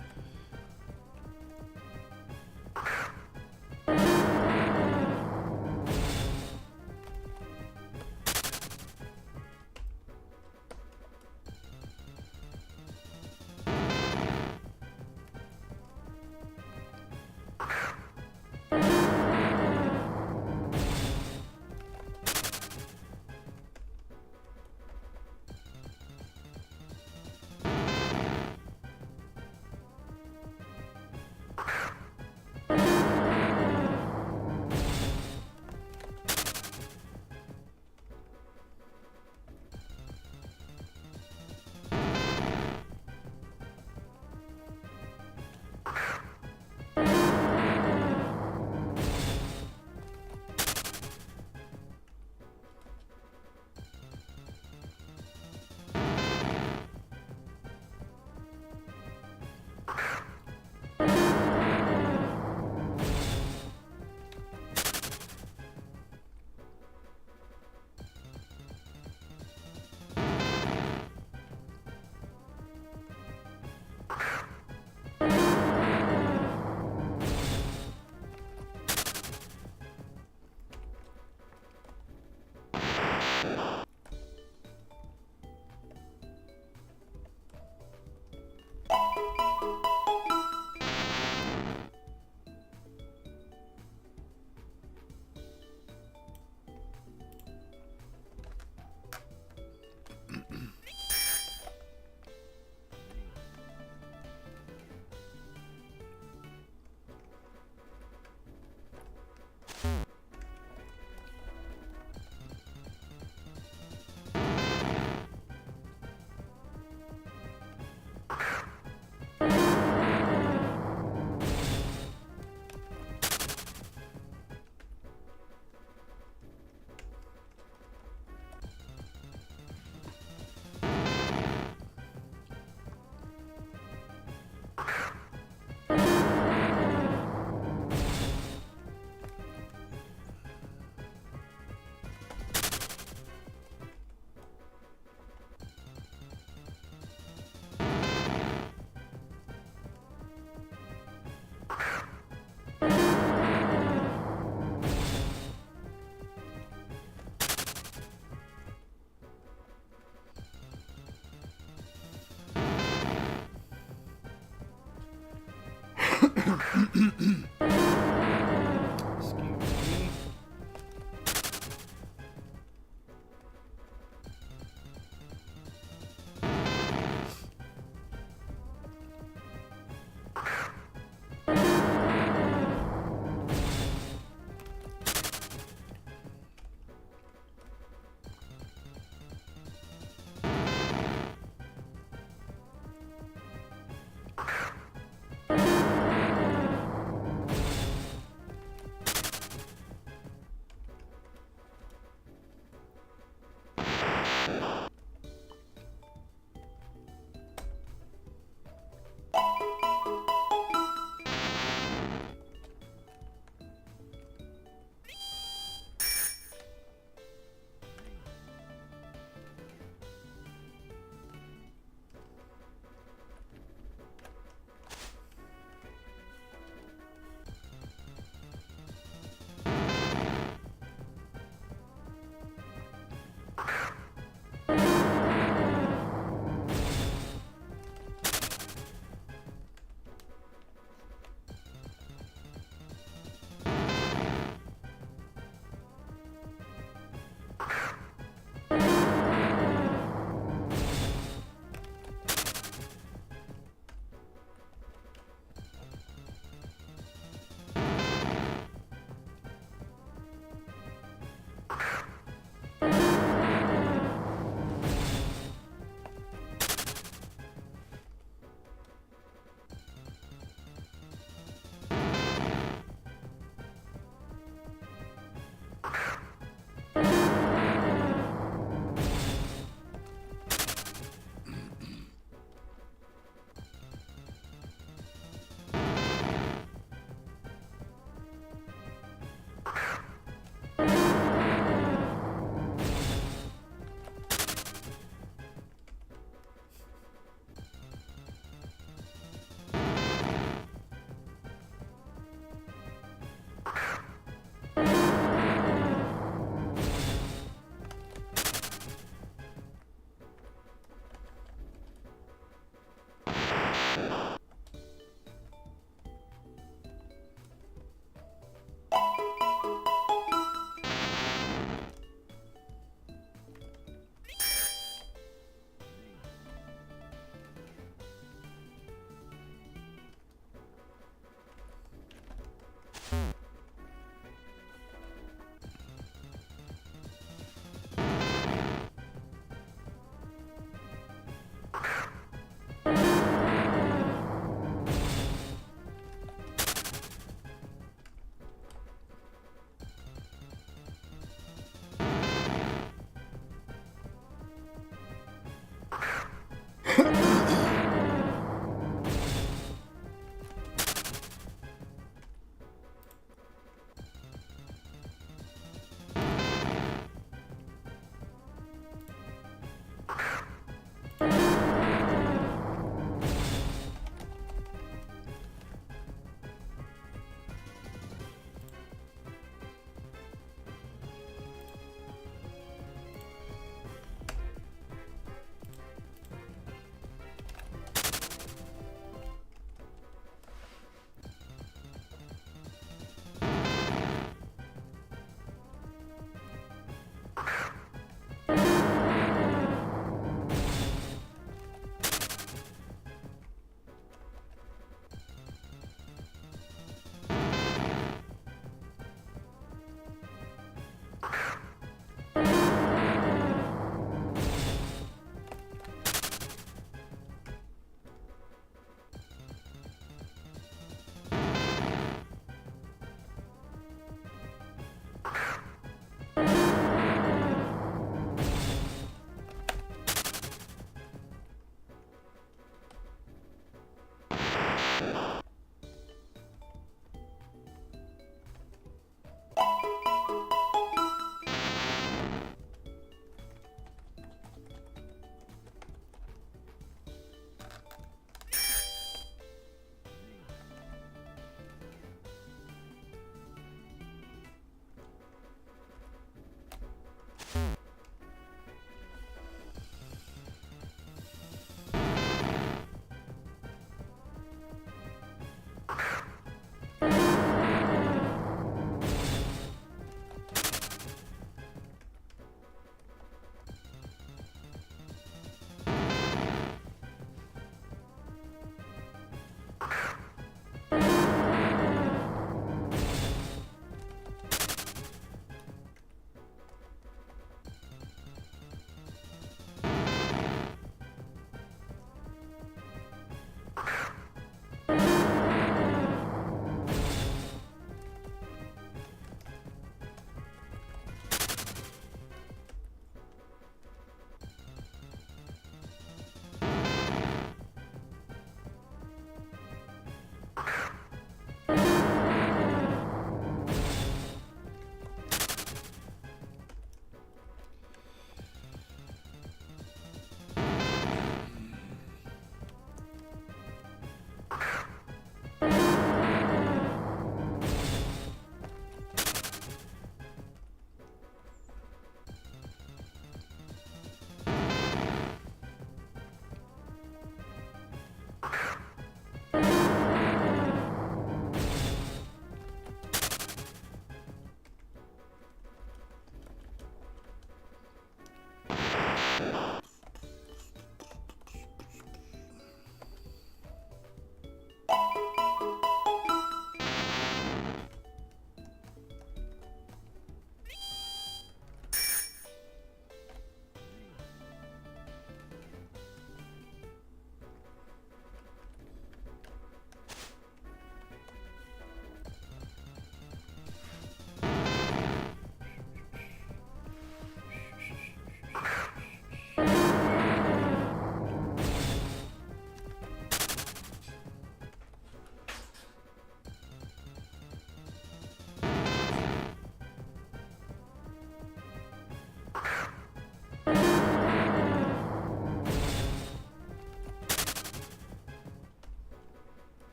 Excuse me.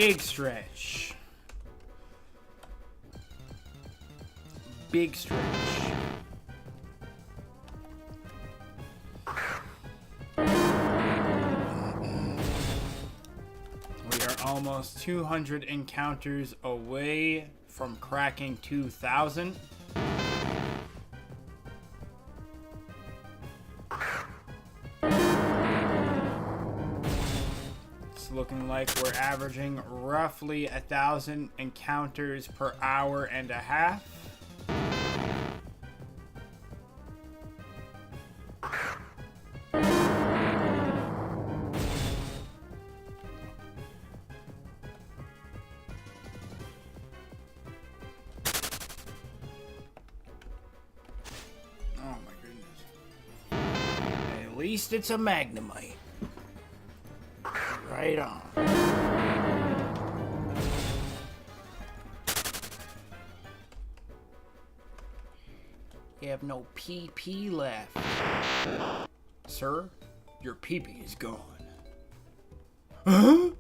Big stretch. Big stretch. We are almost 200 encounters away from cracking 2,000. It's looking like we're averaging roughly 1,000 encounters per hour and a half. Oh my goodness. At least it's a Magnemite. Right on. You have no PP left. Sir, your PP is gone. Huh?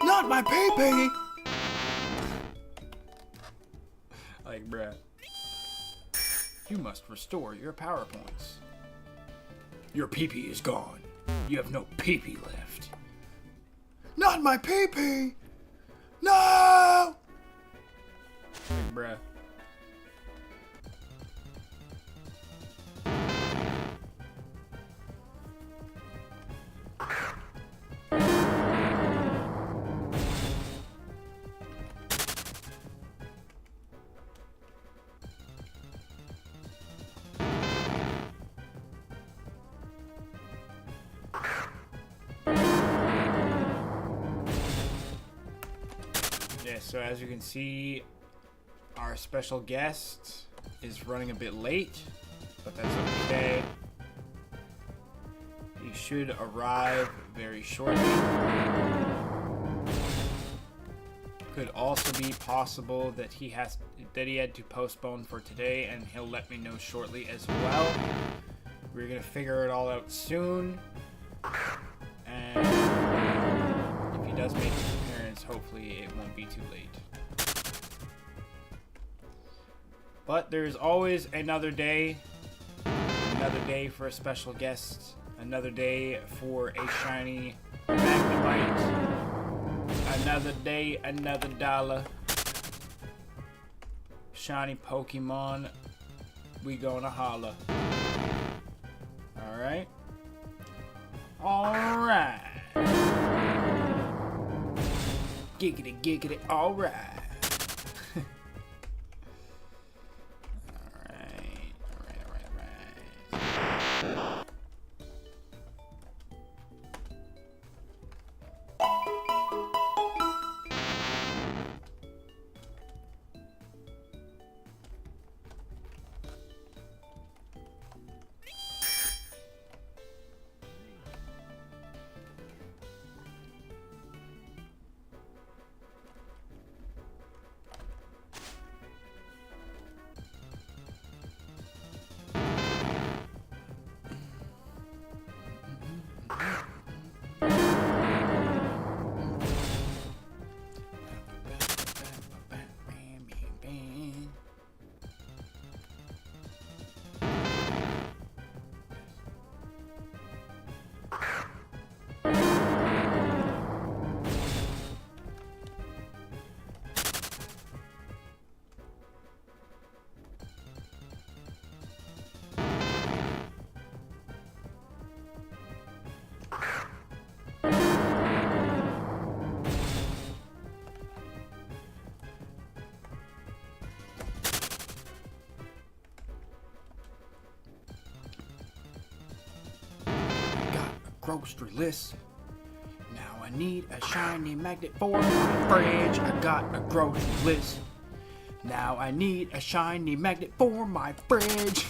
Not my PP! Like, bruh. You must restore your power points. Your PP is gone. You have no PP left. Not my PP! No! Like, bruh. Yeah, so as you can see, our special guest is running a bit late, but that's okay. He should arrive very shortly. Could also be possible that he had to postpone for today, and he'll let me know shortly as well. We're gonna figure it all out soon, and if he does make his appearance, hopefully it won't be too late. But there's always another day for a special guest, another day for a shiny Magnemite, another day, another dollar. Shiny Pokemon, we gonna holla. Alright? Alright. Giggity, giggity, alright. Alright. Grocery list. Now I need a shiny magnet for my fridge. I got a grocery list. Now I need a shiny magnet for my fridge.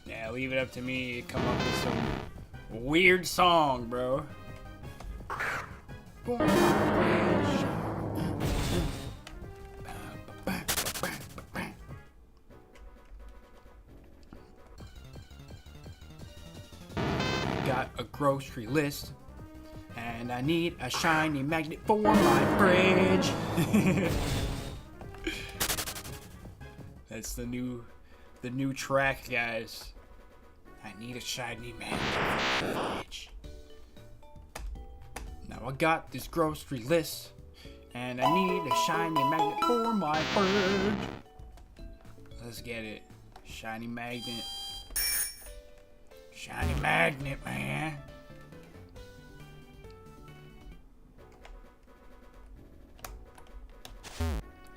Yeah, leave it up to me to come up with some weird song, bro. For my fridge. got a grocery list, and I need a shiny magnet for my fridge. That's the new track, guys. I need a shiny magnet for my fridge. Now I got this grocery list, and I need a shiny magnet for my fridge. Let's get it. Shiny magnet. Shiny magnet, man.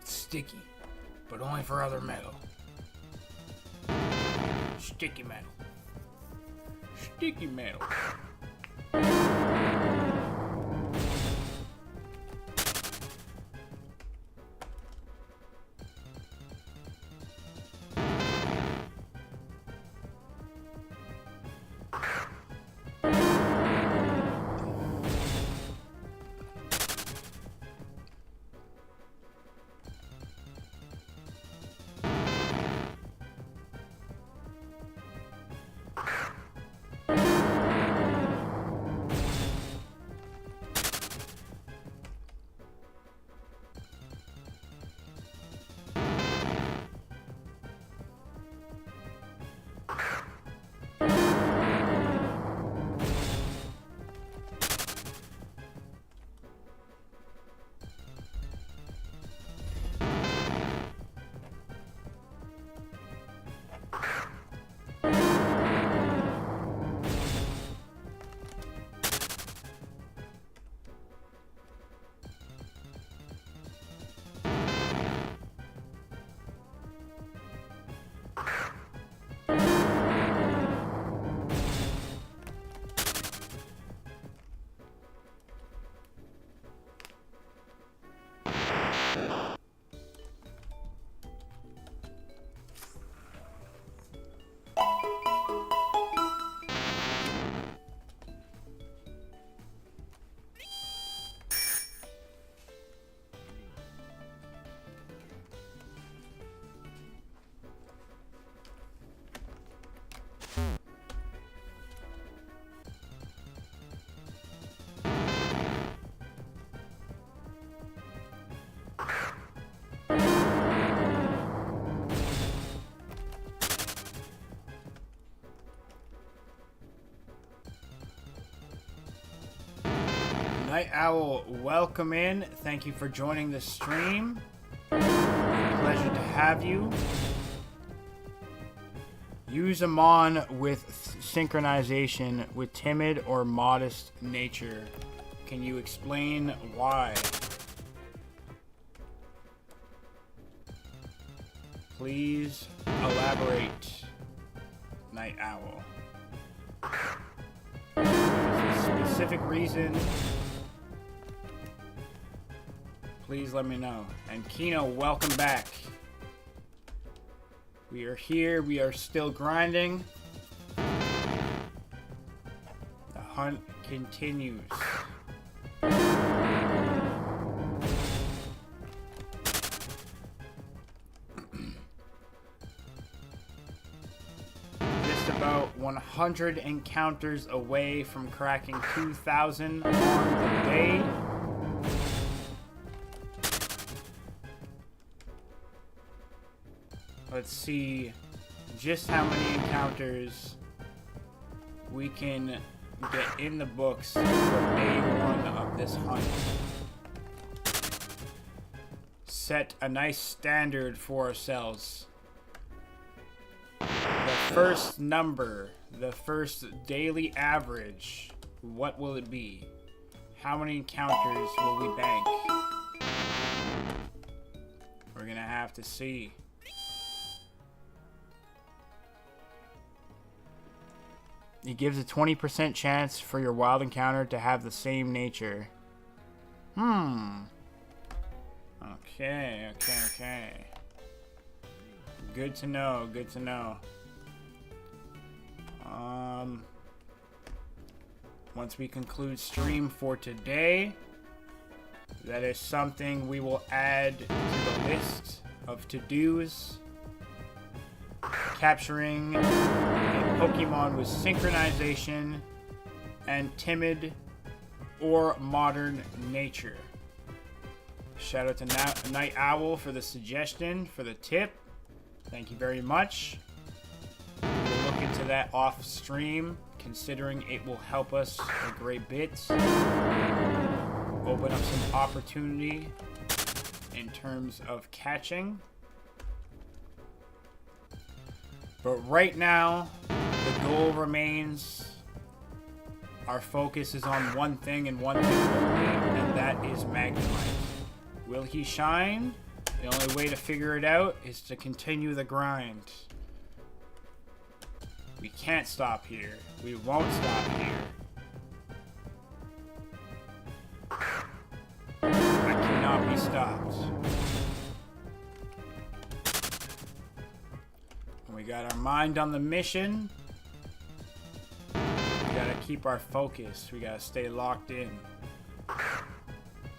It's sticky, but only for other metal. Sticky metal. Sticky metal. Night Owl, welcome in. Thank you for joining the stream. Pleasure to have you. Use a mon with synchronization with timid or modest nature. Can you explain why? Please elaborate, Night Owl. Is there a specific reason? Please let me know. And Kino, welcome back. We are here. We are still grinding. The hunt continues. Just about 100 encounters away from cracking 2,000 on the day. Let's see just how many encounters we can get in the books for day one of this hunt. Set a nice standard for ourselves. The first number, the first daily average, what will it be? How many encounters will we bank? We're gonna have to see. It gives a 20% chance for your wild encounter to have the same nature. Okay. Good to know, good to know. Once we conclude stream for today, that is something we will add to the list of to-dos. Capturing a Pokemon with synchronization and timid or modern nature. Shout out to Night Owl for the suggestion, for the tip. Thank you very much. We'll look into that off stream, considering it will help us a great bit. Open up some opportunity in terms of catching. But right now, the goal remains, our focus is on one thing and one thing only, and that is Magnemite. Will he shine? The only way to figure it out is to continue the grind. We can't stop here. We won't stop here. I cannot be stopped. We got our mind on the mission. We gotta keep our focus. We gotta stay locked in.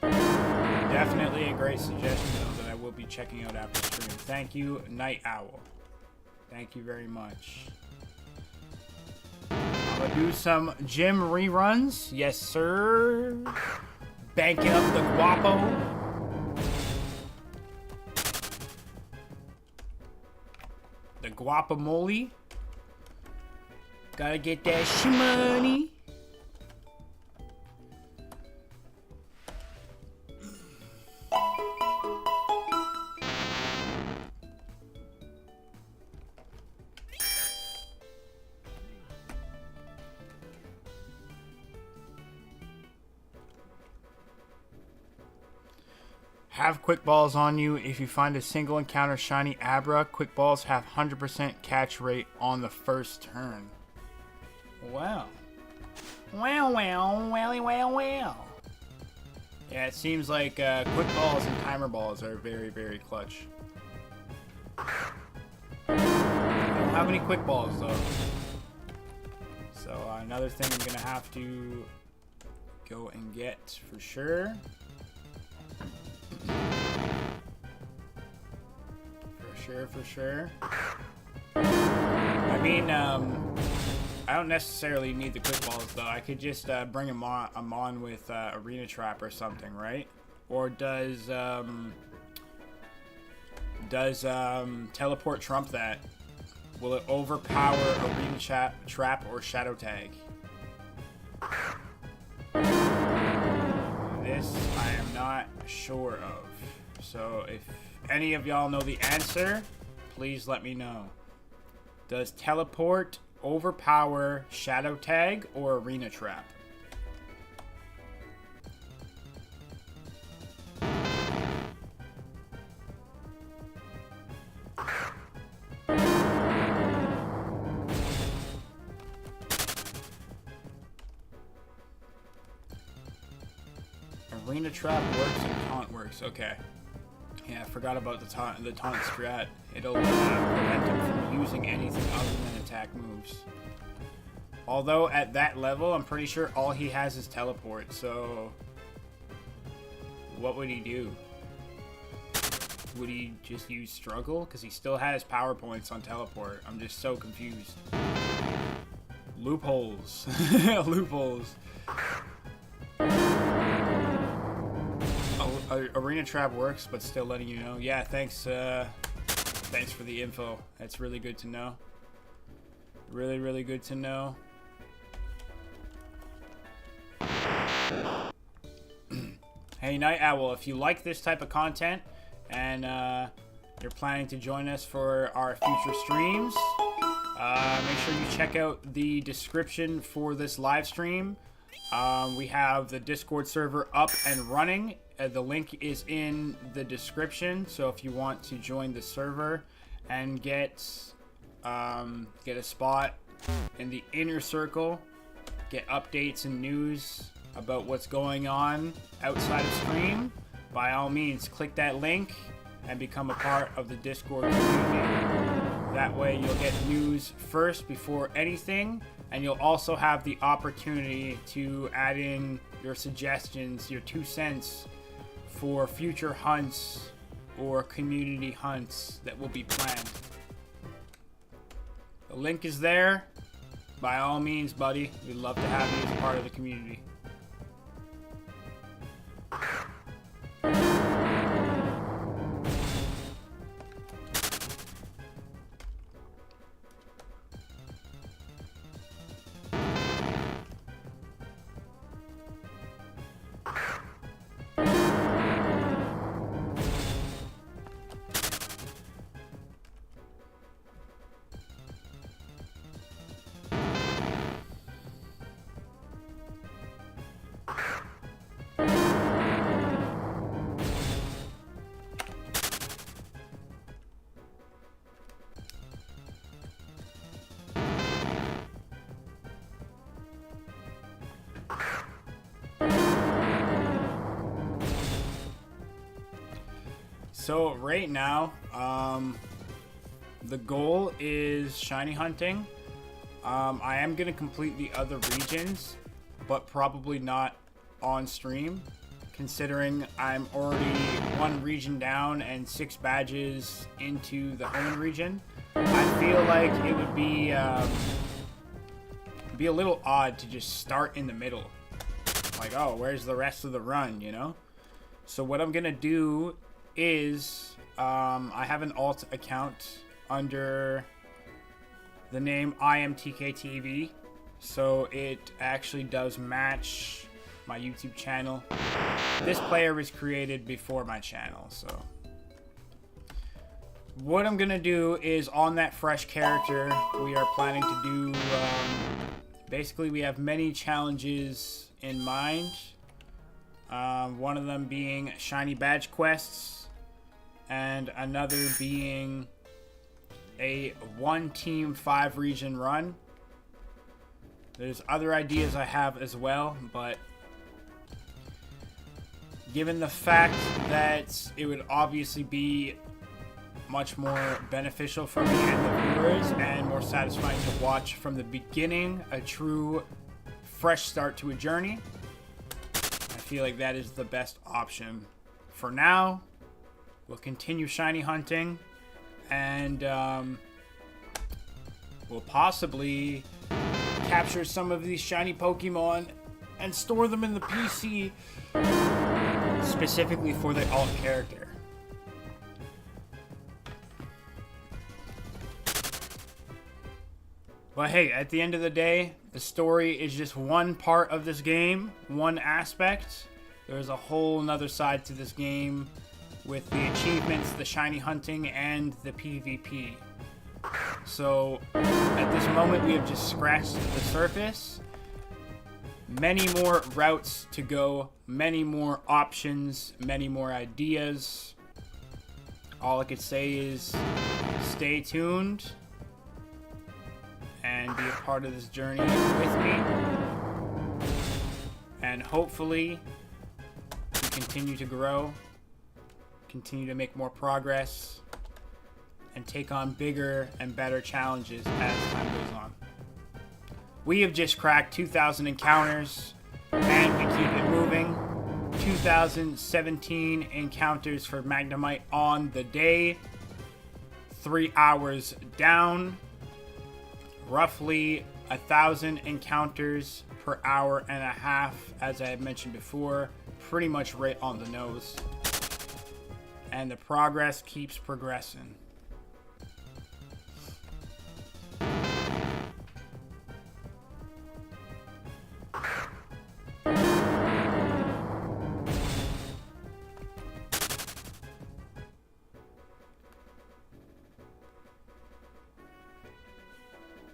Definitely a great suggestion, though, that I will be checking out after stream. Thank you, Night Owl. Thank you very much. I'm gonna do some gym reruns. Yes, sir. Banking up the guapo. The guacamole. Gotta get that shmoney. Have quick balls on you. If you find a single encounter shiny Abra, quick balls have 100% catch rate on the first turn. Wow. Well. Yeah, it seems like quick balls and timer balls are very, very clutch. I don't have any quick balls though. So another thing I'm gonna have to go and get for sure. For sure. I mean, I don't necessarily need the quick balls though. I could just bring them on with Arena Trap or something, right? Or does Teleport trump that? Will it overpower Arena Trap or Shadow Tag? This I am not sure of. So if any of y'all know the answer, please let me know. Does Teleport overpower Shadow Tag or Arena Trap? Arena Trap works and Taunt works. Okay. Yeah, I forgot about the taunt strat. It'll prevent him from using anything other than attack moves. Although at that level, I'm pretty sure all he has is teleport, so what would he do? Would he just use struggle? Because he still has power points on teleport. I'm just so confused. Loopholes. Loopholes. Arena Trap works, but still letting you know. Yeah, thanks. Thanks for the info. That's really good to know. Really, really good to know. Hey, Night Owl, if you like this type of content and you're planning to join us for our future streams, make sure you check out the description for this live stream. We have the Discord server up and running. The link is in the description, so if you want to join the server and get a spot in the inner circle, get updates and news about what's going on outside of stream, by all means click that link and become a part of the Discord community. That way you'll get news first before anything, and you'll also have the opportunity to add in your suggestions, your 2 cents for future hunts or community hunts that will be planned. The link is there. by all means, buddy. We'd love to have you as a part of the community. So right now, the goal is shiny hunting. I am going to complete the other regions, but probably not on stream, considering I'm already 1 region down and 6 badges into the home region. I feel like it would be a little odd to just start in the middle. Like, oh, where's the rest of the run, you know? So what I'm going to do is I have an alt account under the name IMTKTV, so it actually does match my YouTube channel. This player was created before my channel, so what I'm gonna do is on that fresh character we are planning to do basically we have many challenges in mind, one of them being shiny badge quests and another being a 1 team 5 region run. There's other ideas I have as well, but given the fact that it would obviously be much more beneficial for me and the viewers and more satisfying to watch from the beginning, a true fresh start to a journey, I feel like that is the best option. For now, we'll continue shiny hunting, and we'll possibly capture some of these shiny Pokemon and store them in the PC specifically for the alt character. But hey, at the end of the day, the story is just one part of this game, one aspect. There's a whole nother side to this game with the achievements, the shiny hunting, and the PvP. So at this moment we have just scratched the surface. Many more routes to go, many more options, many more ideas. All I could say is stay tuned and be a part of this journey with me. And hopefully we continue to grow, continue to make more progress, and take on bigger and better challenges as time goes on. We have just cracked 2,000 encounters, and we keep it moving. 2017 encounters for Magnemite on the day. 3 hours down. Roughly 1,000 encounters per hour and a half, as I had mentioned before. Pretty much right on the nose. And the progress keeps progressing.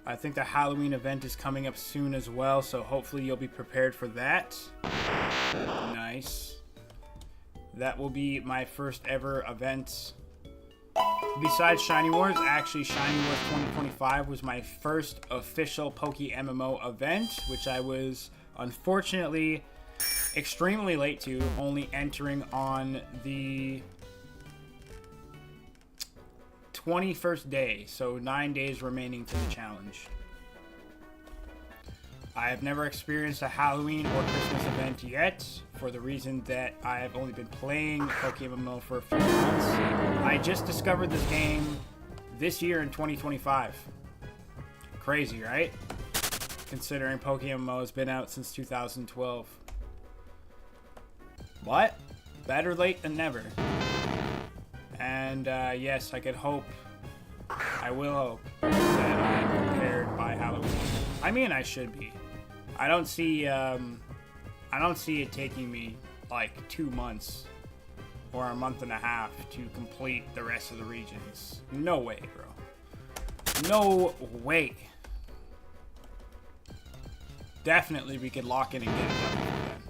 I think the Halloween event is coming up soon as well, so hopefully you'll be prepared for that. Nice. That will be my first ever event. Besides Shiny Wars, actually Shiny Wars 2025 was my first official PokeMMO event, which I was unfortunately extremely late to, only entering on the 21st day, so 9 days remaining to the challenge. I have never experienced a Halloween or Christmas event yet, for the reason that I have only been playing PokeMMO for a few months. I just discovered this game this year in 2025. Crazy, right? considering PokeMMO has been out since 2012. What? Better late than never. And yes, I could hope, I will hope, that I'm prepared by Halloween. I mean, I should be. I don't see it taking me like 2 months or a month and a half to complete the rest of the regions. No way, bro. No way. Definitely we could lock in and get it done before then.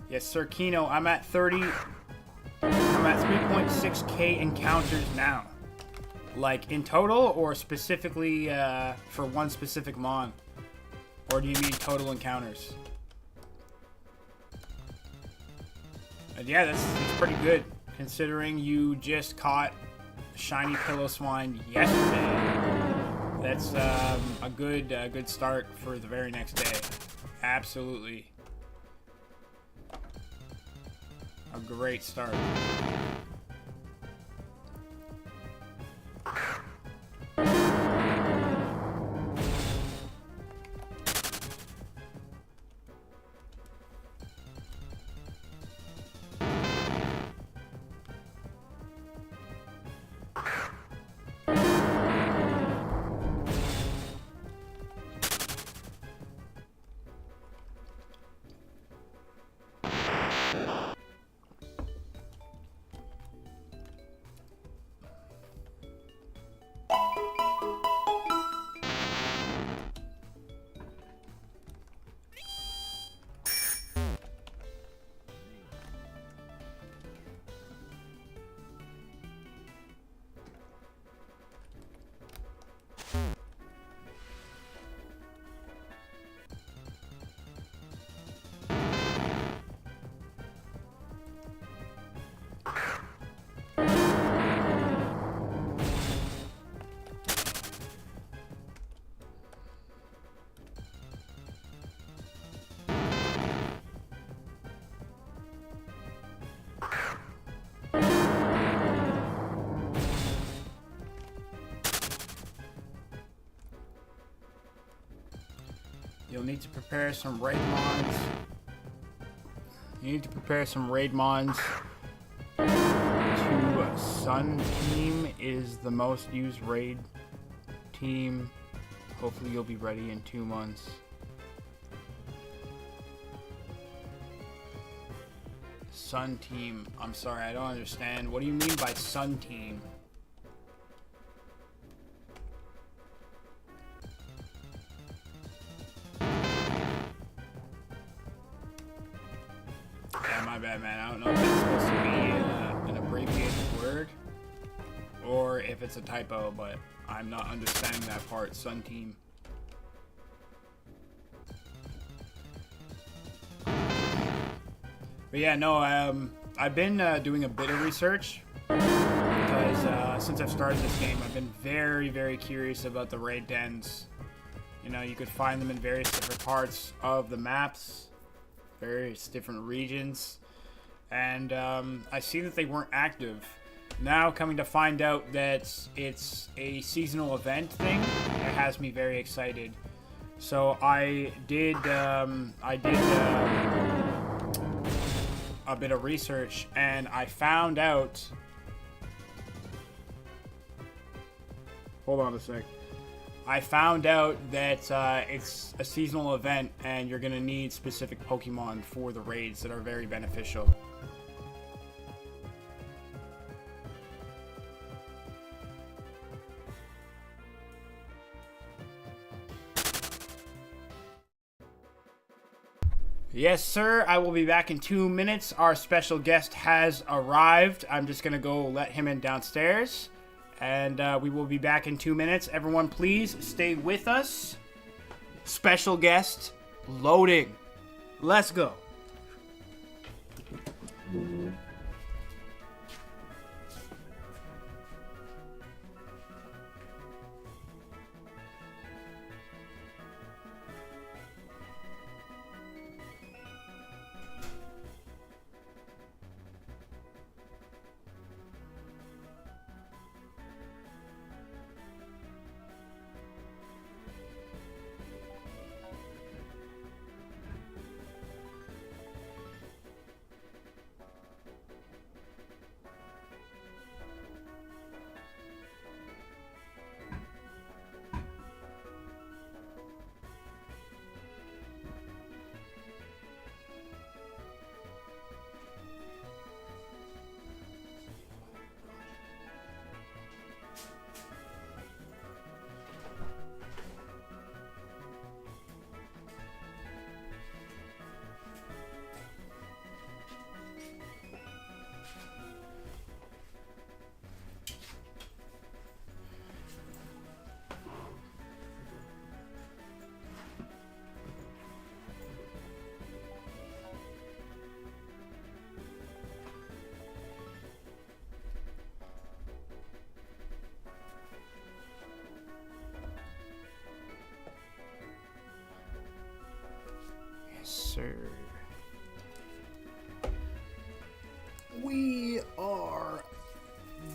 Yes, Sir Kino, I'm at 3.6k encounters now. Like in total or specifically for one specific mon? Or do you mean total encounters? And yeah, that's pretty good considering you just caught shiny Pillow-Swine yesterday. That's a good start for the very next day. Absolutely. A great start. You'll need to prepare some raid mons. You need to prepare some raid mons. To Sun Team is the most used raid team. Hopefully you'll be ready in 2 months. Sun Team. I'm sorry, I don't understand. What do you mean by Sun Team? My bad, man. I don't know if it's supposed to be an abbreviated word or if it's a typo, but I'm not understanding that part. Sun Team. But yeah, no, I've been doing a bit of research because since I've started this game, I've been very, very curious about the raid dens. You know, you could find them in various different parts of the maps, various different regions, and I see that they weren't active. Now coming to find out that it's a seasonal event thing, it has me very excited. So I did a bit of research, and I found out. Hold on a sec. I found out that it's a seasonal event, and you're gonna need specific Pokemon for the raids that are very beneficial. Yes, sir. I will be back in 2 minutes. Our special guest has arrived. I'm just gonna go let him in downstairs. And we will be back in 2 minutes. Everyone, please stay with us. Special guest loading. Let's go.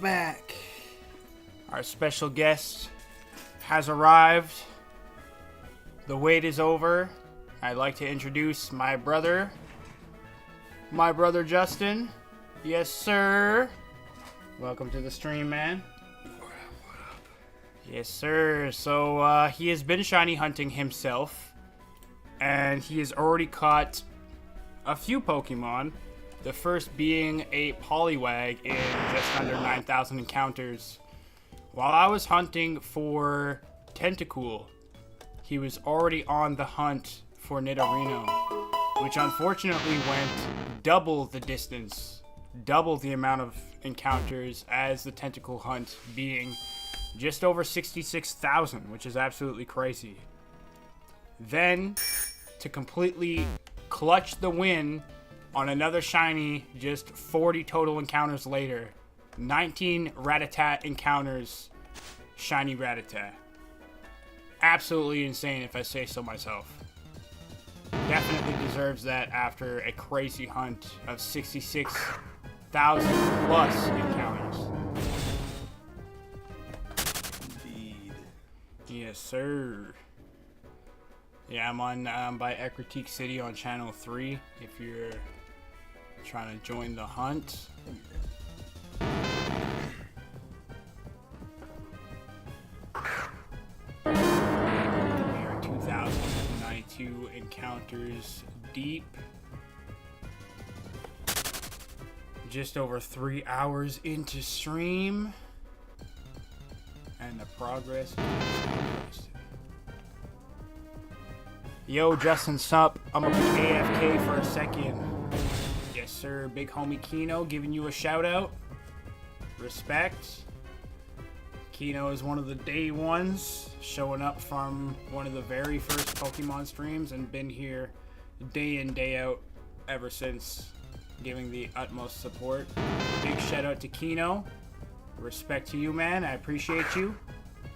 back. Our special guest has arrived. The wait is over. I'd like to introduce my brother Justin. Yes, sir. Welcome to the stream, man. What up? Yes, sir. So, he has been shiny hunting himself, and he has already caught a few Pokemon. The first being a Poliwag in just under 9,000 encounters. While I was hunting for Tentacool, he was already on the hunt for Nidorino, which unfortunately went double the distance, double the amount of encounters as the Tentacool hunt, being just over 66,000, which is absolutely crazy. Then, to completely clutch the win on another shiny, just 40 total encounters later, 19 Rattata encounters, shiny Rattata. Absolutely insane if I say so myself. Definitely deserves that after a crazy hunt of 66,000 plus encounters. Indeed. Yes, sir. Yeah, I'm on by Ecruteak City on Channel 3 if you're trying to join the hunt. We are 2,092 encounters deep. Just over 3 hours into stream. And the progress is progressing. Yo, Justin Sup, I'm gonna be AFK for a second. Yes, sir. Big homie Kino giving you a shout out. Respect. Kino is one of the day ones, showing up from one of the very first Pokemon streams and been here day in, day out ever since, giving the utmost support. Big shout out to Kino. Respect to you, man. I appreciate you.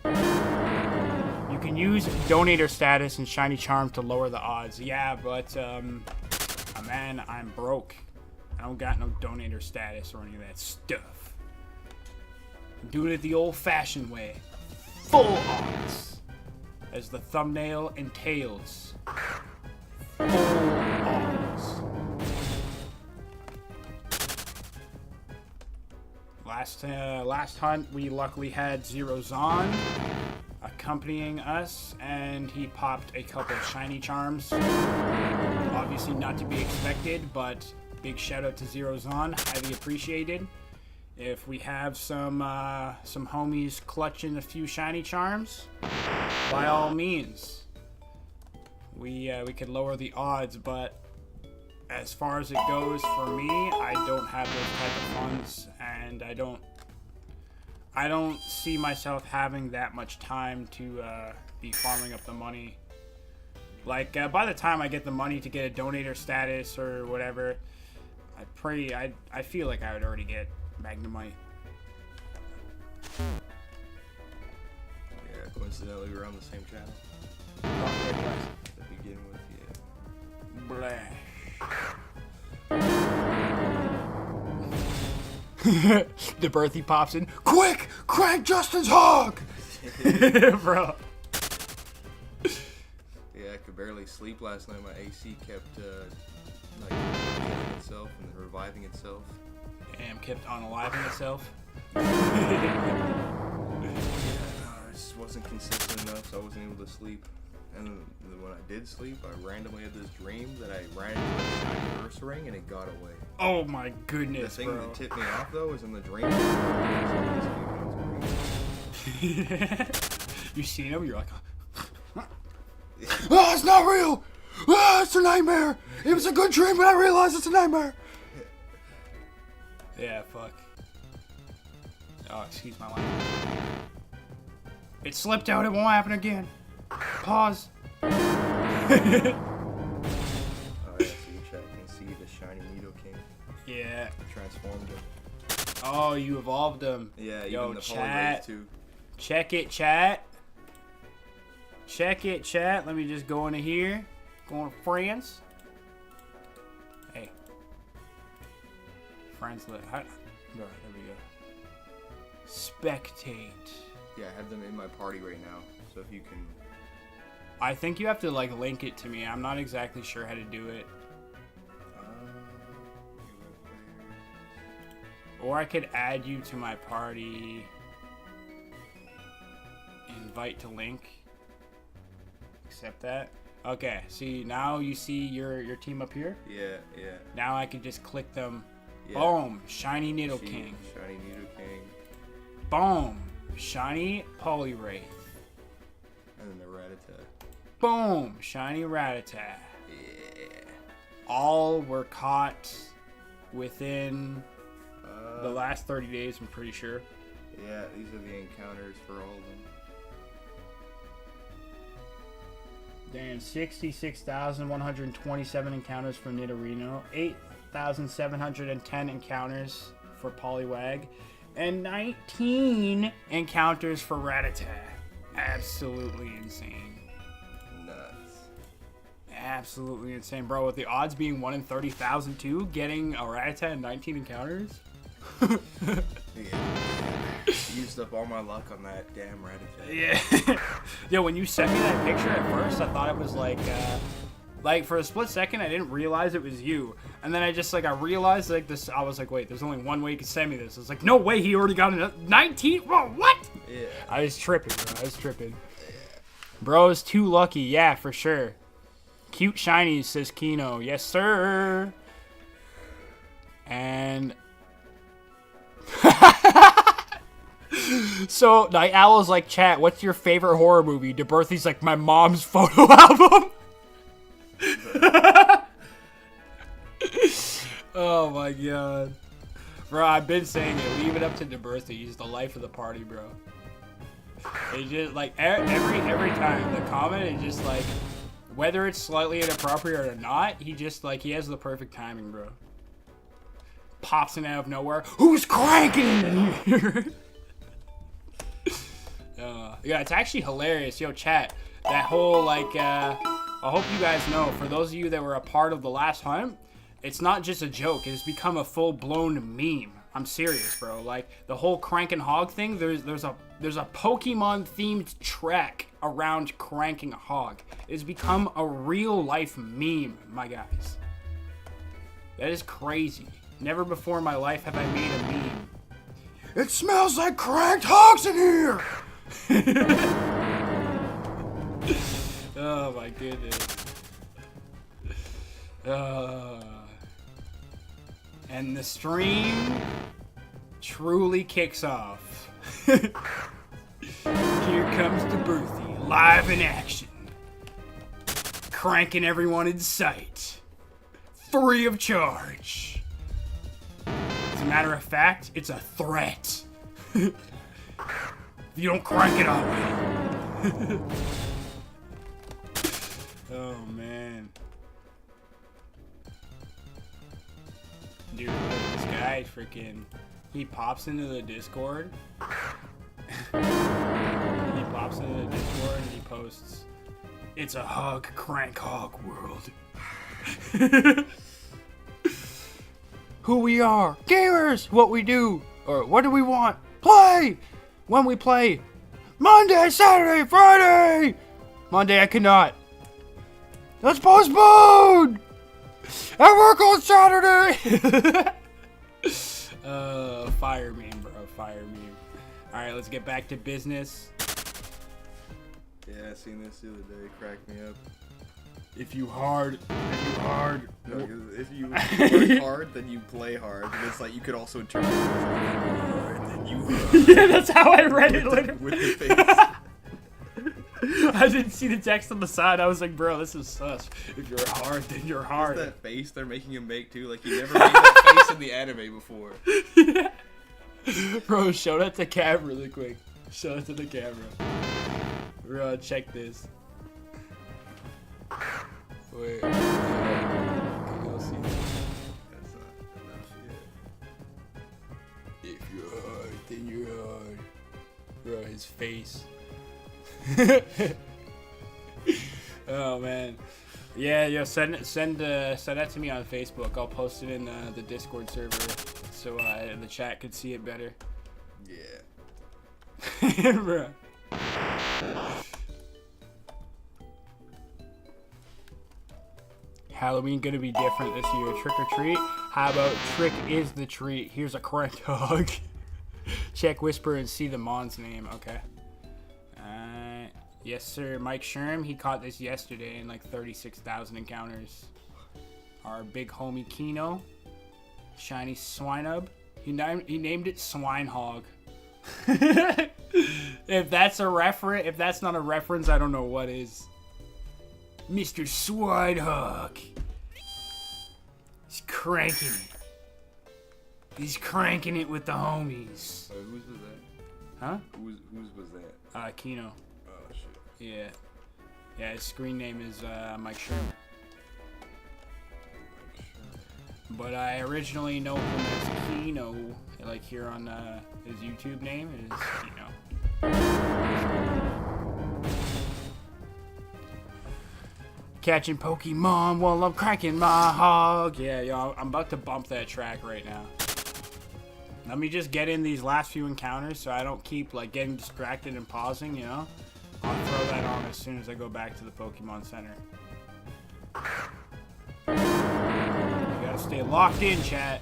You can use donator status and shiny charm to lower the odds. Yeah, but man, I'm broke. I don't got no donator status or any of that stuff. I'm doing it the old-fashioned way. Full odds, as the thumbnail entails. Full odds. Last hunt, we luckily had Zero Zon accompanying us, and he popped a couple of shiny charms. Obviously not to be expected, but big shout out to Zero Zon, highly appreciated. If we have some homies clutching a few shiny charms, by all means, we could lower the odds. But as far as it goes for me, I don't have those type of funds, and I don't see myself having that much time to be farming up the money. Like, by the time I get the money to get a donator status or whatever, I feel like I would already get Magnemite. Yeah, coincidentally, we're on the same channel. Okay, To begin with, Blah. The birthie pops in. Quick! Crank Justin's hog! Bro. Yeah, I could barely sleep last night. My AC kept killing itself and reviving itself. Damn, kept unaliving itself. I just wasn't consistent enough, so I wasn't able to sleep. And when I did sleep, I randomly had this dream that I ran into a shiny Ursaring and it got away. Oh my goodness, the thing bro. that tipped me off though is in the dream. You seen him? You're like, oh, it's not real! Oh, it's a nightmare! It was a good dream, but I realized it's a nightmare! Yeah, fuck. Oh, excuse my language. It slipped out, it won't happen again. Pause. Oh yeah, so you can see the shiny Nidoking. Yeah. Transformed him. Oh, you evolved him. Yeah, yo, even the chat. Poliwag too. Check it, chat. Check it, chat. Let me just go into here. Go into friends. Hey. Friends list. Alright, there we go. Spectate. Yeah, I have them in my party right now. So if you can... I think you have to, like, link it to me. I'm not exactly sure how to do it. Or I could add you to my party. Invite to link. Accept that. Okay, see, now you see your team up here? Yeah. Now I can just click them. Yeah. Boom! Shiny Nido King. Shiny Nido King. Boom! Shiny Poliwraith. And then the Rattata. Boom! Shiny Rattata. Yeah. All were caught within the last 30 days, I'm pretty sure. Yeah, these are the encounters for all of them. Damn, 66,127 encounters for Nidorino, 8,710 encounters for Poliwag, and 19 encounters for Rattata. Absolutely insane. Nuts. Absolutely insane, bro. With the odds being 1 in 30,000 too, getting a Rattata and 19 encounters. Yeah. Used up all my luck on that damn Rattata. Yeah. Yo, when you sent me that picture at first, I thought it was like for a split second, I didn't realize it was you. And then I realized like this, I was like, wait, there's only one way you can send me this. It's like, no way, he already got a 19? Whoa, what? Yeah. I was tripping, bro. Bro's too lucky. Yeah, for sure. Cute shinies, says Kino. Yes, sir. And... So, Night Owl's like, chat, what's your favorite horror movie? DeBerthy's like, my mom's photo album. Oh my god. Bro, I've been saying it. Leave it up to DeBerthy. He's the life of the party, bro. It just, like, every time the comment is just like, whether it's slightly inappropriate or not, he just, like, he has the perfect timing, bro. Pops in out of nowhere. Who's cranking in here? Yeah, it's actually hilarious. Yo, chat, that whole, like, I hope you guys know, for those of you that were a part of the last hunt, it's not just a joke. It has become a full-blown meme. I'm serious, bro. Like, the whole cranking hog thing, there's a Pokemon-themed track around cranking a hog. It has become a real-life meme, my guys. That is crazy. Never before in my life have I made a meme. It smells like cracked hogs in here! Oh my goodness. And the stream truly kicks off. Here comes DeBerthy, live in action. Cranking everyone in sight. Free of charge. As a matter of fact, it's a threat. If you don't crank it up. Oh man. Dude, this guy freaking, he pops into the Discord. And he posts, "It's a hug crank hog world." Who we are, gamers, what we do, or what do we want? Play! When we play, Monday, Saturday, Friday! Monday I cannot. Let's postpone! I work on Saturday! Fire meme, bro, fire meme. Alright, let's get back to business. Yeah, I seen this the other day, cracked me up. If you hard. No, 'cause if you work hard, then you play hard. And it's like you could also turn it hard, then you Yeah, that's how I read it literally. with the face. I didn't see the text on the side. I was like, bro, this is sus. If you're hard, then you're hard. That face they're making him make too, like he never made that face in the anime before. Yeah. Bro, show that to Cam really quick. Show it to the camera. Bro, check this. Wait. Can y'all see that? That's not enough yet. If you're hard, then you're hard. Bro, his face. Oh man. Yeah, yo, send that to me on Facebook. I'll post it in the Discord server so the chat could see it better. Yeah. Bruh. Halloween gonna be different this year. Trick or treat? How about trick is the treat? Here's a crank dog. Check whisper and see the Mon's name. Okay. Yes, sir. Mike Sherm, he caught this yesterday in like 36,000 encounters. Our big homie Kino. Shiny Swinub. He named it Swinehog. If that's not a reference, I don't know what is. Mr. Swinehog. He's cranking it. He's cranking it with the homies. Whose was that? Huh? Whose was that? Kino. Oh shit. Yeah. Yeah, his screen name is Mike Sherm. But I originally know him as Kino, like here on his YouTube name is Kino. Catching Pokemon while I'm cracking my hog. Yeah, yo, I'm about to bump that track right now. Let me just get in these last few encounters so I don't keep like getting distracted and pausing, you know? I'll throw that on as soon as I go back to the Pokemon Center. You gotta stay locked in, chat.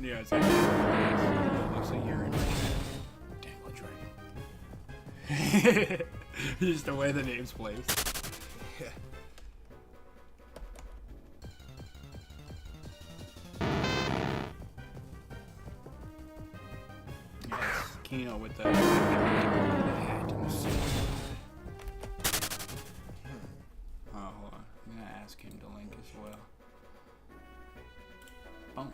Yeah, it's actually it looks like you're in my Dangler Dragon. Just the way the name's placed. Yeah. Yes, Kino with the hat and the suit. Oh, hold on. I'm gonna ask him to link as well. Boom.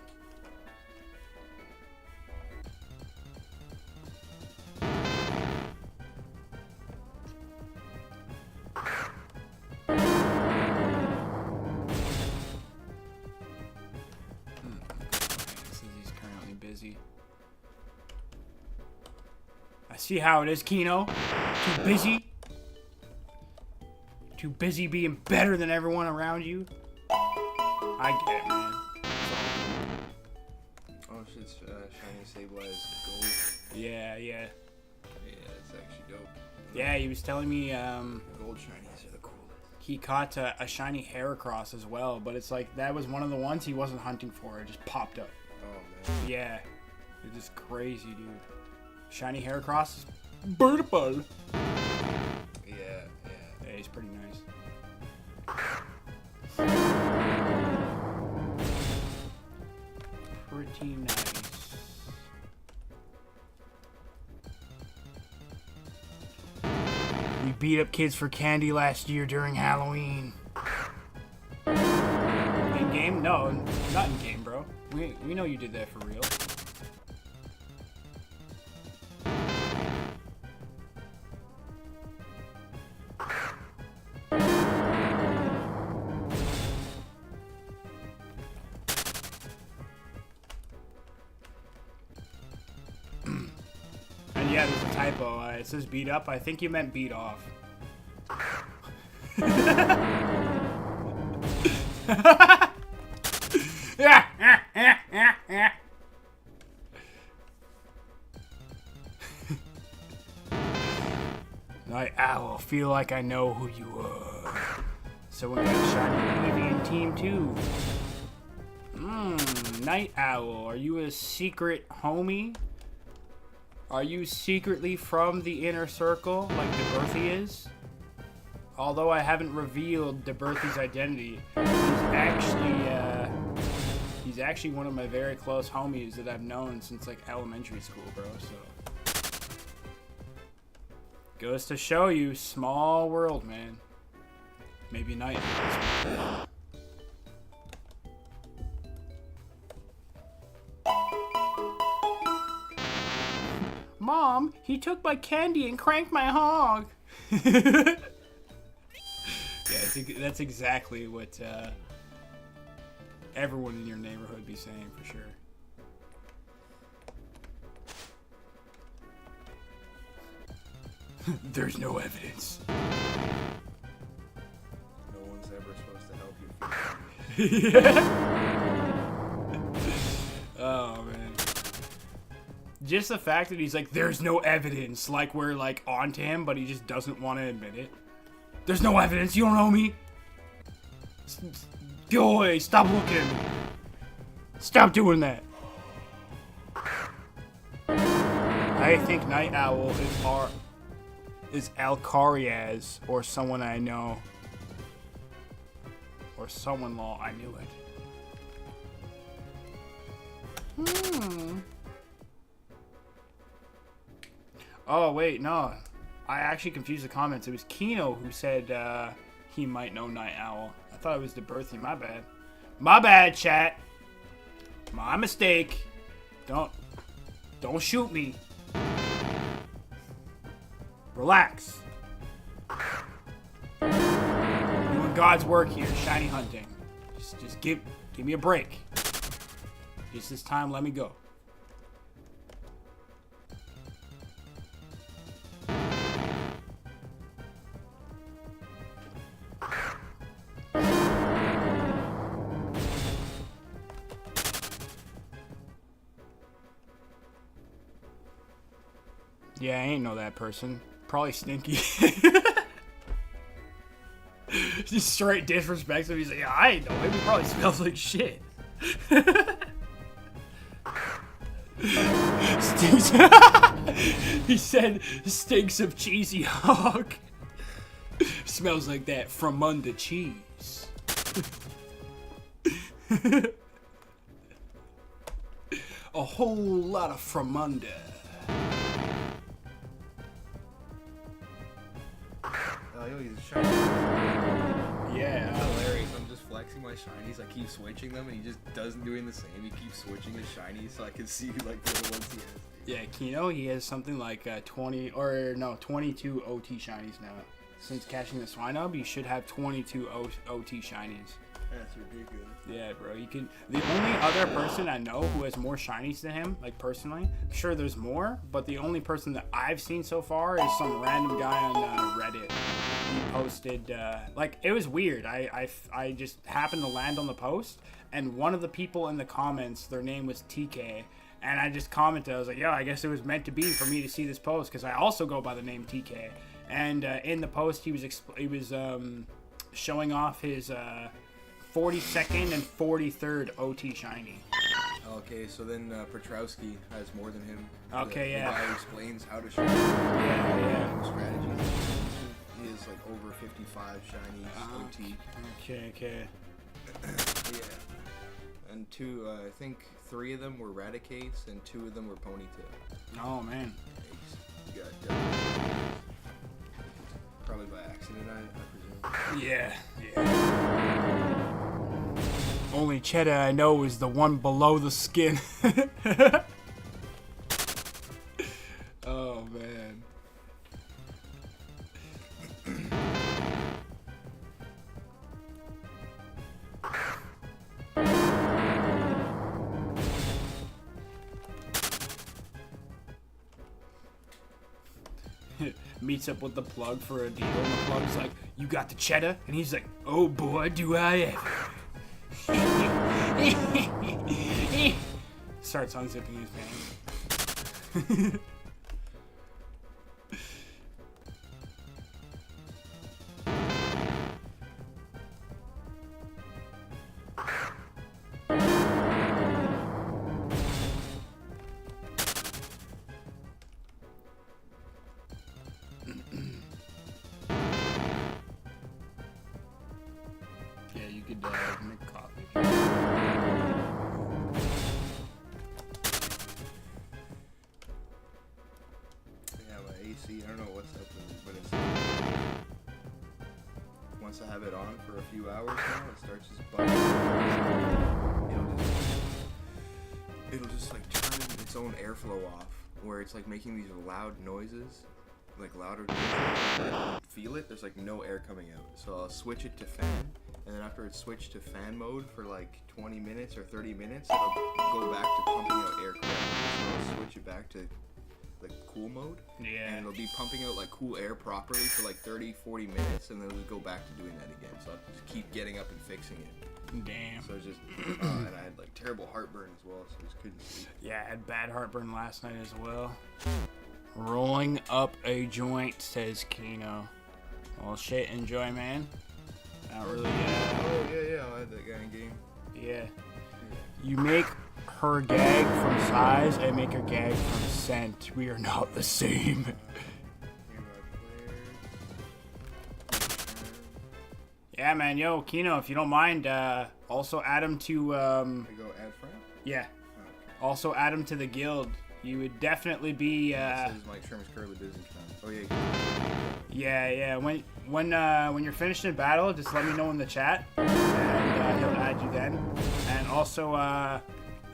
Busy. I see how it is, Kino. Too busy. Too busy being better than everyone around you. I get it, man. Oh shit, shiny Sableye gold. Yeah. Yeah, that's actually dope. Yeah, he was telling me Gold shinies are the coolest. he caught a shiny Heracross as well, but it's like that was one of the ones he wasn't hunting for. It just popped up. Oh man. Yeah. It's just crazy, dude. Shiny Heracross is beautiful. Yeah. Yeah, he's pretty nice. Pretty nice. We beat up kids for candy last year during Halloween. In game? No, not in game, bro. We know you did that for real. And yeah, there's a typo. It says beat up. I think you meant beat off. Night Owl, feel like I know who you are. Someone got a shiny Eevee team too. Night Owl, are you a secret homie? Are you secretly from the inner circle, like DeBerthy is? Although I haven't revealed DeBerthy's identity, he's actually one of my very close homies that I've known since like elementary school, bro. So goes to show you, small world, man. Maybe Night Owl. Mom, he took my candy and cranked my hog. Yeah, That's exactly what everyone in your neighborhood would be saying for sure. There's no evidence. No one's ever supposed to help you. Yeah. Oh man. Just the fact that he's like, there's no evidence, like we're like onto him, but he just doesn't want to admit it. There's no evidence. You don't know me. Go away. Stop looking at me. Stop doing that. I think Night Owl is Alcariaz or someone I know. Or someone law. I knew it. Oh, wait, no. I actually confused the comments. It was Kino who said he might know Night Owl. I thought it was DeBerthy. My bad. My bad, chat. My mistake. Don't shoot me. Relax. Doing God's work here, shiny hunting. Just give me a break. Just this time, let me go. Yeah, I ain't know that person. Probably Stinky. Just straight disrespect. So he's like, yeah, I ain't know him. He probably smells like shit. Stinks. He said stinks of cheesy hog. Smells like that from under cheese. A whole lot of from under. Oh, yo, he's shiny. Yeah. It's hilarious. I'm just flexing my shinies. I keep switching them, and he just doesn't doing the same. He keeps switching his shinies so I can see like the other ones he has. Yeah, Kino, he has something like 22 OT shinies now. Since catching the Swinub, you should have 22 OT shinies. That's ridiculous. Yeah, bro. You can. The only other person I know who has more shinies than him, like personally, I'm sure there's more, but the only person that I've seen so far is some random guy on Reddit. He posted, like, it was weird. I just happened to land on the post, and one of the people in the comments, their name was TK, and I just commented. I was like, yo, I guess it was meant to be for me to see this post, because I also go by the name TK. And in the post, he was showing off his 42nd and 43rd OT shiny. Okay, so then Petrowski has more than him. Okay, yeah. The guy who explains how to shine. Yeah. Strategies. He is like over 55 shinies OT. Okay. Yeah. And two, I think 3 of them were Raticates and 2 of them were Ponytail. Oh, man. You got probably by accident, I presume. Yeah. Only cheddar I know is the one below the skin. Oh, man. Meets up with the plug for a deal, and the plug's like, you got the cheddar? And he's like, oh boy, do I ever. Starts unzipping his pants. Yeah, you could make coffee. Yeah, my AC, I don't know what's up with it, but it's... Once I have it on for a few hours now, it starts just buzzing. It'll just like turn its own airflow off, where it's like making these loud noises, like louder noises. feel it. There's like no air coming out. So I'll switch it to fan, and then after it's switched to fan mode for like 20 minutes or 30 minutes, it'll go back to pumping out air correctly. So I'll switch it back to the cool mode. Yeah. And it'll be pumping out like cool air properly for like 30-40 minutes, and then it'll go back to doing that again. So I'll just keep getting up and fixing it. Damn. So it's just, and I had like terrible heartburn as well, so I just couldn't sleep. Yeah, I had bad heartburn last night as well. Rolling up a joint, says Kino. Well, shit, enjoy, man. Not really, Oh, yeah, I had that guy in game. Yeah. You make her gag from size, I make her gag from scent. We are not the same. Yeah, man, yo, Kino, if you don't mind, also add him to, I go add friend? yeah. Oh, okay. Also add him to the guild. You would definitely be, It says Mike Sherman's currently busy. Oh, yeah. yeah. When you're finished in battle, just let me know in the chat, and he'll add you then. And also,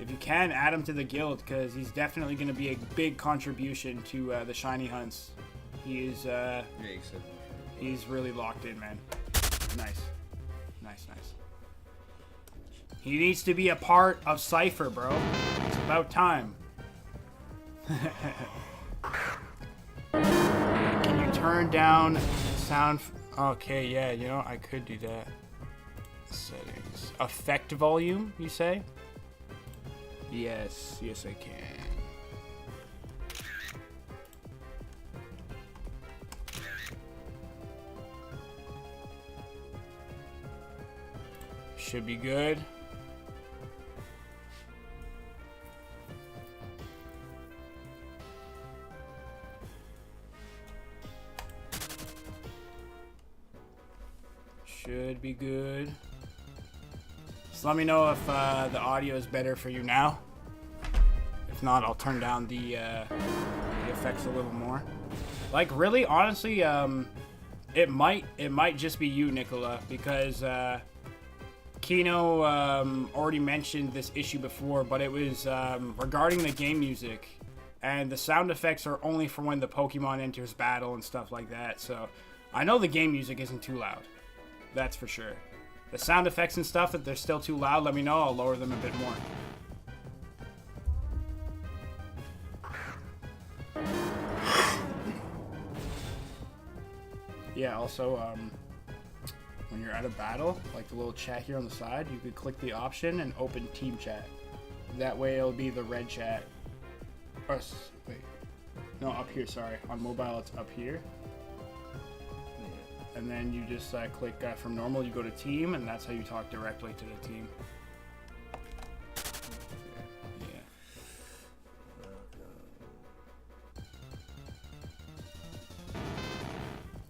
if you can, add him to the guild, because he's definitely going to be a big contribution to the shiny hunts. He is, Yeah, he said he's really locked in, man. Nice. He needs to be a part of Cypher, bro. It's about time. Can you turn down sound? Okay, yeah, you know, I could do that. Settings. Effect volume, you say? Yes, I can. Should be good. Should be good. Just let me know if the audio is better for you now. If not, I'll turn down the effects a little more. Like, really, honestly, it might just be you, Nicola, because Kino already mentioned this issue before, but it was regarding the game music, and the sound effects are only for when the Pokemon enters battle and stuff like that. So I know the game music isn't too loud. That's for sure. The sound effects and stuff, if they're still too loud, let me know. I'll lower them a bit more. Yeah, also, when you're at a battle, like the little chat here on the side, you could click the option and open team chat. That way it'll be the red chat. Or, wait. No, up here, sorry. On mobile, it's up here. And then you just click from normal, you go to team, and that's how you talk directly to the team. Yeah.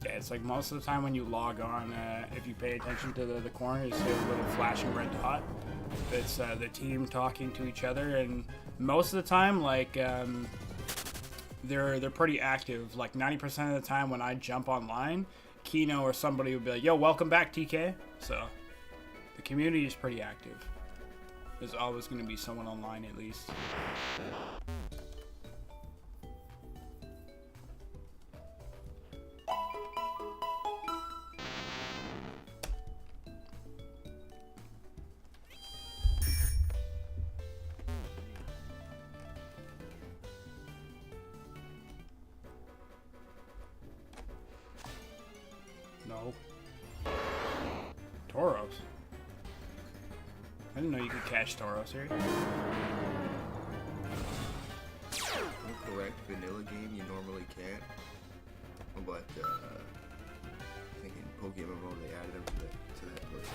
Yeah, it's like most of the time when you log on, if you pay attention to the corner, you see a little flashing red dot. It's the team talking to each other, and most of the time, like, they're pretty active. Like 90% of the time when I jump online, Kino or somebody would be like, yo, welcome back, TK. So the community is pretty active. There's always going to be someone online at least. No. Tauros. I didn't know you could catch Tauros here. Correct vanilla game you normally can't, but I think in PokeMMO they added them to that list.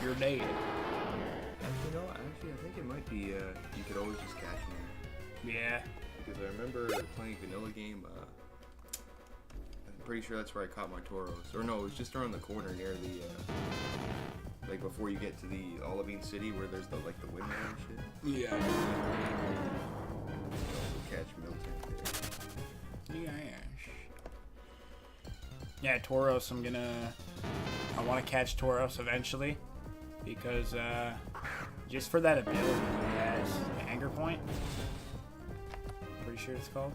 You're dated. Actually, I think it might be. You could always just catch them. Yeah. Because I remember playing vanilla game. I'm pretty sure that's where I caught my Tauros. Or no, it was just around the corner near the like before you get to the Olivine City where there's the windmill and shit. Yeah. You also catch Milton there. Yeah, Tauros, I want to catch Tauros eventually, because just for that ability he has, the Anger Point, pretty sure it's called.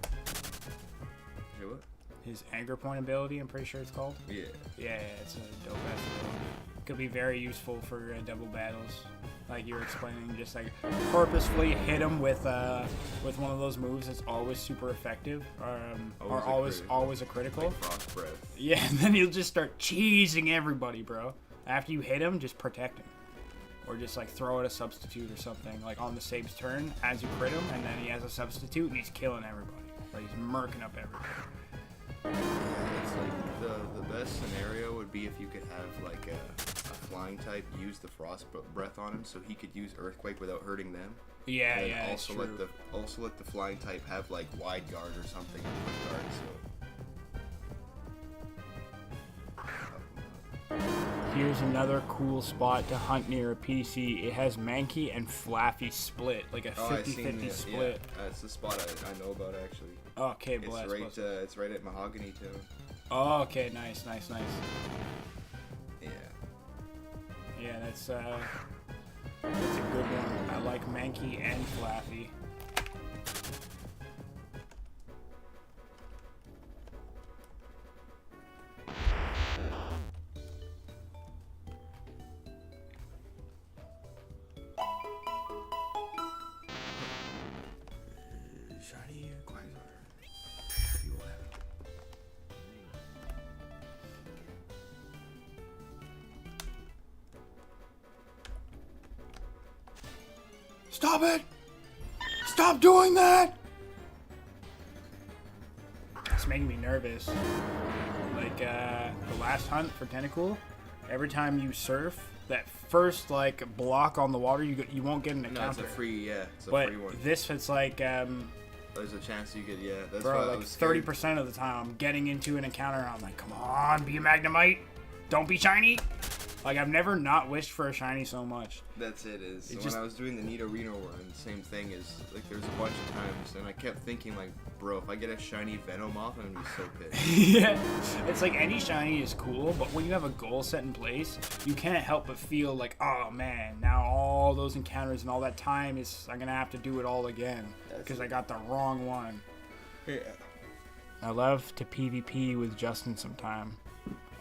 Hey, what? His Anger Point ability, I'm pretty sure it's called. Yeah. Yeah, it's a dope ass ability. Could be very useful for double battles, like you were explaining. Just like purposefully hit him with one of those moves that's always super effective, or always a critical. Like Frost Breath. Yeah, and then he'll just start cheesing everybody, bro. After you hit him, just protect him, or just like throw out a substitute or something, like on the Sabe's turn as you crit him, and then he has a substitute and he's killing everybody. Like he's murking up everybody. It's like the best scenario would be if you could have like a flying type use the Frost Breath on him, so he could use Earthquake without hurting them. Yeah, and yeah. Also let the flying type have like Wide Guard or something, or Quick Guard. So. Here's another cool spot to hunt near a PC. It has Mankey and Flaffy split, like a 50-50 split. Yeah, that's the spot I know about actually. Okay, bless. It's right at Mahogany Town. Oh, okay, nice. Yeah. Yeah, that's a good one. I like Mankey and Flaffy. Shiny Quasar. Stop it! Stop doing that! It's making me nervous. Like, the last hunt for Tentacool, every time you surf, that first, like, block on the water, you won't get an encounter. No, it's a free one. This, it's like, there's a chance you could, yeah. That's bro, why like 30% of the time, I'm getting into an encounter, and I'm like, come on, be a Magnemite. Don't be shiny. Like, I've never not wished for a shiny so much. That's it. So just, when I was doing the Nidorino run, same thing is, like, there's a bunch of times, and I kept thinking, like, bro, if I get a shiny Venomoth, I'm gonna be so pissed. Yeah, it's like any shiny is cool, but when you have a goal set in place, you can't help but feel like, oh man, now all those encounters and all that time I'm gonna have to do it all again because I got the wrong one. Yeah. I love to PvP with Justin sometime.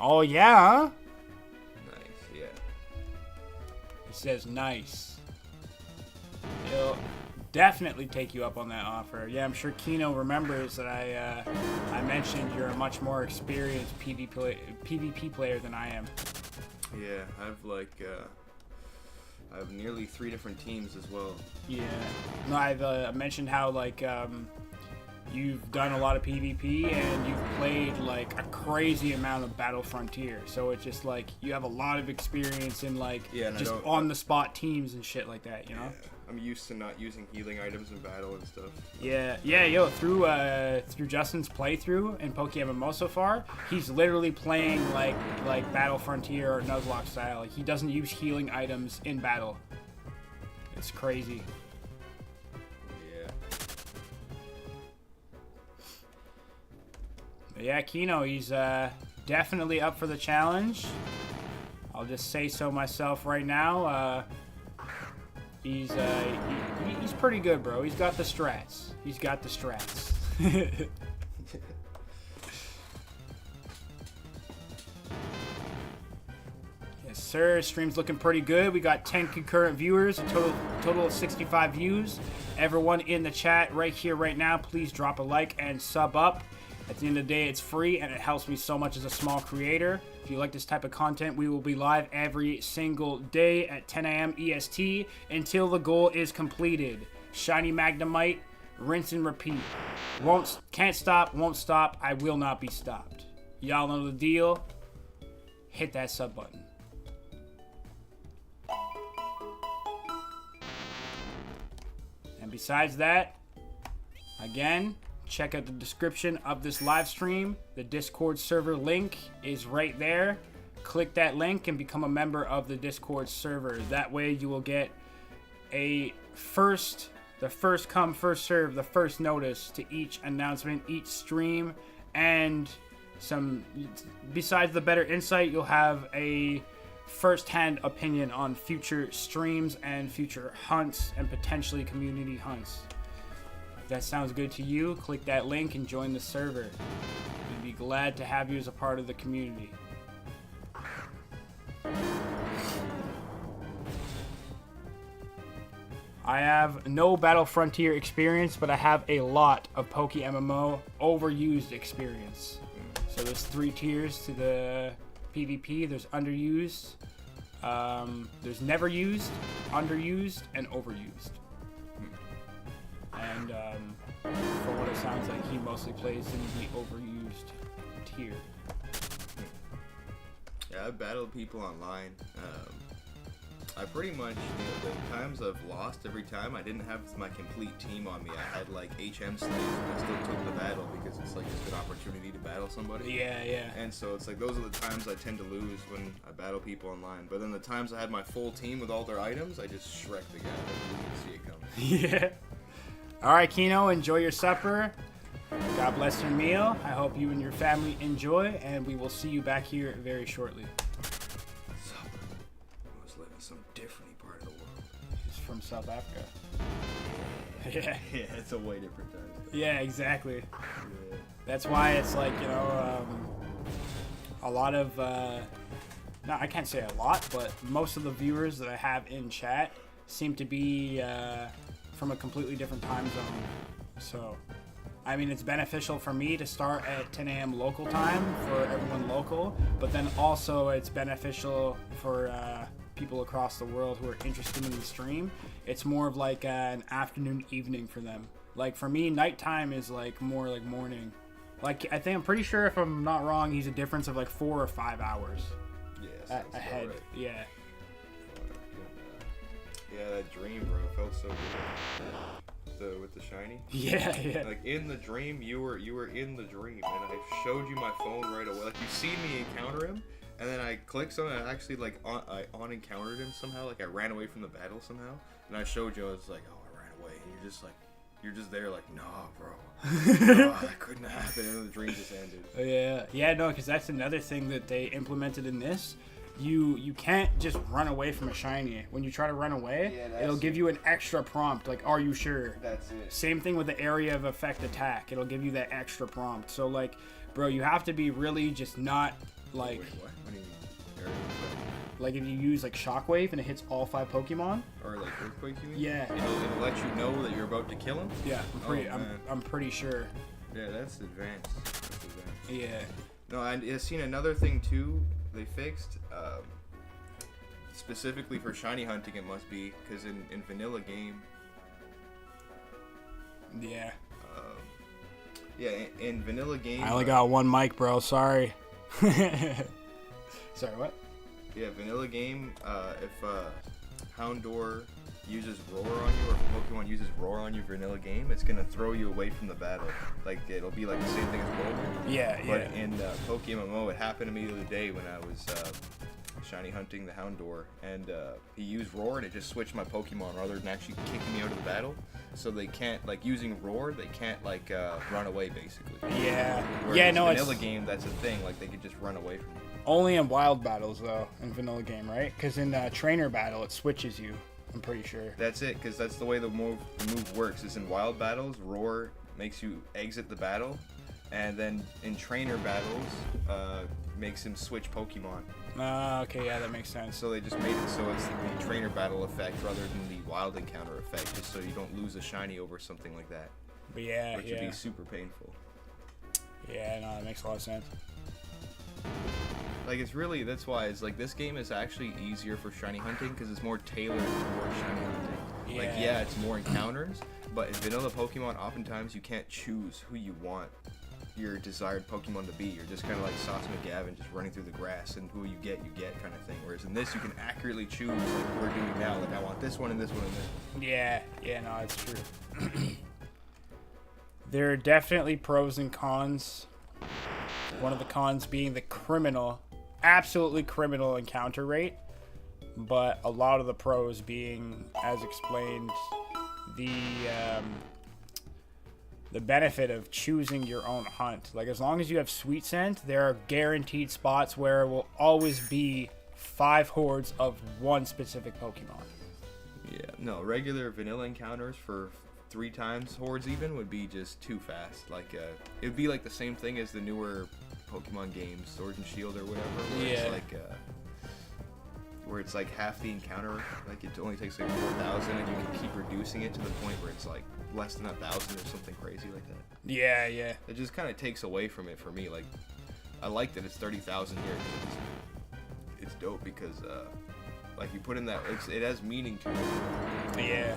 Oh yeah? Nice, yeah. He says nice. He'll definitely take you up on that offer. Yeah, I'm sure Kino remembers that I mentioned you're a much more experienced PvP player than I am. Yeah, I have nearly 3 different teams as well. Yeah. No, I've mentioned how, like, you've done a lot of PvP and you've played, like, a crazy amount of Battle Frontier. So it's just, like, you have a lot of experience in, like, just on-the-spot teams and shit like that, you know? Yeah. I'm used to not using healing items in battle and stuff. Yeah, yo, through Justin's playthrough in PokeMMO so far, he's literally playing like Battle Frontier or Nuzlocke style. Like, he doesn't use healing items in battle. It's crazy. Yeah. But yeah, Kino, he's definitely up for the challenge. I'll just say so myself right now. He's pretty good, bro. He's got the strats. Yes, sir. Stream's looking pretty good. We got 10 concurrent viewers, a total of 65 views. Everyone in the chat right here, right now, please drop a like and sub up. At the end of the day, it's free, and it helps me so much as a small creator. If you like this type of content, we will be live every single day at 10 a.m. EST until the goal is completed. Shiny Magnemite, rinse and repeat. Can't stop, won't stop, I will not be stopped. Y'all know the deal. Hit that sub button. And besides that, again, check out the description of this live stream. The Discord server link is right there. Click that link and become a member of the Discord server. That way you will get the first come, first serve, the first notice to each announcement, each stream, and besides the better insight, you'll have a first-hand opinion on future streams and future hunts and potentially community hunts that sounds good to you, click that link and join the server. We'd be glad to have you as a part of the community. I have no Battle Frontier experience, but I have a lot of PokeMMO overused experience. So there's 3 tiers to the PvP. There's underused, there's never used, underused, and overused. And from what it sounds like, he mostly plays in the overused tier. Yeah, I've battled people online. I pretty much, the times I've lost every time, I didn't have my complete team on me. I had like HM slaves, and I still took the battle because it's like a good opportunity to battle somebody. Yeah, yeah. And so it's like those are the times I tend to lose when I battle people online. But then the times I had my full team with all their items, I just Shrek the guy. I didn't even see it coming. Yeah. All right, Kino, enjoy your supper. God bless your meal. I hope you and your family enjoy, and we will see you back here very shortly. Supper. I was living some different part of the world. He's from South Africa. Yeah. Yeah, it's a way different time. Yeah, exactly. Yeah. That's why it's like, you know, a lot of, no, I can't say a lot, but most of the viewers that I have in chat seem to be from a completely different time zone. So, I mean, it's beneficial for me to start at 10 a.m. local time for everyone local, but then also it's beneficial for people across the world who are interested in the stream. It's more of like an afternoon, evening for them. Like for me, nighttime is like more like morning. Like I'm pretty sure, if I'm not wrong, he's a difference of like 4 or 5 hours. Yeah, ahead. Right. Yeah. Yeah, that dream, bro, felt so good. With the shiny. Yeah, yeah. Like in the dream, you were in the dream, and I showed you my phone right away. Like you see me encounter him, and then I clicked something, and I actually like I encountered him somehow. Like I ran away from the battle somehow, and I showed you. I was like, oh, I ran away, and you're just there like, nah, bro. Nah, that couldn't happen, and the dream just ended. Yeah, no, because that's another thing that they implemented in this. You can't just run away from a shiny. When you try to run away, it'll give you an extra prompt, like, are you sure? That's it. Same thing with the area of effect attack. It'll give you that extra prompt. So, like, bro, you have to be really just not, like... Wait, what? What do you mean? Area effect? Like, if you use, like, Shockwave and it hits all 5 Pokemon. Or, like, Earthquake, you mean? Yeah. It'll let you know that you're about to kill him? Yeah, man. I'm pretty sure. Yeah, that's advanced. Yeah. No, I've seen another thing, too, they fixed. Specifically for shiny hunting, it must be, because in vanilla game... Yeah. Yeah, in vanilla game... I only got one mic, bro. Sorry. Sorry, what? Yeah, vanilla game, if Houndour uses Roar on you, or if Pokemon uses Roar on you vanilla game, it's going to throw you away from the battle. Like, it'll be like the same thing as Roar. Yeah, But yeah. in PokeMMO, it happened to me the other day when I was shiny hunting the Houndour, and he used Roar, and it just switched my Pokemon rather than actually kicking me out of the battle. So they can't, like, using Roar, they can't, like, run away, basically. Yeah. Whereas Yeah, no, vanilla it's... game, that's a thing. Like, they could just run away from you. Only in wild battles, though, in vanilla game, right? Because in trainer battle, it switches you, I'm pretty sure. That's it, because that's the way the move works, is in wild battles, Roar makes you exit the battle, and then in trainer battles, makes him switch Pokemon. Okay, yeah, that makes sense. So they just made it so it's the trainer battle effect rather than the wild encounter effect, just so you don't lose a shiny over something like that. But yeah, which would be super painful. Yeah, no, that makes a lot of sense. Like, it's really, that's why, it's like, this game is actually easier for shiny hunting, because it's more tailored towards shiny hunting. Yeah. Like, yeah, it's more encounters, but in vanilla Pokemon, oftentimes you can't choose who you want your desired Pokemon to be. You're just kind of like Sauce McGavin, just running through the grass, and who you get kind of thing. Whereas in this, you can accurately choose, like we're doing now. Like, I want this one and this one and this one. Yeah, no, it's true. There are definitely pros and cons. One of the cons being the absolutely criminal encounter rate. But a lot of the pros being, as explained, the benefit of choosing your own hunt. Like, as long as you have Sweet Scent, there are guaranteed spots where it will always be 5 hordes of one specific Pokemon. Yeah, no, regular vanilla encounters for 3 times hordes even would be just too fast. Like it would be like the same thing as the newer Pokemon games, Sword and Shield or whatever, where it's like where it's like half the encounter, like it only takes like 4,000 and you can keep reducing it to the point where it's like less than 1,000 or something crazy like that. Yeah, yeah. It just kind of takes away from it for me. Like, I like that it's 30,000 here. It's dope because like you put in that, it has meaning to it. Yeah.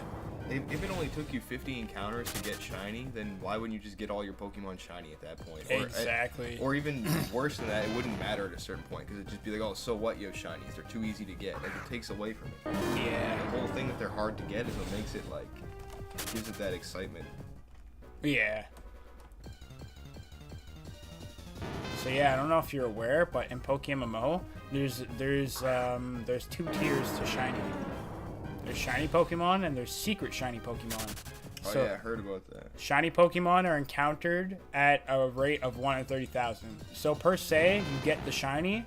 If it only took you 50 encounters to get shiny, then why wouldn't you just get all your Pokemon shiny at that point? Exactly. Or even worse than that, it wouldn't matter at a certain point because it'd just be like, oh, so what, you have shinies? They're too easy to get. Like, it takes away from it. Yeah. The whole thing that they're hard to get is what makes it, like, gives it that excitement. Yeah. So yeah, I don't know if you're aware, but in PokeMMO, there's 2 tiers to shiny. There's shiny Pokemon and there's secret shiny Pokemon. Oh So yeah, I heard about that. shiny Pokemon are encountered at a rate of 1 in 30,000. So per se, you get the shiny,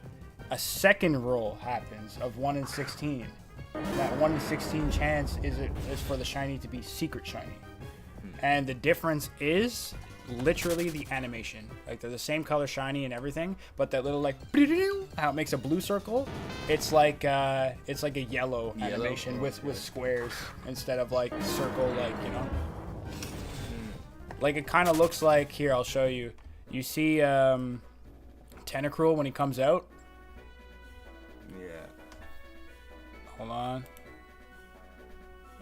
a second roll happens of 1 in 16. That 1 in 16 chance is for the shiny to be secret shiny. And the difference is literally the animation. Like, they're the same color shiny and everything, but that little, like, how it makes a blue circle, it's like a yellow animation with squares instead of like circle, like, you know. Like, it kind of looks like, here, I'll show you. You see Tentacruel when he comes out? Yeah. Hold on.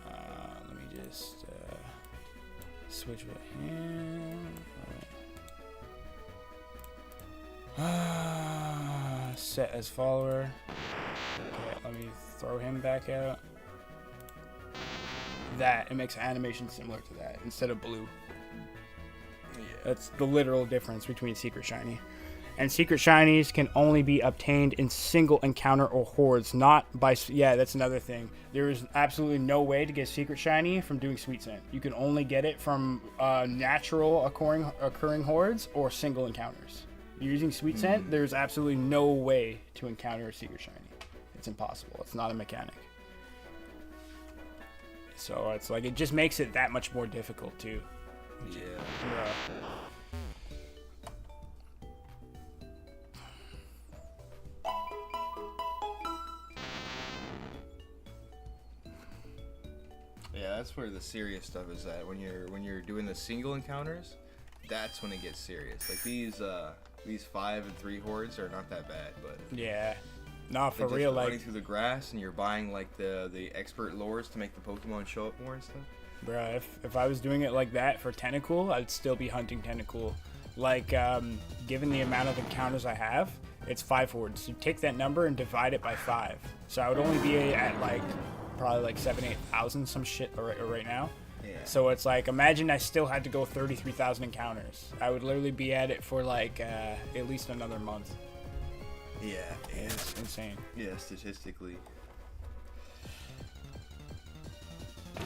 Let me just switch with him. Set as follower. Okay, let me throw him back out. It makes an animation similar to that instead of blue. Yeah. That's the literal difference between secret shiny. And secret shinies can only be obtained in single encounter or hordes, not by... Yeah, that's another thing. There is absolutely no way to get secret shiny from doing Sweet Scent. You can only get it from natural occurring hordes or single encounters. You're using Sweet Scent, there's absolutely no way to encounter a secret shiny. It's impossible. It's not a mechanic. So it's like, it just makes it that much more difficult too. Yeah. Yeah, that's where the serious stuff is at. When you're doing the single encounters, that's when it gets serious. Like these 5 and 3 hordes are not that bad, but yeah, no, for just real. Running Like, through the grass, and you're buying like the expert lures to make the Pokemon show up more and stuff. bruh, if I was doing it like that for Tentacool, I'd still be hunting Tentacool. Like, given the amount of encounters I have, it's 5 hordes. You take that number and divide it by 5. So I would only be at like probably like 7,000-8,000 some shit right now. Yeah. So it's like, imagine I still had to go 33,000 encounters. I would literally be at it for like at least another month. Yeah. It's insane. Yeah, statistically.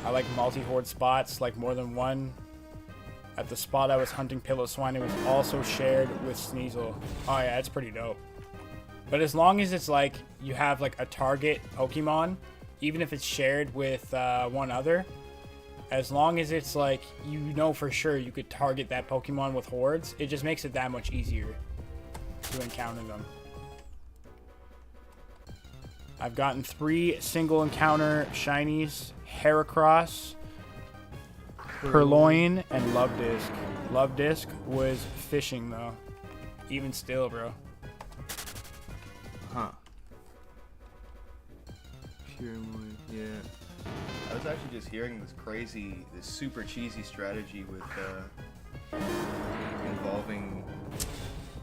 I like multi-horde spots, like more than one. At the spot I was hunting Pillow-Swine, it was also shared with Sneasel. Oh yeah, it's pretty dope. But as long as it's like, you have like a target Pokemon, even if it's shared with one other, as long as it's like, you know for sure you could target that Pokemon with hordes, it just makes it that much easier to encounter them. I've gotten 3 single encounter shinies: Heracross, Purloin, and Luvdisc. Luvdisc was fishing though. Even still, bro. Huh. Pure wood, yeah. I was actually just hearing this super cheesy strategy with involving,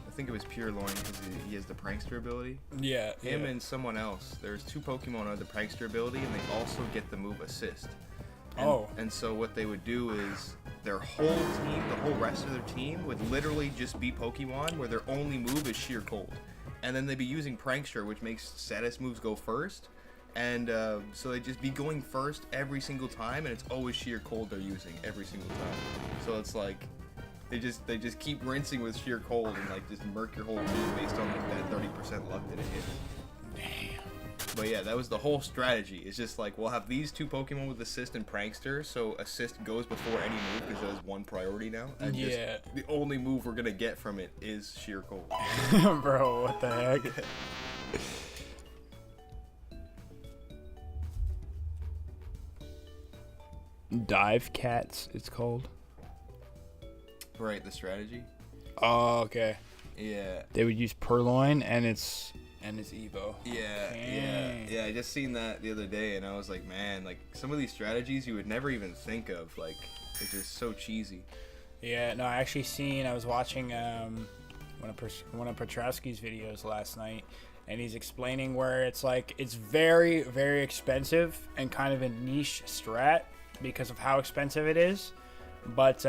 I think it was Pure Loin because he has the prankster ability. Yeah. Him and someone else. There's 2 Pokemon with the prankster ability, and they also get the move assist. And so what they would do is their whole team, the whole rest of their team, would literally just be Pokemon where their only move is Sheer Cold. And then they'd be using Prankster, which makes status moves go first. And so they'd just be going first every single time, and it's always Sheer Cold they're using every single time. So it's like they just keep rinsing with Sheer Cold and like just murk your whole team based on like that 30% luck that it hits. Damn. But yeah, that was the whole strategy. It's just like, we'll have these two Pokemon with Assist and Prankster, so Assist goes before any move because that is one priority now. And just the only move we're gonna get from it is Sheer Cold. Bro, what the heck? Dive Cats, it's called. Right, the strategy. Oh, okay. Yeah. They would use Purloin and it's Evo. Yeah. I just seen that the other day, and I was like, man, like some of these strategies you would never even think of. Like, it's just so cheesy. Yeah. No, I was watching one of Petrowski's videos last night, and he's explaining where it's like it's very, very expensive and kind of a niche strat because of how expensive it is. But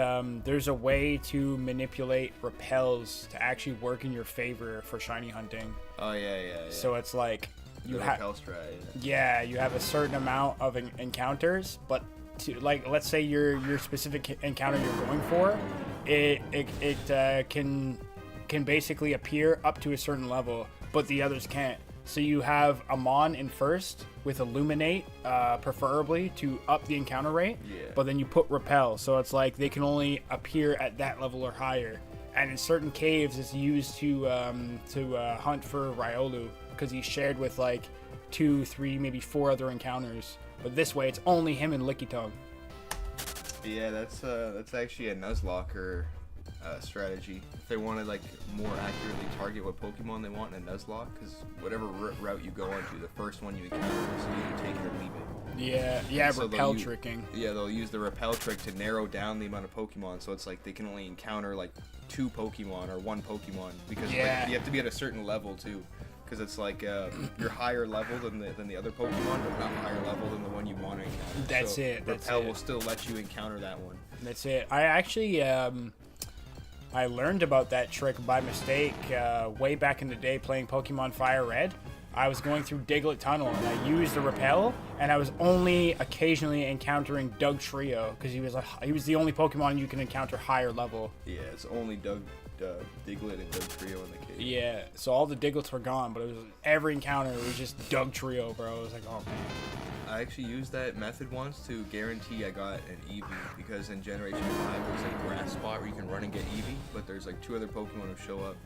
there's a way to manipulate repels to actually work in your favor for shiny hunting. Oh yeah. So it's like you have repel strat. Yeah, you have a certain amount of encounters, but to, like, let's say your specific encounter you're going for, it can basically appear up to a certain level, but the others can't. So you have Amon in first with Illuminate, preferably to up the encounter rate. Yeah. But then you put Repel, so it's like they can only appear at that level or higher. And in certain caves, it's used to hunt for Riolu because he's shared with like 2, 3, maybe 4 other encounters. But this way, it's only him and Lickitung. Yeah, that's actually a Nuzlocke strategy. If they want to like more accurately target what Pokemon they want in a Nuzlocke, because whatever route you go onto, the first one you encounter is either take it or leave it. Yeah, So repel tricking. Yeah, they'll use the repel trick to narrow down the amount of Pokemon, so it's like they can only encounter like 2 Pokemon or 1 Pokemon, because like, you have to be at a certain level too. Because it's like you're higher level than the other Pokemon, but not higher level than the one you want to encounter. That's so it. Repel will still let you encounter that one. That's it. I actually I learned about that trick by mistake way back in the day playing Pokemon Fire Red. I was going through Diglett Tunnel and I used the repel, and I was only occasionally encountering Doug Trio because he was the only Pokemon you can encounter higher level. Yeah, it's only Diglett and Doug Trio in the cave. Yeah, so all the Digletts were gone, but it was every encounter it was just Doug Trio, bro. I was like, oh man. I actually used that method once to guarantee I got an Eevee, because in Generation 5 there's a grass spot where you can run and get Eevee, but there's like 2 other Pokemon who show up.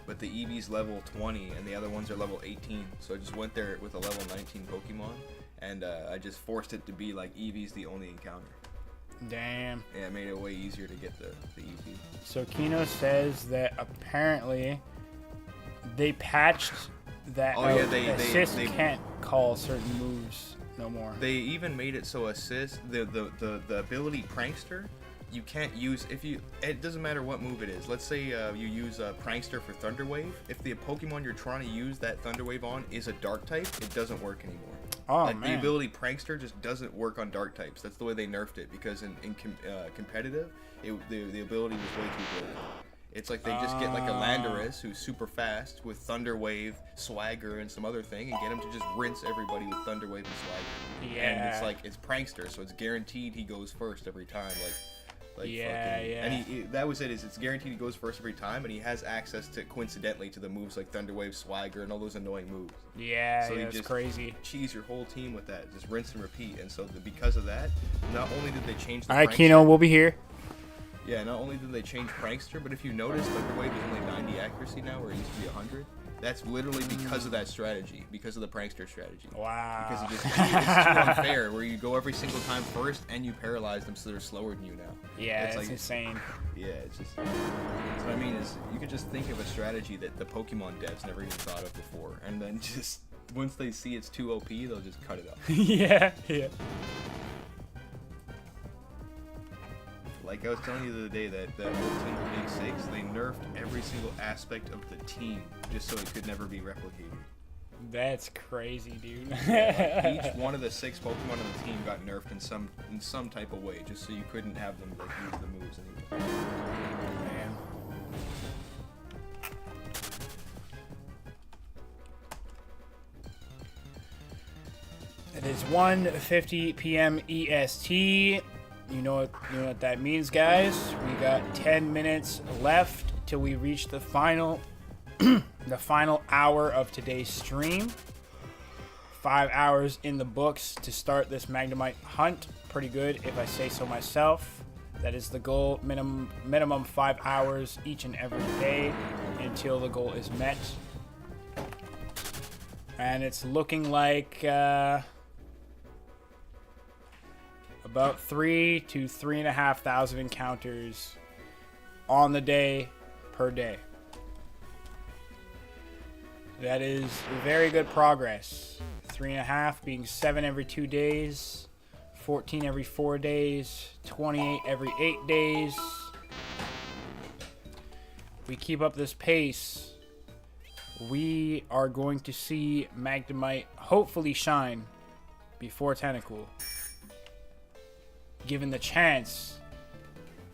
But the Eevee's level 20 and the other ones are level 18, so I just went there with a level 19 Pokemon, and I just forced it to be like Eevee's the only encounter. Damn. Yeah, it made it way easier to get the Eevee. So Kino says that apparently they patched that Assist can't call certain moves no more. They even made it so Assist, the ability Prankster, you can't use it doesn't matter what move it is. Let's say you use Prankster for Thunder Wave. If the Pokemon you're trying to use that Thunder Wave on is a Dark type, it doesn't work anymore. Oh, like, man. The ability Prankster just doesn't work on Dark types. That's the way they nerfed it, because in competitive, the ability was way too broken. It's like they just get like a Landorus who's super fast with Thunder Wave, Swagger, and some other thing, and get him to just rinse everybody with Thunder Wave and Swagger. Yeah. And it's like, it's Prankster, so it's guaranteed he goes first every time. Yeah. And that was it. It's guaranteed he goes first every time, and he has access to, coincidentally, to the moves like Thunder Wave, Swagger, and all those annoying moves. Yeah, so it's crazy. Cheese your whole team with that, just rinse and repeat. And so because of that, not only did they change the All right, Prankster, Kino, we'll be here. Yeah, not only did they change Prankster, but if you notice, Thunder Wave is only 90 accuracy now, where it used to be 100. That's literally because of that strategy, because of the Prankster strategy. Wow. Because it's too unfair, where you go every single time first, and you paralyze them so they're slower than you now. Yeah, it's insane. Yeah, it's just... So what I mean is, you could just think of a strategy that the Pokemon devs never even thought of before, and then just, once they see it's too OP, they'll just cut it up. Yeah. Like I was telling you the other day, that whole team of Big Six, they nerfed every single aspect of the team just so it could never be replicated. That's crazy, dude. Like each one of the 6 Pokemon on the team got nerfed in some type of way, just so you couldn't have them like use the moves anymore. Man. It is 1:50 p.m. EST. You know what that means, guys. We got 10 minutes left till we reach the final the final hour of today's stream. 5 hours in the books to start this Magnemite hunt. Pretty good, if I say so myself. That is the goal. Minimum 5 hours each and every day until the goal is met. And it's looking like about 3 to 3.5 thousand encounters on the day per day. That is very good progress. 3.5 being 7 every 2 days, 14 every 4 days, 28 every 8 days. We keep up this pace, we are going to see Magnemite hopefully shine before Tentacool. Given the chance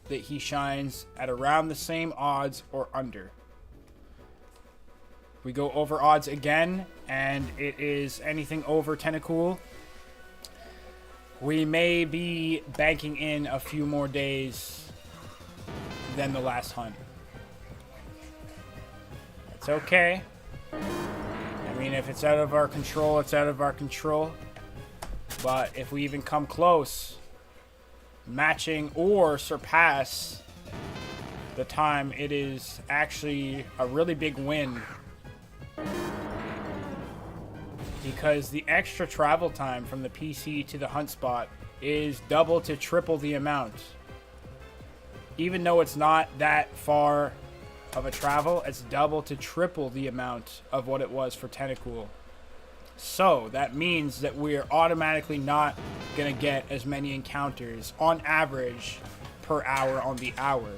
that he shines at around the same odds or under. We go over odds again, and it is anything over Tentacool. We may be banking in a few more days than the last hunt. It's okay. I mean, if it's out of our control, it's out of our control. But if we even come close, matching or surpass the time, it is actually a really big win. Because the extra travel time from the PC to the hunt spot is double to triple the amount. Even though it's not that far of a travel, it's double to triple the amount of what it was for Tentacool. So that means that we're automatically not going to get as many encounters on average per hour on the hour.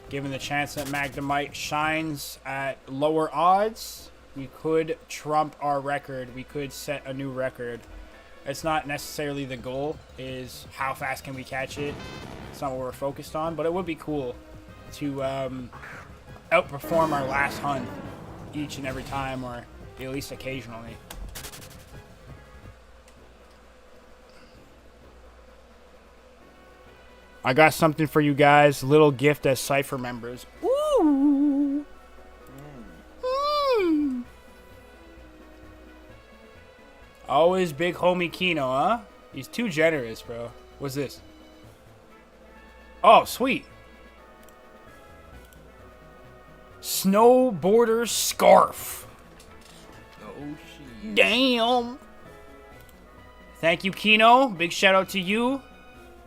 Given the chance that Magnemite shines at lower odds, we could trump our record. We could set a new record. It's not necessarily the goal, is how fast can we catch it. It's not what we're focused on, but it would be cool to outperform our last hunt each and every time, or at least occasionally. I got something for you guys. Little gift as Cypher members. Ooh. Mm. Always big homie Kino, huh? He's too generous, bro. What's this? Oh, sweet. Snowboarder scarf. Oh, shit. Damn. Thank you, Kino. Big shout out to you.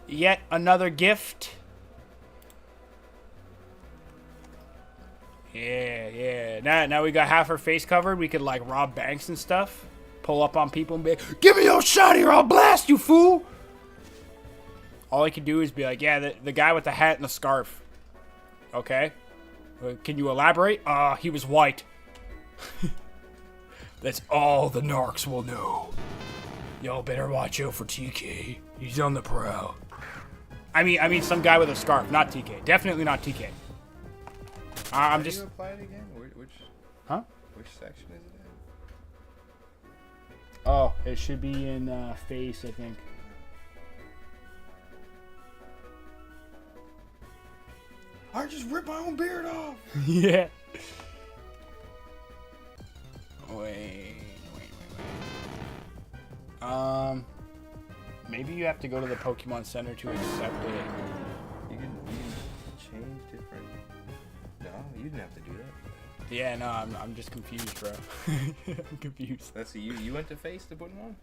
Yet another gift. Yeah. Now we got half our face covered. We could like rob banks and stuff. Pull up on people and be like, "Give me your shotty or I'll blast you, fool." All I could do is be like, "Yeah, the guy with the hat and the scarf." Okay. Can you elaborate? He was white. That's all the narcs will know. Y'all better watch out for TK. He's on the prowl. I mean, some guy with a scarf, not TK. Definitely not TK. I'm just. Can you apply it again? Which? Huh? Which section is it in? Oh, it should be in face, I think. I just ripped my own beard off. Yeah. Wait. Maybe you have to go to the Pokemon Center to accept it. You can change different. No, you didn't have to do that. Yeah, no, I'm just confused, bro. I'm confused. Let's see. You went to face to put one?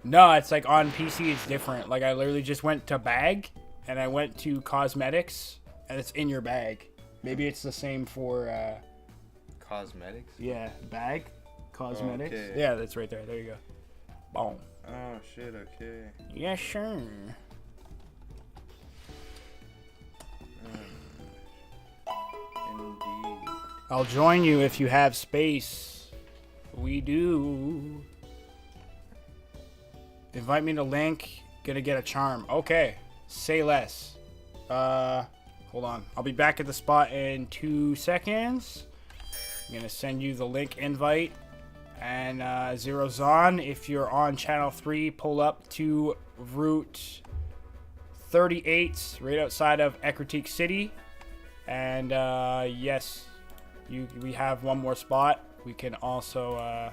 No, it's like on PC it's different. Like I literally just went to bag and I went to cosmetics and it's in your bag. Maybe it's the same for Cosmetics? yeah, bag, cosmetics. Okay. Yeah, that's right there. There you go. Boom. Oh shit, okay. Yeah, sure. Indeed. I'll join you if you have space. We do. Invite me to link. Gonna get a charm. Okay. Say less. Hold on. I'll be back at the spot in 2 seconds. I'm gonna send you the link invite. And Zero Zon, if you're on channel 3, pull up to Route 38, right outside of Ecruteak City. And yes, we have one more spot. we can also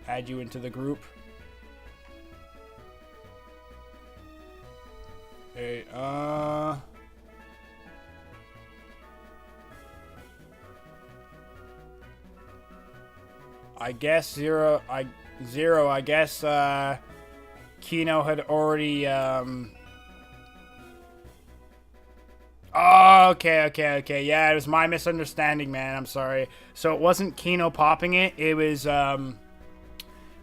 add you into the group. Hey, I guess Zero. I guess Kino had already. Oh, okay. Yeah, it was my misunderstanding, man. I'm sorry. So it wasn't Kino popping it. It was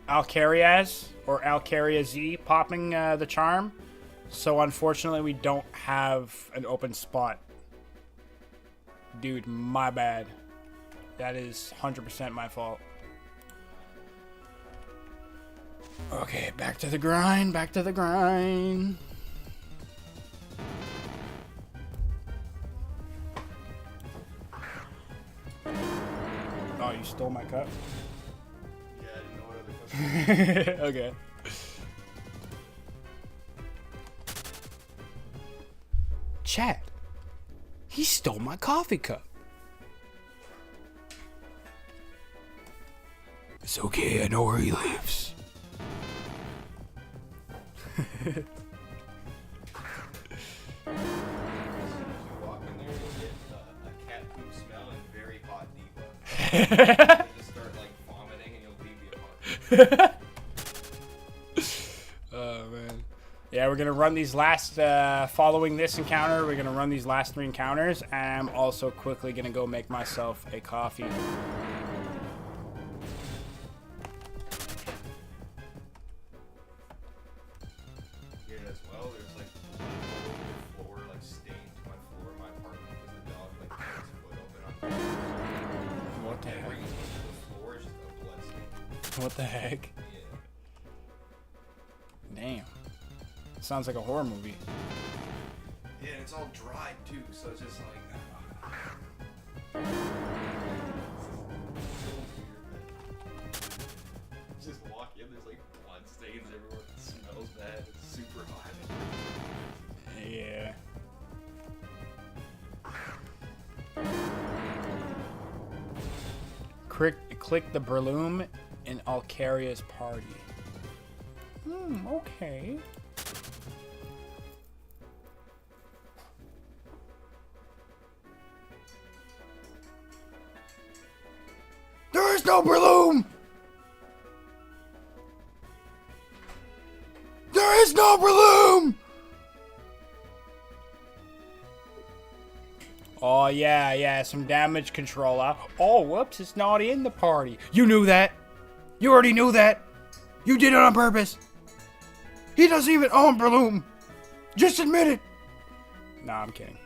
Alcariaz or Alcariaz popping the charm. So unfortunately, we don't have an open spot. Dude, my bad. That is 100% my fault. Okay, back to the grind. Oh, you stole my cup? Yeah, I didn't know what other cup. Okay. Chat. He stole my coffee cup. It's okay, I know where he lives. You walk in there and get a cat poop smell and very hot diva. You just start like vomiting and you'll leave the apartment. Oh man. Yeah, we're gonna run these last following this encounter, we're gonna run these last 3 encounters, and I'm also quickly gonna go make myself a coffee. Here as well, there's like the floor like stained my floor in my apartment because the dog like put his foot open on What the where heck? you see the floor is just a blood stain. What the heck? Yeah. Damn. Sounds like a horror movie. Yeah, and it's all dried too, so it's just like just walk in, there's like blood stains everywhere. It smells bad. It's super hot. Yeah. Click the Breloom in Alcaria's party. Okay. There is no Breloom! There is no Breloom! Oh, yeah, some damage control. Oh, whoops, it's not in the party. You knew that. You already knew that. You did it on purpose. He doesn't even own Breloom. Just admit it. Nah, I'm kidding.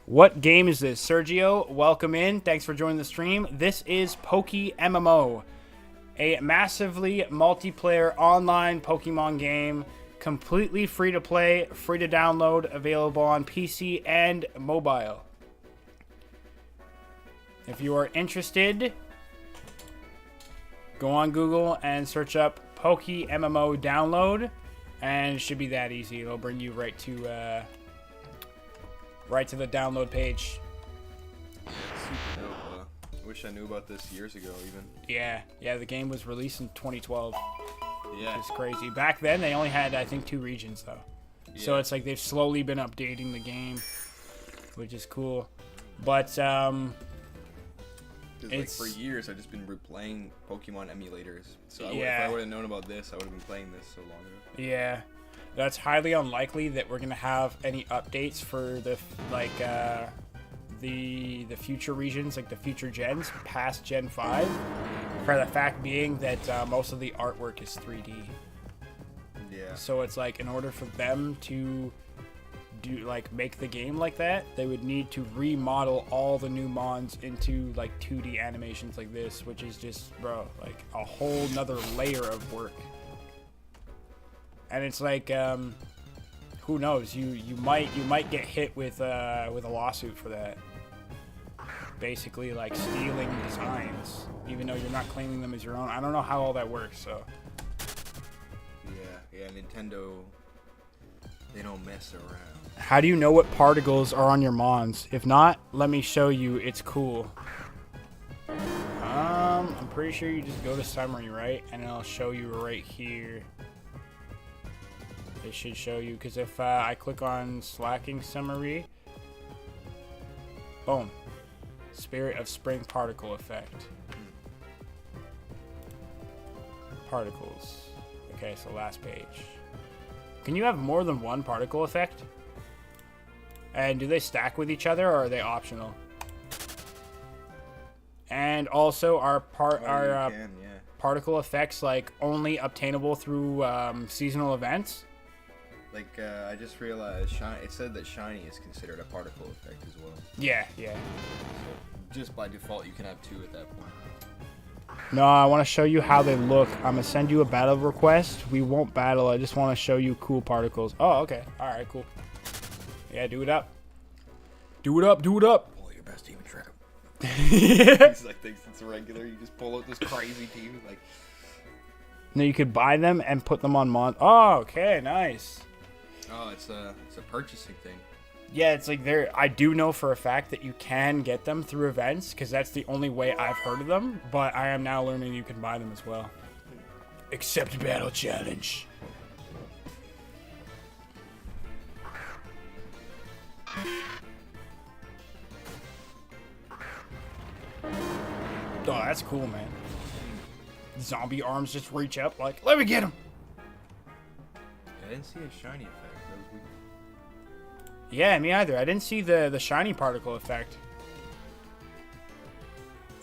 What game is this? Sergio, welcome in. Thanks for joining the stream. This is PokeMMO, a massively multiplayer online Pokemon game, completely free to play, free to download, available on PC and mobile. If you are interested, go on Google and search up PokeMMO download, and it should be that easy. It'll bring you right to the download page. Super dope. Wish I knew about this years ago, even. Yeah, the game was released in 2012. Yeah. It's crazy. Back then, they only had, I think, 2 regions, though. Yeah. So it's like they've slowly been updating the game, which is cool. But, it's... like, for years, I've just been replaying Pokemon emulators. So if yeah. I would have known about this, I would have been playing this so long ago. Yeah. That's highly unlikely that we're going to have any updates for the, like, the future regions, like the future gens, past Gen 5. For the fact being that most of the artwork is 3D. Yeah. So it's like, in order for them to make the game like that, they would need to remodel all the new mons into like 2D animations like this, which is just, bro, like a whole nother layer of work. And it's like, who knows? You might get hit with a lawsuit for that. Basically, like stealing designs, even though you're not claiming them as your own. I don't know how all that works. So. Yeah, Nintendo, they don't mess around. How do you know what particles are on your mons? If not, let me show you. It's cool. pretty sure you just go to summary, right? And it'll show you right here. It should show you, because if I click on slacking summary, boom, Spirit of Spring particle effect. Particles. Okay, so last page. Can you have more than one particle effect? And do they stack with each other, or are they optional? And also, are particle effects like only obtainable through seasonal events? Like, I just realized it said that shiny is considered a particle effect as well. Yeah, yeah. So just by default, you can have 2 at that point. No, I want to show you how they look. I'm going to send you a battle request. We won't battle. I just want to show you cool particles. Oh, okay. All right, cool. Yeah, do it up. Do it up, do it up. Pull your best team and trick him. He's like, thinks it's regular. You just pull out this crazy team. Like, no, you could buy them and put them on Oh, okay, nice. Oh, it's a purchasing thing. Yeah, it's like I do know for a fact that you can get them through events, because that's the only way I've heard of them. But I am now learning you can buy them as well. Accept battle challenge. Oh, that's cool, man. Zombie arms just reach up like, let me get him. I didn't see a shiny effect. That was weird. Yeah, me either. I didn't see the shiny particle effect.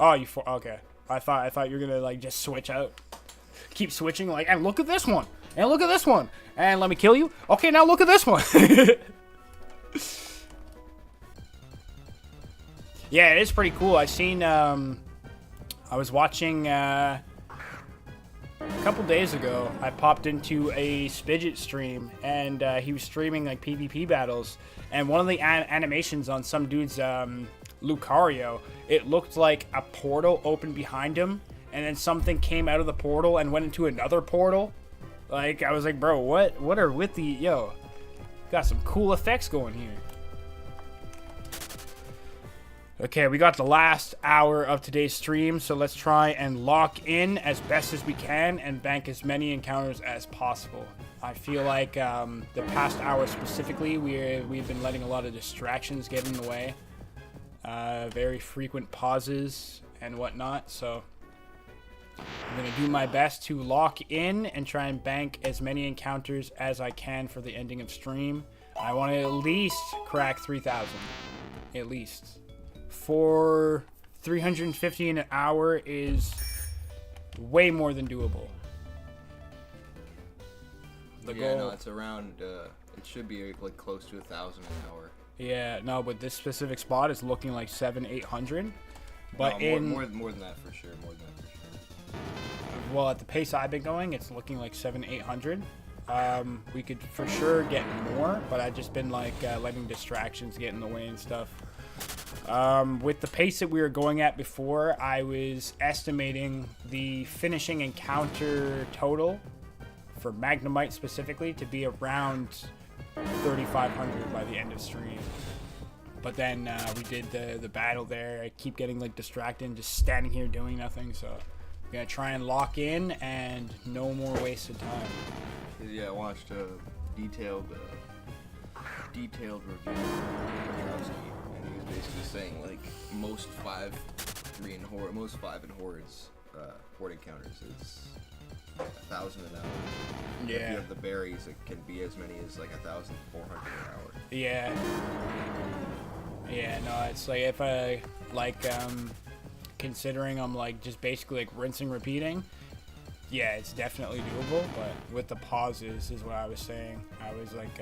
Oh, okay. I thought you were gonna like just switch out, keep switching like, and look at this one, and look at this one, and let me kill you. Okay, now look at this one. Yeah, it is pretty cool. I seen. I was watching. A couple days ago, I popped into a Spidget stream, and he was streaming like PvP battles, and one of the animations on some dude's Lucario, it looked like a portal opened behind him, and then something came out of the portal and went into another portal. Like, I was like, bro, what are with the, got some cool effects going here. Okay, we got the last hour of today's stream, so let's try and lock in as best as we can and bank as many encounters as possible. I feel like the past hour specifically, we've been letting a lot of distractions get in the way. Very frequent pauses and whatnot, so I'm going to do my best to lock in and try and bank as many encounters as I can for the ending of stream. I want to at least crack 3,000. At least. For 350 in an hour is way more than doable. The goal, no, it's around. It should be like close to 1,000 an hour. Yeah, no, but this specific spot is looking like 700-800. But no, more than that for sure. More than that for sure. Well, at the pace I've been going, it's looking like 700-800. We could for sure get more, but I've just been like letting distractions get in the way and stuff. With the pace that we were going at before, I was estimating the finishing encounter total for Magnemite specifically to be around 3,500 by the end of stream. But then we did the battle there. I keep getting like distracted and just standing here doing nothing, so I'm gonna try and lock in and no more wasted time. Yeah, I watched a detailed review of Petrowski. Basically saying like most 5 in hordes horde encounters is 1,000 an hour. Yeah. If you have the berries, it can be as many as like 1,400 an hour. Yeah. Yeah. No, it's like if I like considering I'm like just basically like rinsing, repeating. Yeah, it's definitely doable, but with the pauses is what I was saying. I was like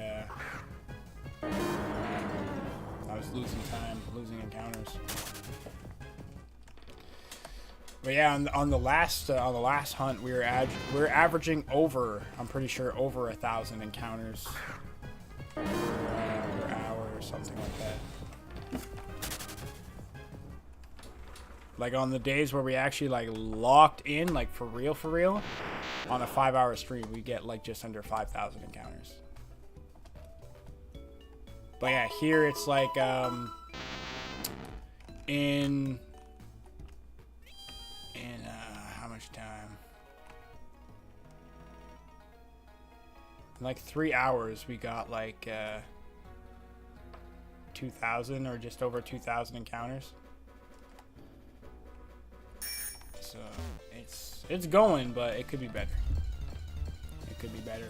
I was losing time, losing encounters. But yeah, on the last hunt, we were averaging over, I'm pretty sure, over 1,000 encounters per hour or something like that. Like on the days where we actually like locked in, like for real, on a 5-hour stream, we get like just under 5,000 encounters. But yeah, here it's like much time. In like 3 hours, we got like 2,000 or just over 2,000 encounters. So it's going, but it could be better. It could be better.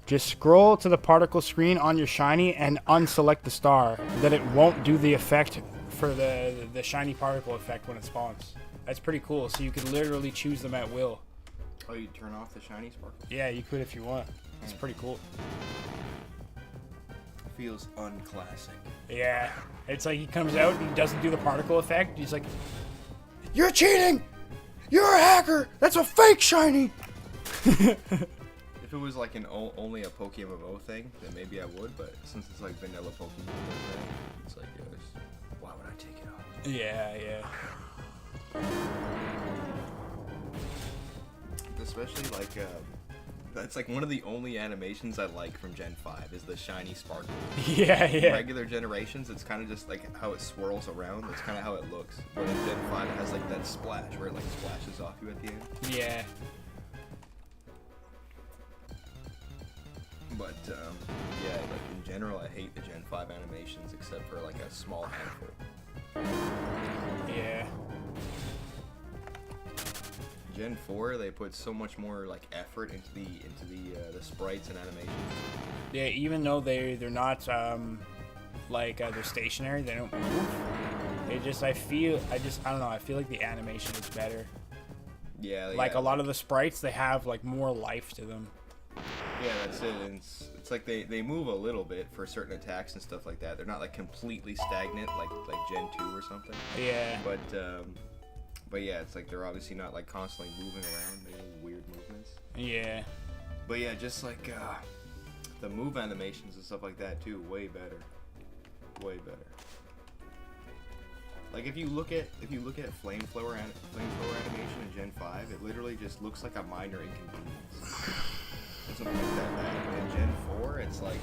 Just scroll to the particle screen on your shiny and unselect the star. Then it won't do the effect for the shiny particle effect when it spawns. That's pretty cool. So you can literally choose them at will. Oh, you turn off the shiny sparkle? Yeah, you could if you want. It's pretty cool. Feels unclassic. Yeah. It's like he comes out and he doesn't do the particle effect. He's like, "You're cheating! You're a hacker! That's a fake shiny!" If it was like only a PokeMMO thing, then maybe I would, but since it's like vanilla Pokemon, it's like, why would I take it off? Yeah, yeah. Especially like, that's like one of the only animations I like from Gen 5 is the shiny sparkle. Yeah, yeah. Regular generations, it's kind of just like how it swirls around. That's kind of how it looks. But in Gen 5, it has like that splash where it like splashes off you at the end. Yeah. But yeah, like in general, I hate the Gen 5 animations except for like a small handful. Yeah. Gen 4, they put so much more like effort into the sprites and animations. Yeah, even though they're not like they're stationary, they don't move. They just I don't know, I feel like the animation is better. Yeah. Like a lot of the sprites, they have like more life to them. Yeah, that's it. And it's like they move a little bit for certain attacks and stuff like that. They're not like completely stagnant like Gen 2 or something. Yeah. But yeah, it's like they're obviously not like constantly moving around, making weird movements. Yeah. But yeah, just like the move animations and stuff like that too, way better. Way better. Like if you look at flamethrower animation in Gen 5, it literally just looks like a minor inconvenience. It doesn't look that bad. But in Gen 4, it's like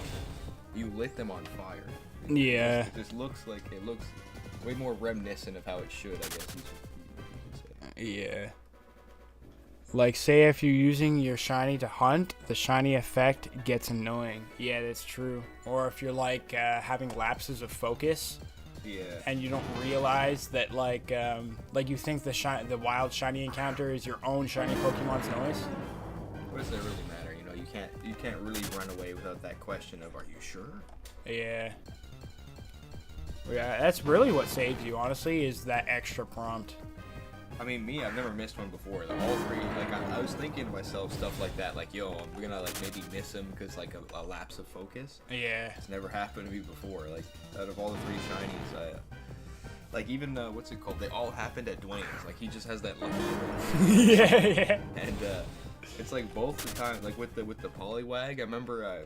you lit them on fire. Yeah. It just looks like it looks way more reminiscent of how it should, I guess. You could say. Yeah. Like, say if you're using your shiny to hunt, the shiny effect gets annoying. Yeah, that's true. Or if you're like having lapses of focus. Yeah. And you don't realize that like you think the wild shiny encounter is your own shiny Pokemon's noise. What does that really matter? You know, you can't really run away without that question of, are you sure? Yeah. Yeah, that's really what saves you, honestly, is that extra prompt. I mean, me, I've never missed one before. Like, all three, like, I was thinking to myself stuff like that, like, yo, we're gonna, like, maybe miss him because, like, a lapse of focus. Yeah. It's never happened to me before. Like, out of all the three shinies, like, even, what's it called? They all happened at Dwayne's. Like, he just has that lucky Yeah, yeah. And, it's, like, both the time, like, with the Poliwag, I remember,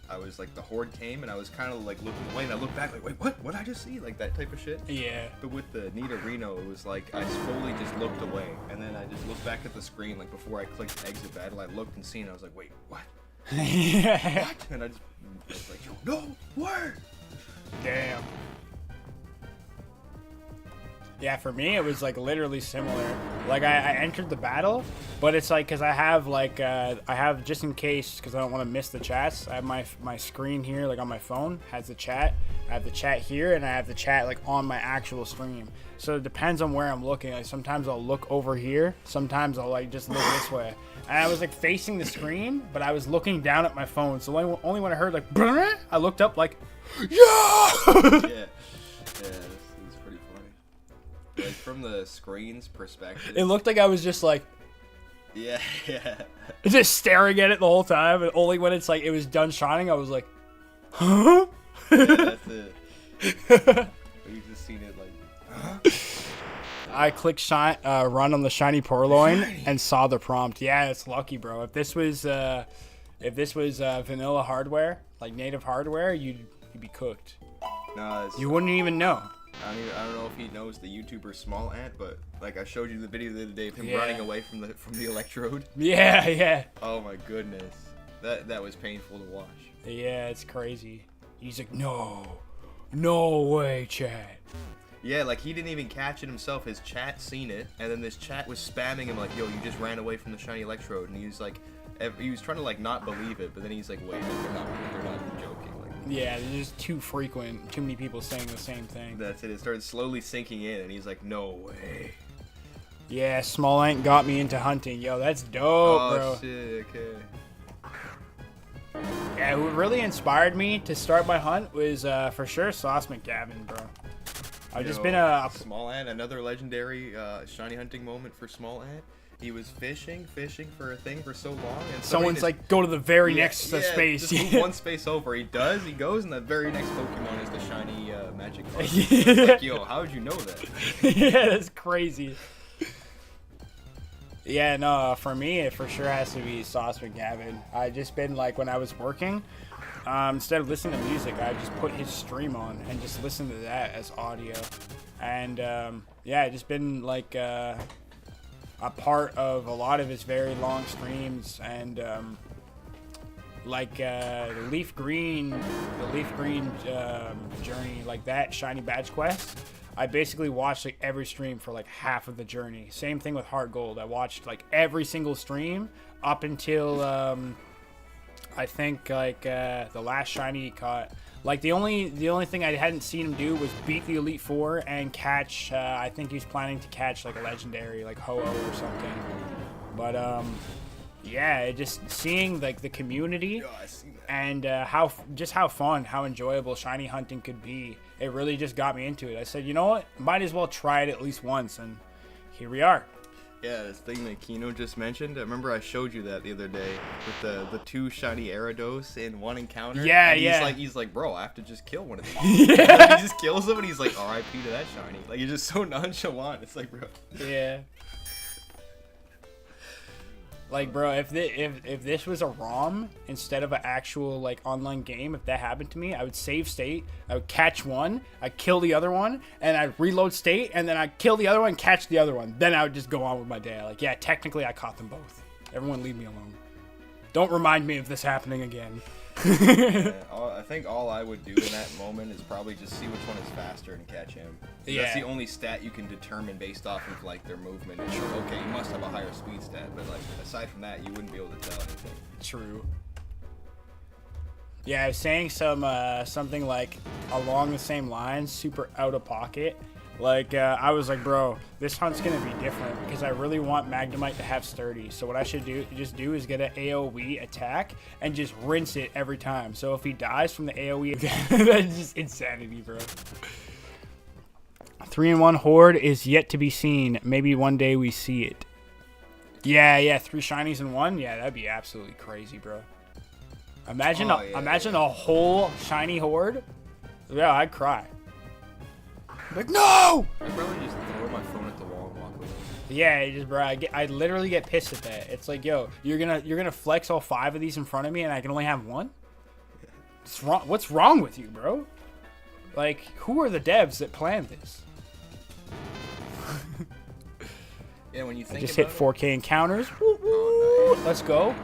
I was like, the horde came and I was kind of like looking away and I looked back like, wait, what did I just see? Like that type of shit. Yeah. But with the Nidorino, it was like I slowly just looked away and then I just looked back at the screen like before I clicked exit battle. I looked and seen. I was like, wait, what? Yeah. What? And I was like, yo, no word. Damn. Yeah, for me it was like literally similar. Like I entered the battle, but it's like because I have just in case because I don't want to miss the chats. I have my screen here like on my phone has the chat. I have the chat here and I have the chat like on my actual stream. So it depends on where I'm looking. Like sometimes I'll look over here. Sometimes I'll like just look this way. And I was like facing the screen, but I was looking down at my phone. So only when I heard like I looked up like Yeah. It's pretty funny. Like from the screen's perspective. It looked like I was just like Yeah. just staring at it the whole time, and only when it's like it was done shining, I was like, huh? Yeah, that's it. You just seen it like, huh? I clicked run on the shiny Purloin and saw the prompt. Yeah, it's lucky, bro. If this was vanilla hardware, like native hardware, you'd be cooked. No, You wouldn't even know. I don't know if he knows the YouTuber Small Ant, but like I showed you the video the other day of him Yeah. running away from the electrode. Yeah, yeah. Oh my goodness, that was painful to watch. Yeah, it's crazy. He's like, no way, Chad. Yeah, like he didn't even catch it himself. His chat seen it, and then this chat was spamming him like, "Yo, you just ran away from the shiny Electrode," and he was like, he was trying to like not believe it, but then he's like, "Wait, they're not joking." Like, yeah, there's just too frequent, too many people saying the same thing. that's it. It started slowly sinking in, and he's like, "No way." Yeah, Small Ant got me into hunting. Yo, that's dope, bro. Oh shit, okay. Yeah, who really inspired me to start my hunt was for sure Sauce McGavin, bro. I've just been a Small Ant, another legendary shiny hunting moment for Small Ant. He was fishing for a thing for so long, and someone's like, go to the very next space. Just move one space over. He does. He goes, and the very next Pokemon is the shiny magic card. Yeah. It's like, yo, how would you know that? Yeah, that's crazy. Yeah, no, for me, it for sure has to be Sauce McGavin. I just been like, when I was working, instead of listening to music, I just put his stream on and just listen to that as audio. And yeah, I just been like a part of a lot of his very long streams, and like the Leaf Green journey, like that shiny badge quest. I basically watched like every stream for like half of the journey. Same thing with Heart Gold. I watched like every single stream up until I think like the last shiny he caught. Like the only thing I hadn't seen him do was beat the Elite Four and catch. I think he's planning to catch like a legendary, like Ho-Oh or something. But yeah, just seeing like the community and how fun, how enjoyable shiny hunting could be. It really just got me into it. I said, you know what? Might as well try it at least once, and here we are. Yeah, this thing that Kino just mentioned. I remember I showed you that the other day with the two shiny Gyarados in one encounter. Yeah, and he's like, bro, I have to just kill one of these. Yeah. He just kills them, and he's like, R.I.P. to that shiny. Like, he's just so nonchalant. It's like, bro. Yeah. Like, bro, if this was a ROM instead of an actual like online game, if that happened to me, I would save state, I would catch one, I'd kill the other one, and I'd reload state, and then I'd kill the other one, catch the other one. Then I would just go on with my day. Like, yeah, technically I caught them both. Everyone leave me alone. Don't remind me of this happening again. Yeah, I think all I would do in that moment is probably just see which one is faster and catch him. Yeah. That's the only stat you can determine based off of like their movement. And okay, you must have a higher speed stat, but like aside from that, you wouldn't be able to tell anything. True. Yeah, I was saying something like along the same lines, super out of pocket. Like, I was like, bro, this hunt's going to be different because I really want Magnemite to have sturdy. So what I should do is get an AoE attack and just rinse it every time. So if he dies from the AoE, that's just insanity, bro. 3-in-1 Horde is yet to be seen. Maybe one day we see it. Yeah, 3 shinies in one. Yeah, that'd be absolutely crazy, bro. Imagine a whole shiny Horde. Yeah, I'd cry. Like, no! I'd probably just throw my phone at the wall and walk away. Yeah, bro, I literally get pissed at that. It's like, yo, you're gonna flex all 5 of these in front of me, and I can only have one. What's wrong with you, bro? Like, who are the devs that planned this? Yeah, when you think I just about hit 4K encounters. Woo, woo. Nice. Let's go.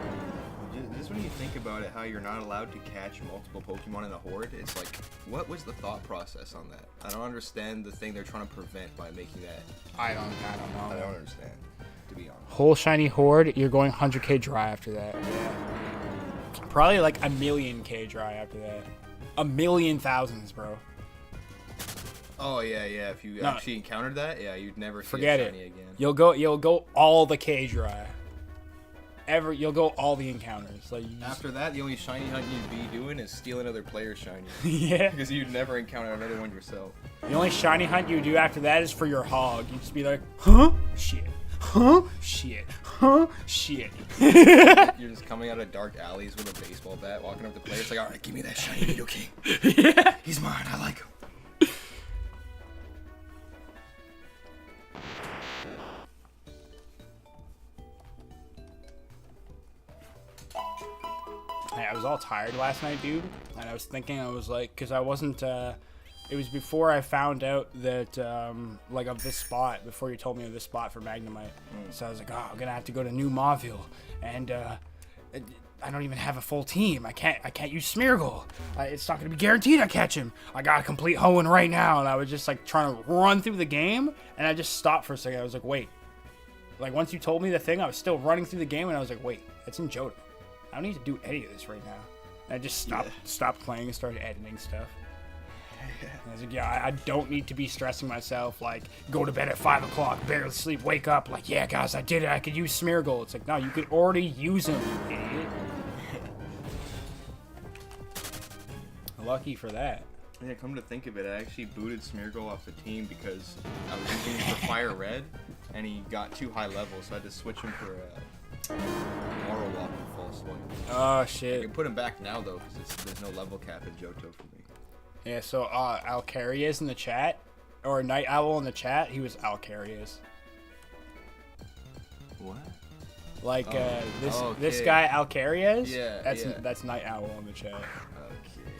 Just when you think about it, how you're not allowed to catch multiple Pokemon in a horde, it's like, what was the thought process on that? I don't understand the thing they're trying to prevent by making that. I don't know. I don't understand, to be honest. Whole shiny Horde, you're going 100K dry after that. Yeah. Probably like 1,000,000K dry after that. 1,000,000 thousands, bro. Oh yeah. If you actually encountered that, yeah, you'd never see a shiny again. You'll go all the K dry. You'll go all the encounters. Like after that, the only shiny hunt you'd be doing is stealing other players' shiny. Yeah. Because you'd never encounter another one yourself. The only shiny hunt you do after that is for your hog. You'd just be like, huh? Shit. Huh? Shit. Huh? Shit. You're just coming out of dark alleys with a baseball bat, walking up to players like, alright, give me that shiny Nido King. Yeah. He's mine, I like him. I was all tired last night, dude, and I was thinking, I was like, because I wasn't, it was before I found out that, like, of this spot, before you told me of this spot for Magnemite, so I was like, oh, I'm gonna have to go to New Mauville, and, I don't even have a full team. I can't use Smeargle. It's not gonna be guaranteed I catch him. I gotta complete Hoenn right now. And I was just like trying to run through the game, and I just stopped for a second. I was like, wait. Like once you told me the thing, I was still running through the game, and I was like, wait, it's in Johto. I don't need to do any of this right now. And I just stopped playing and started editing stuff. I was like, yeah, I don't need to be stressing myself, like, go to bed at 5 o'clock, barely sleep, wake up, like, yeah, guys, I did it, I could use Smeargle. It's like, no, you could already use him, you idiot. Lucky for that. Yeah, come to think of it, I actually booted Smeargle off the team because I was using him for Fire Red, and he got too high level, so I had to switch him for Auto Lock and False Swipe. Oh, shit. I can put him back now, though, because there's no level cap in Johto for me. Yeah, so Alcarius in the chat, or Night Owl in the chat, he was Alcarius. What? Like this guy Alcarius. Yeah, that's Night Owl in the chat.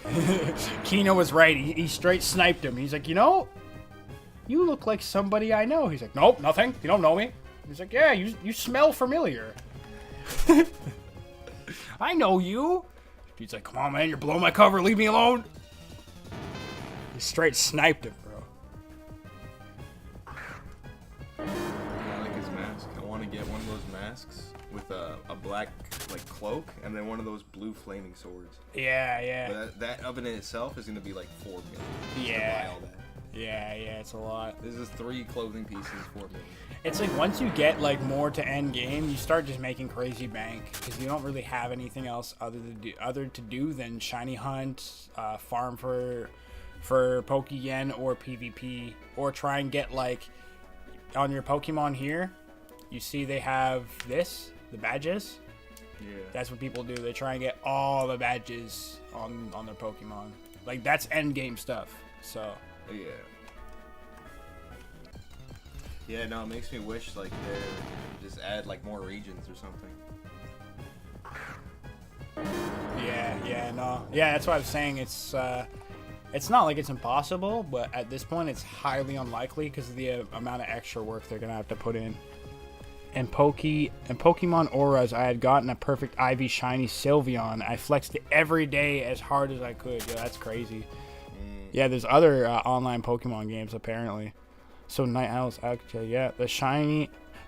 Okay. Kino was right. He straight sniped him. He's like, you know, you look like somebody I know. He's like, nope, nothing. You don't know me. He's like, yeah, you smell familiar. I know you. He's like, come on, man, you're blowing my cover. Leave me alone. He straight sniped him, bro. I like his mask. I want to get one of those masks with a black like cloak and then one of those blue flaming swords. Yeah. But that oven in itself is gonna be like 4 million. Yeah. To buy all that. Yeah, it's a lot. This is 3 clothing pieces, 4 million. It's like once you get like more to end game, you start just making crazy bank because you don't really have anything else other to do than shiny hunt, farm for Pokeyen or PvP, or try and get like on your Pokemon here. You see they have the badges. Yeah. That's what people do. They try and get all the badges on their Pokemon. Like that's end game stuff. So. Yeah. Yeah, no, it makes me wish like they just add like more regions or something. Yeah, that's what I was saying. It's not like it's impossible, but at this point it's highly unlikely because of the amount of extra work they're gonna have to put in. And Pokemon Auras, I had gotten a perfect Ivy Shiny Sylveon. I flexed it every day as hard as I could. Yeah, that's crazy. Yeah, there's other online Pokemon games apparently. So Night Owl's actually, yeah,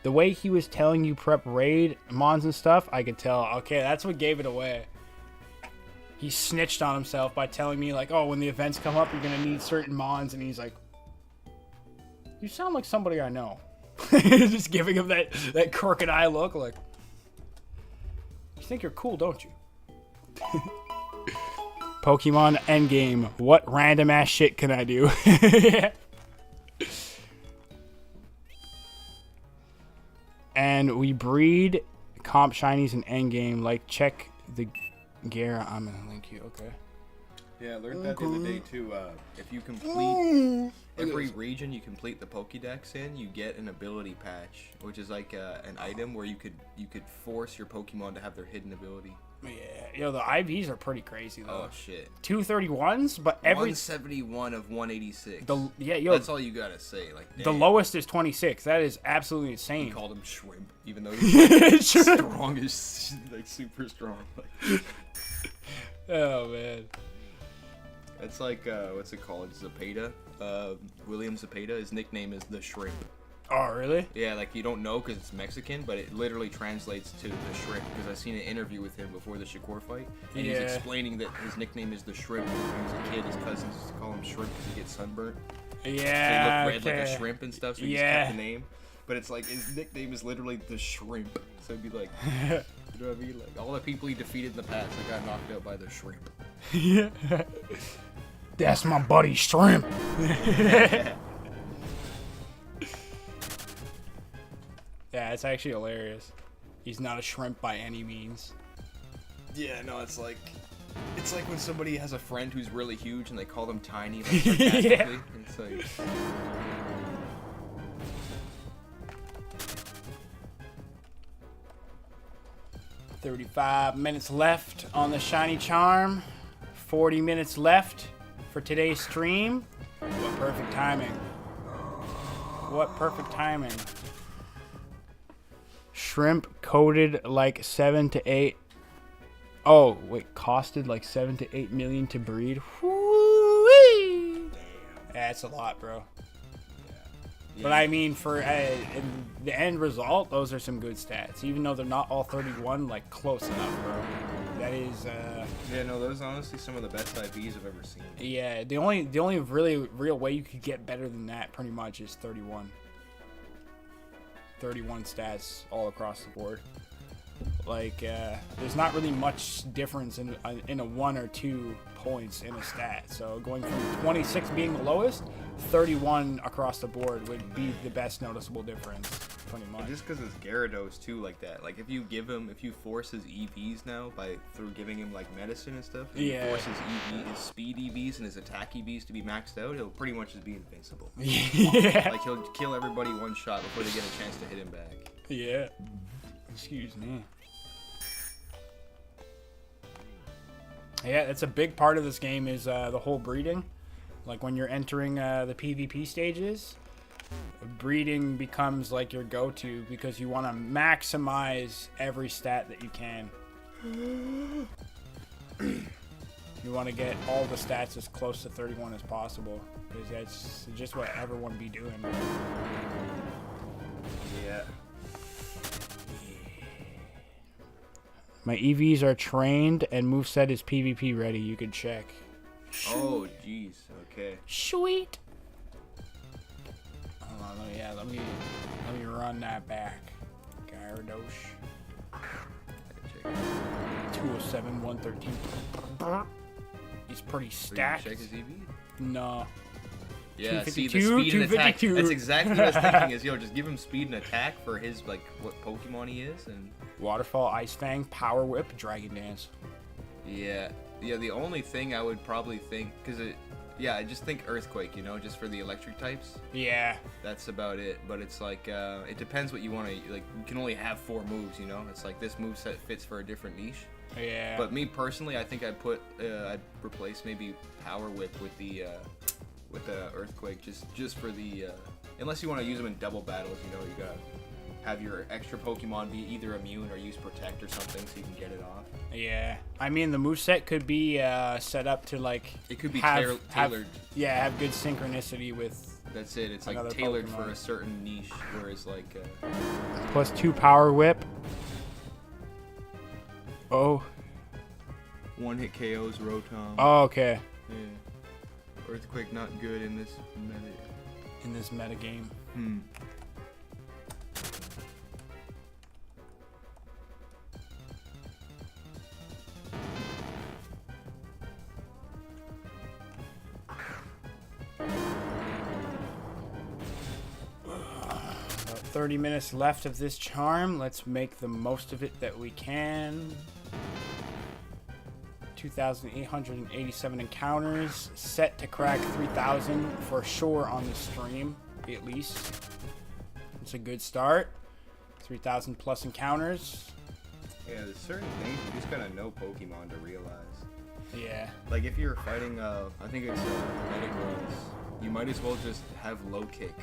the way he was telling you prep raid mons and stuff, I could tell. Okay, that's what gave it away. He snitched on himself by telling me like, oh, when the events come up, you're gonna need certain mons, and he's like, you sound like somebody I know. Just giving him that crooked eye look, like, you think you're cool, don't you? Pokemon Endgame. What random ass shit can I do? And we breed comp shinies in Endgame. Like, check the gear. I'm gonna link you. Okay. Yeah, I learned that the other day too. If you complete every region you complete the Pokédex in, you get an ability patch, which is like an item where you could force your Pokemon to have their hidden ability. Yeah, the IVs are pretty crazy though. Oh shit. 231s, but every 171 of 186. That's all you gotta say. Like the lowest is 26. That is absolutely insane. He called him shrimp, even though he's strong as like super strong. Like. Oh man. It's like what's it called? Zapata. William Zapata. His nickname is the Shrimp. Oh, really? Yeah, like you don't know because it's Mexican, but it literally translates to the Shrimp. Because I seen an interview with him before the Shakur fight, and he's explaining that his nickname is the Shrimp. When he was a kid, his cousins used to call him Shrimp because he gets sunburnt. Yeah. They look red like a shrimp and stuff, so he just kept the name. But it's like his nickname is literally the Shrimp. So it'd be like, you know what I mean? Like all the people he defeated in the past, they got knocked out by the Shrimp. Yeah. That's my buddy Shrimp. Yeah, it's actually hilarious. He's not a shrimp by any means. Yeah, no, it's like when somebody has a friend who's really huge and they call them tiny, like sarcastically. It's like 35 minutes left on the Shiny Charm. 40 minutes left for today's stream. What perfect timing. What perfect timing. Shrimp coated like 7 to 8 Oh, wait, costed like 7 to 8 million to breed. Whoo-wee. Damn. That's a lot, bro. Yeah. But I mean, for in the end result, those are some good stats. Even though they're not all 31, like close enough, bro. That is. Yeah, no, those are honestly some of the best IVs I've ever seen. Yeah, the only really real way you could get better than that, pretty much, is 31. 31 stats all across the board. Like, there's not really much difference in a 1 or 2 points in a stat. So going from 26 being the lowest, 31 across the board would be the best noticeable difference, pretty much. And just because it's Gyarados too, like that. Like if you force his EVs now through giving him like medicine and stuff. If you force his speed EVs and his attack EVs to be maxed out, he'll pretty much just be invincible. Yeah. Like he'll kill everybody one shot before they get a chance to hit him back. Yeah. Excuse me. Yeah, it's a big part of this game is the whole breeding. Like when you're entering the PvP stages, breeding becomes like your go-to because you want to maximize every stat that you can. You want to get all the stats as close to 31 as possible because that's just what everyone be doing. Yeah. My EVs are trained and moveset is PvP ready. You can check. Oh, jeez. Okay. Sweet. Hold on, let me run that back. Gyarados. 207, 113. He's pretty stacked. Check his EV? No. Yeah, see the 252, speed and attack. 252. That's exactly what I was thinking. Is just give him speed and attack for his like what Pokemon he is, and Waterfall, Ice Fang, Power Whip, Dragon Dance. yeah. The only thing I would probably think, I just think Earthquake, just for the electric types. Yeah. That's about it. But it's like it depends what you want to like. You can only have 4 moves, It's like this moveset fits for a different niche. Yeah. But me personally, I think I'd replace maybe Power Whip with the Earthquake just for the unless you want to use them in double battles, you gotta have your extra Pokemon be either immune or use Protect or something so you can get it off. Yeah. I mean, the moveset could be set up to like It could be have tailored. have good synchronicity with. That's it. It's like another tailored Pokemon. for a certain niche, whereas like Plus 2 Power Whip. Oh. one-hit KOs, Rotom. Oh, okay. Yeah. Earthquake not good in this meta. In this meta game. About 30 minutes left of this charm. Let's make the most of it that we can. 2,887 encounters, set to crack 3,000 for sure on the stream, at least. It's a good start. 3,000 plus encounters. Yeah, there's certain things you just gotta know Pokemon to realize. Yeah. Like if you're fighting, I think it's Metagross, you might as well just have low kick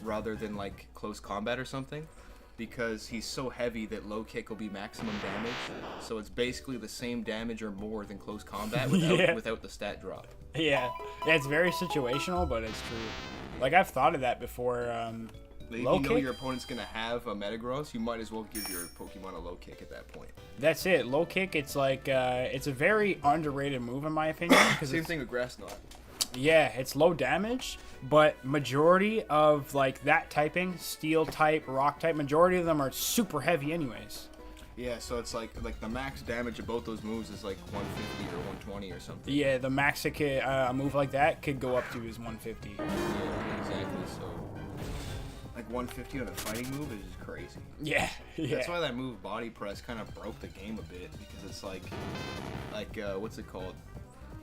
rather than like close combat or something. Because he's so heavy that low kick will be maximum damage, so it's basically the same damage or more than close combat without the stat drop. Yeah, it's very situational, but it's true. Like I've thought of that before. If Low you know kick? your opponent's gonna have a Metagross, you might as well give your Pokemon a low kick at that point. That's it. Low kick. It's like it's a very underrated move in my opinion. Same thing with Grass Knot. Yeah, it's low damage, but majority of like that typing, steel type, rock type, majority of them are super heavy anyways. Yeah, so it's like the max damage of both those moves is like 150 or 120 or something. Yeah, the max a move like that could go up to is 150. Yeah, exactly. So like 150 on a fighting move is just crazy. Yeah, yeah. That's why that move Body Press kind of broke the game a bit, because it's like what's it called?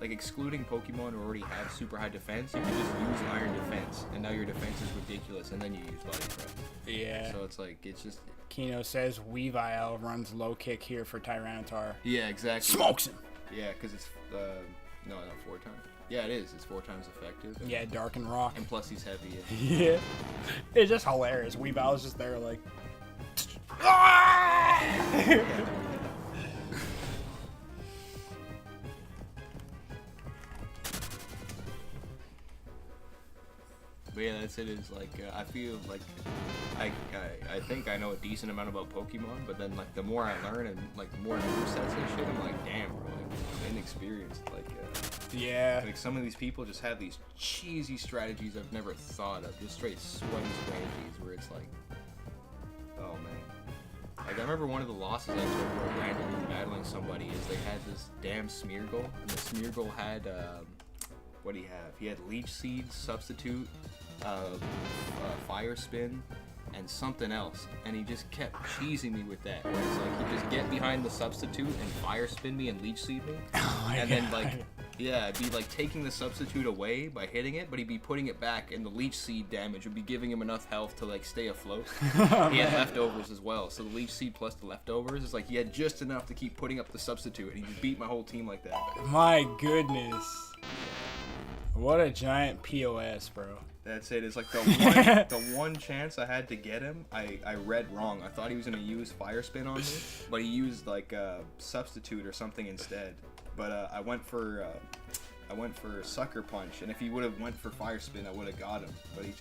Like excluding Pokemon who already have super high defense, you can just use Iron Defense, and now your defense is ridiculous, and then you use Body Press. Yeah. So it's like, it's just... Kino says Weavile runs low kick here for Tyranitar. Yeah, exactly. Smokes him! Yeah, because it's, no, not 4 times. Yeah, it is. It's 4 times effective. And, Yeah, Dark and Rock. and plus he's heavy. Yeah. It's just hilarious. Weavile's just there like... But yeah, that's it. Is like I feel like I think I know a decent amount about Pokemon, but then like the more I learn and like the more new sets and shit, I'm like, damn, bro, like I'm inexperienced. Like Yeah. like some of these people just have these cheesy strategies I've never thought of, just straight sweaty strategies where it's like, oh man. Like I remember one of the losses I took where randomly battling somebody is they had this damn Smeargle, and the Smeargle had what do you have? He had Leech Seed, Substitute, Fire Spin, and something else. And he just kept cheesing me with that. Where it's like, he'd just get behind the Substitute and Fire Spin me and Leech Seed me. Oh my and God. then, like, yeah, it'd be like taking the Substitute away by hitting it, but he'd be putting it back, and the Leech Seed damage would be giving him enough health to, like, stay afloat. He had leftovers as well, so the Leech Seed plus the leftovers is like he had just enough to keep putting up the Substitute, and he just beat my whole team like that. My goodness. What a giant POS, bro. That's it. It's like the one chance I had to get him, I read wrong. I thought he was gonna use Fire Spin on me, but he used like Substitute or something instead. But I went for Sucker Punch, and if he would have went for Fire Spin, I would have got him. But he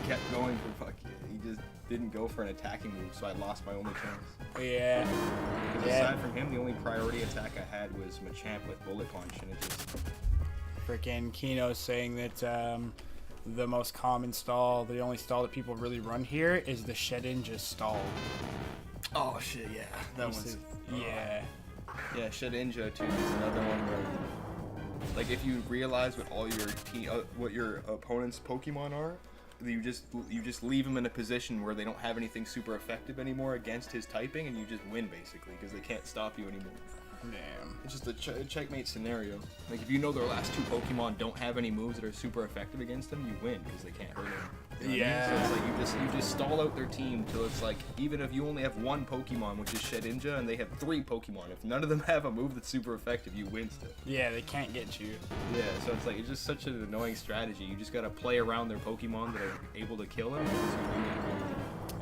kept going for fuck it. He just didn't go for an attacking move, so I lost my only chance. Yeah. Because aside from him, the only priority attack I had was Machamp with Bullet Punch, and it just. Freaking Kino saying that the most common stall, the only stall that people really run here is the Shedinja stall. Oh shit, yeah. That one's. Yeah. Yeah, Shedinja too is another one where, like, if you realize what all your what your opponent's Pokemon are, you just leave them in a position where they don't have anything super effective anymore against his typing, and you just win basically because they can't stop you anymore. Damn. It's just a checkmate scenario. Like, if you know their last two Pokemon don't have any moves that are super effective against them, you win because they can't hurt them. You know what I mean? So it's like you just stall out their team till it's like, even if you only have one Pokemon, which is Shedinja, and they have three Pokemon, if none of them have a move that's super effective, you win still. Yeah, they can't get you. Yeah, so it's like, it's just such an annoying strategy. You just gotta play around their Pokemon that are able to kill them.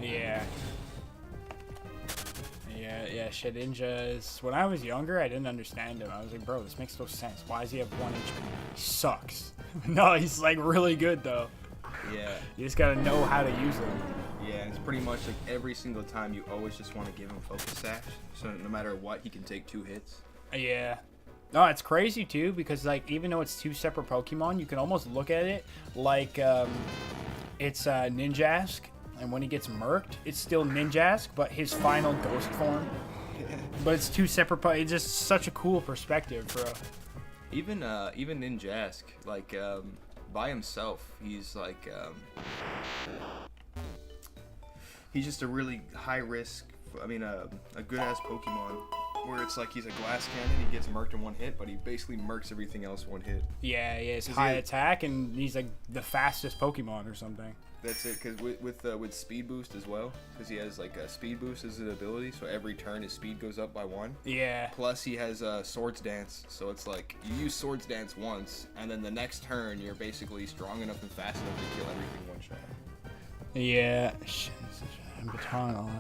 Yeah. Yeah, Shedinja is... When I was younger, I didn't understand him. I was like, bro, this makes no sense. Why does he have 1 HP? He sucks. No, he's, like, really good, though. Yeah. You just gotta know how to use him. Yeah, and it's pretty much like every single time you always just want to give him Focus Sash. So no matter what, he can take 2 hits. Yeah. No, it's crazy, too, because, like, even though it's 2 separate Pokemon, you can almost look at it like it's Ninjask. And when he gets murked, it's still Ninjask, but his final ghost form. But it's 2 separate. It's just such a cool perspective, bro. Even Ninjask, like by himself, he's like he's just a really high risk. I mean, a good ass Pokemon. Where it's like he's a glass cannon, he gets murked in 1 hit, but he basically murks everything else 1 hit. Yeah, it's high attack, and he's like the fastest Pokemon or something. That's it, because with speed boost as well, because he has like a speed boost as an ability, so every turn his speed goes up by 1. Yeah. Plus he has Swords Dance, so it's like you use Swords Dance once, and then the next turn you're basically strong enough and fast enough to kill everything 1 shot. Yeah. Baton.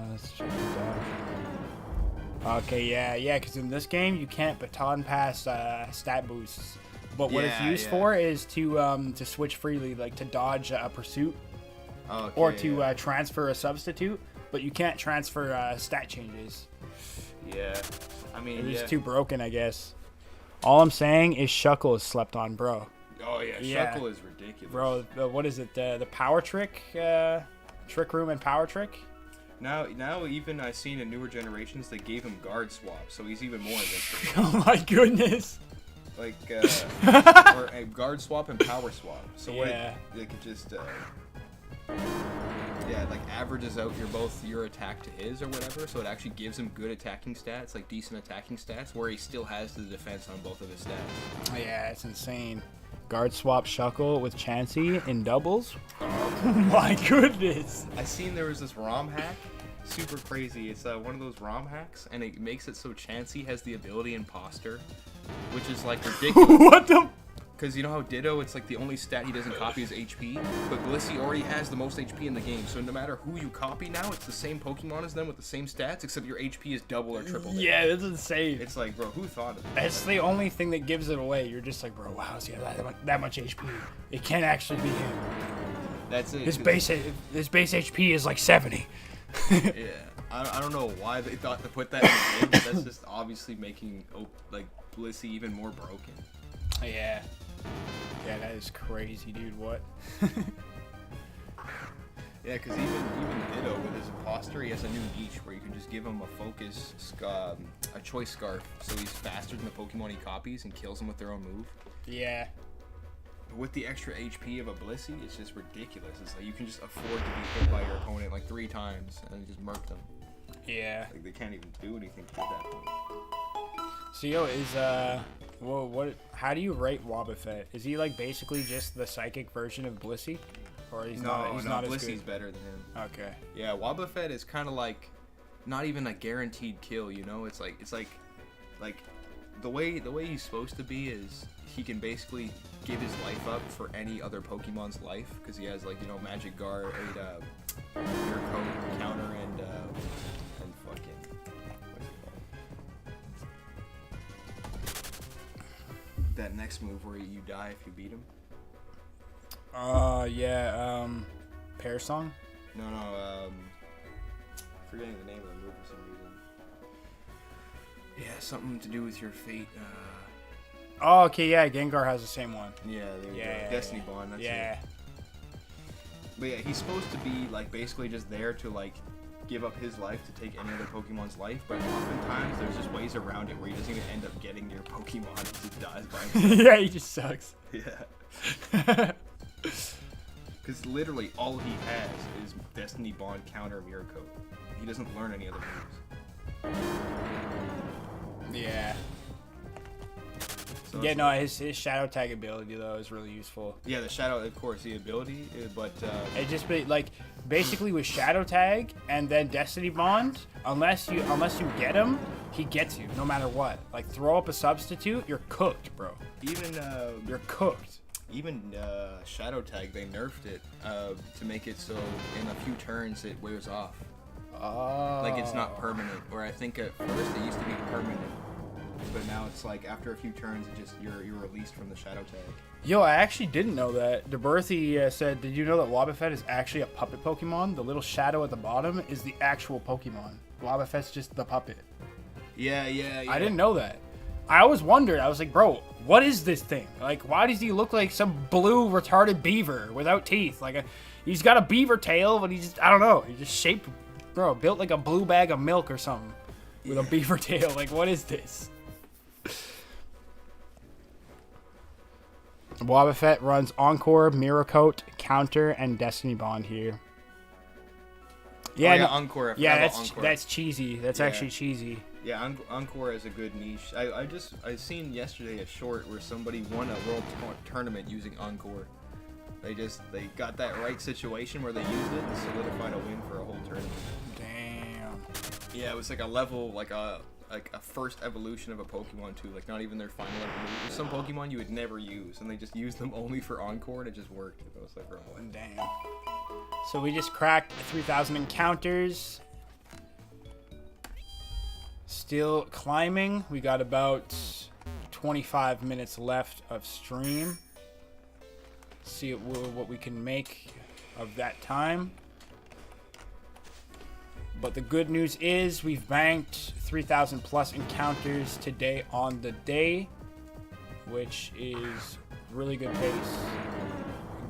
Okay, yeah, because in this game you can't baton pass stat boosts, but what it's used for is to switch freely, like to dodge a pursuit, or to transfer a substitute, but you can't transfer stat changes. Yeah, I mean, it's too broken, I guess. All I'm saying is Shuckle is slept on, bro. Oh yeah, Shuckle is ridiculous, bro. What is it? The Power Trick, Trick Room and Power Trick. Now even I've seen in newer generations they gave him guard swap, so he's even more invincible. Oh my goodness! Like or a guard swap and power swap. So what they could just like averages out your attack to his or whatever, so it actually gives him good attacking stats, like decent attacking stats, where he still has the defense on both of his stats. Yeah, it's insane. Guard swap Shuckle with Chansey in doubles. Oh my goodness! I seen there was this ROM hack, super crazy. It's one of those ROM hacks, and it makes it so Chansey has the ability Imposter, which is like ridiculous. What the? Because you know how Ditto, it's like the only stat he doesn't copy is HP, but Blissey already has the most HP in the game, so no matter who you copy now, it's the same Pokemon as them with the same stats, except your HP is double or triple. Yeah, that's insane. It's like, bro, who thought of that? That's the only thing that gives it away. You're just like, bro, wow, he has that much HP. It can't actually be him. That's it. His base HP is like 70. Yeah, I don't know why they thought to put that in the game, but that's just obviously making like Blissey even more broken. Yeah. Yeah, that is crazy, dude. What? Yeah, because even Ditto with his imposter, he has a new niche where you can just give him a focus, a choice scarf, so he's faster than the Pokemon he copies and kills them with their own move. Yeah. But with the extra HP of a Blissey, it's just ridiculous. It's like you can just afford to be hit by your opponent like 3 times and just murk them. Yeah. Like they can't even do anything at that point. So yo, what? How do you rate Wobbuffet? Is he like basically just the psychic version of Blissey? Or he's not Blissey's as good? better than him. Okay. Yeah, Wobbuffet is kind of like not even a guaranteed kill, you know? It's like the way he's supposed to be is he can basically give his life up for any other Pokemon's life because he has like, you know, Magic Guard, Your Code counter and fucking what's it called? That next move where you die if you beat him. Yeah, Pear Song? No, forgetting the name of the move for some reason. Yeah, something to do with your fate. Oh, okay, yeah, Gengar has the same one. Yeah, there you Yeah, go. Destiny Bond, that's Yeah. it. But yeah, he's supposed to be, like, basically just there to, like, give up his life to take any other Pokemon's life, but oftentimes there's just ways around it where he doesn't even end up getting your Pokemon, he just dies by himself. Yeah, he just sucks. Yeah. Because literally all he has is Destiny Bond counter Mirror Coat. He doesn't learn any other moves. Yeah. So Yeah, it's no, like- his Shadow Tag ability, though, is really useful. Yeah, the Shadow, of course, the ability, but... It just be like basically with Shadow Tag and then Destiny Bond, unless you get him, he gets you no matter what. Like throw up a substitute, you're cooked, bro. even You're cooked. Shadow Tag, they nerfed it to make it so in a few turns it wears off. Oh. Like it's not permanent. Or I think at first it used to be permanent, but now it's like after a few turns, it just you're released from the Shadow Tag. Yo, I actually didn't know that. DeBerthy said, did you know that Wobbuffet is actually a puppet Pokemon? The little shadow at the bottom is the actual Pokemon. Wobbuffet's just the puppet. Yeah. I didn't know that. I always wondered. I was like, bro, what is this thing? Like, why does he look like some blue retarded beaver without teeth? Like, he's got a beaver tail, but I don't know. He's just shaped, bro, built like a blue bag of milk or something with a beaver tail. Like, what is this? Wobbuffet runs Encore, Mirror Coat, Counter, and Destiny Bond here. Yeah, Encore. I yeah, forgot about Encore. that's cheesy. That's Yeah. actually cheesy. Yeah, Encore has a good niche. I seen yesterday a short where somebody won a world tournament using Encore. They got that right situation where they used it and solidified a win for a whole tournament. Damn. Yeah, it was like a level, like a first evolution of a Pokemon too. Like not even their final evolution. There's some Pokemon you would never use, and they just used them only for Encore, and it just worked. It was like, oh, Damn. So we just cracked 3,000 encounters. Still climbing. We got about 25 minutes left of stream. See what we can make of that time. But the good news is we've banked 3,000 plus encounters today on the day, which is really good pace.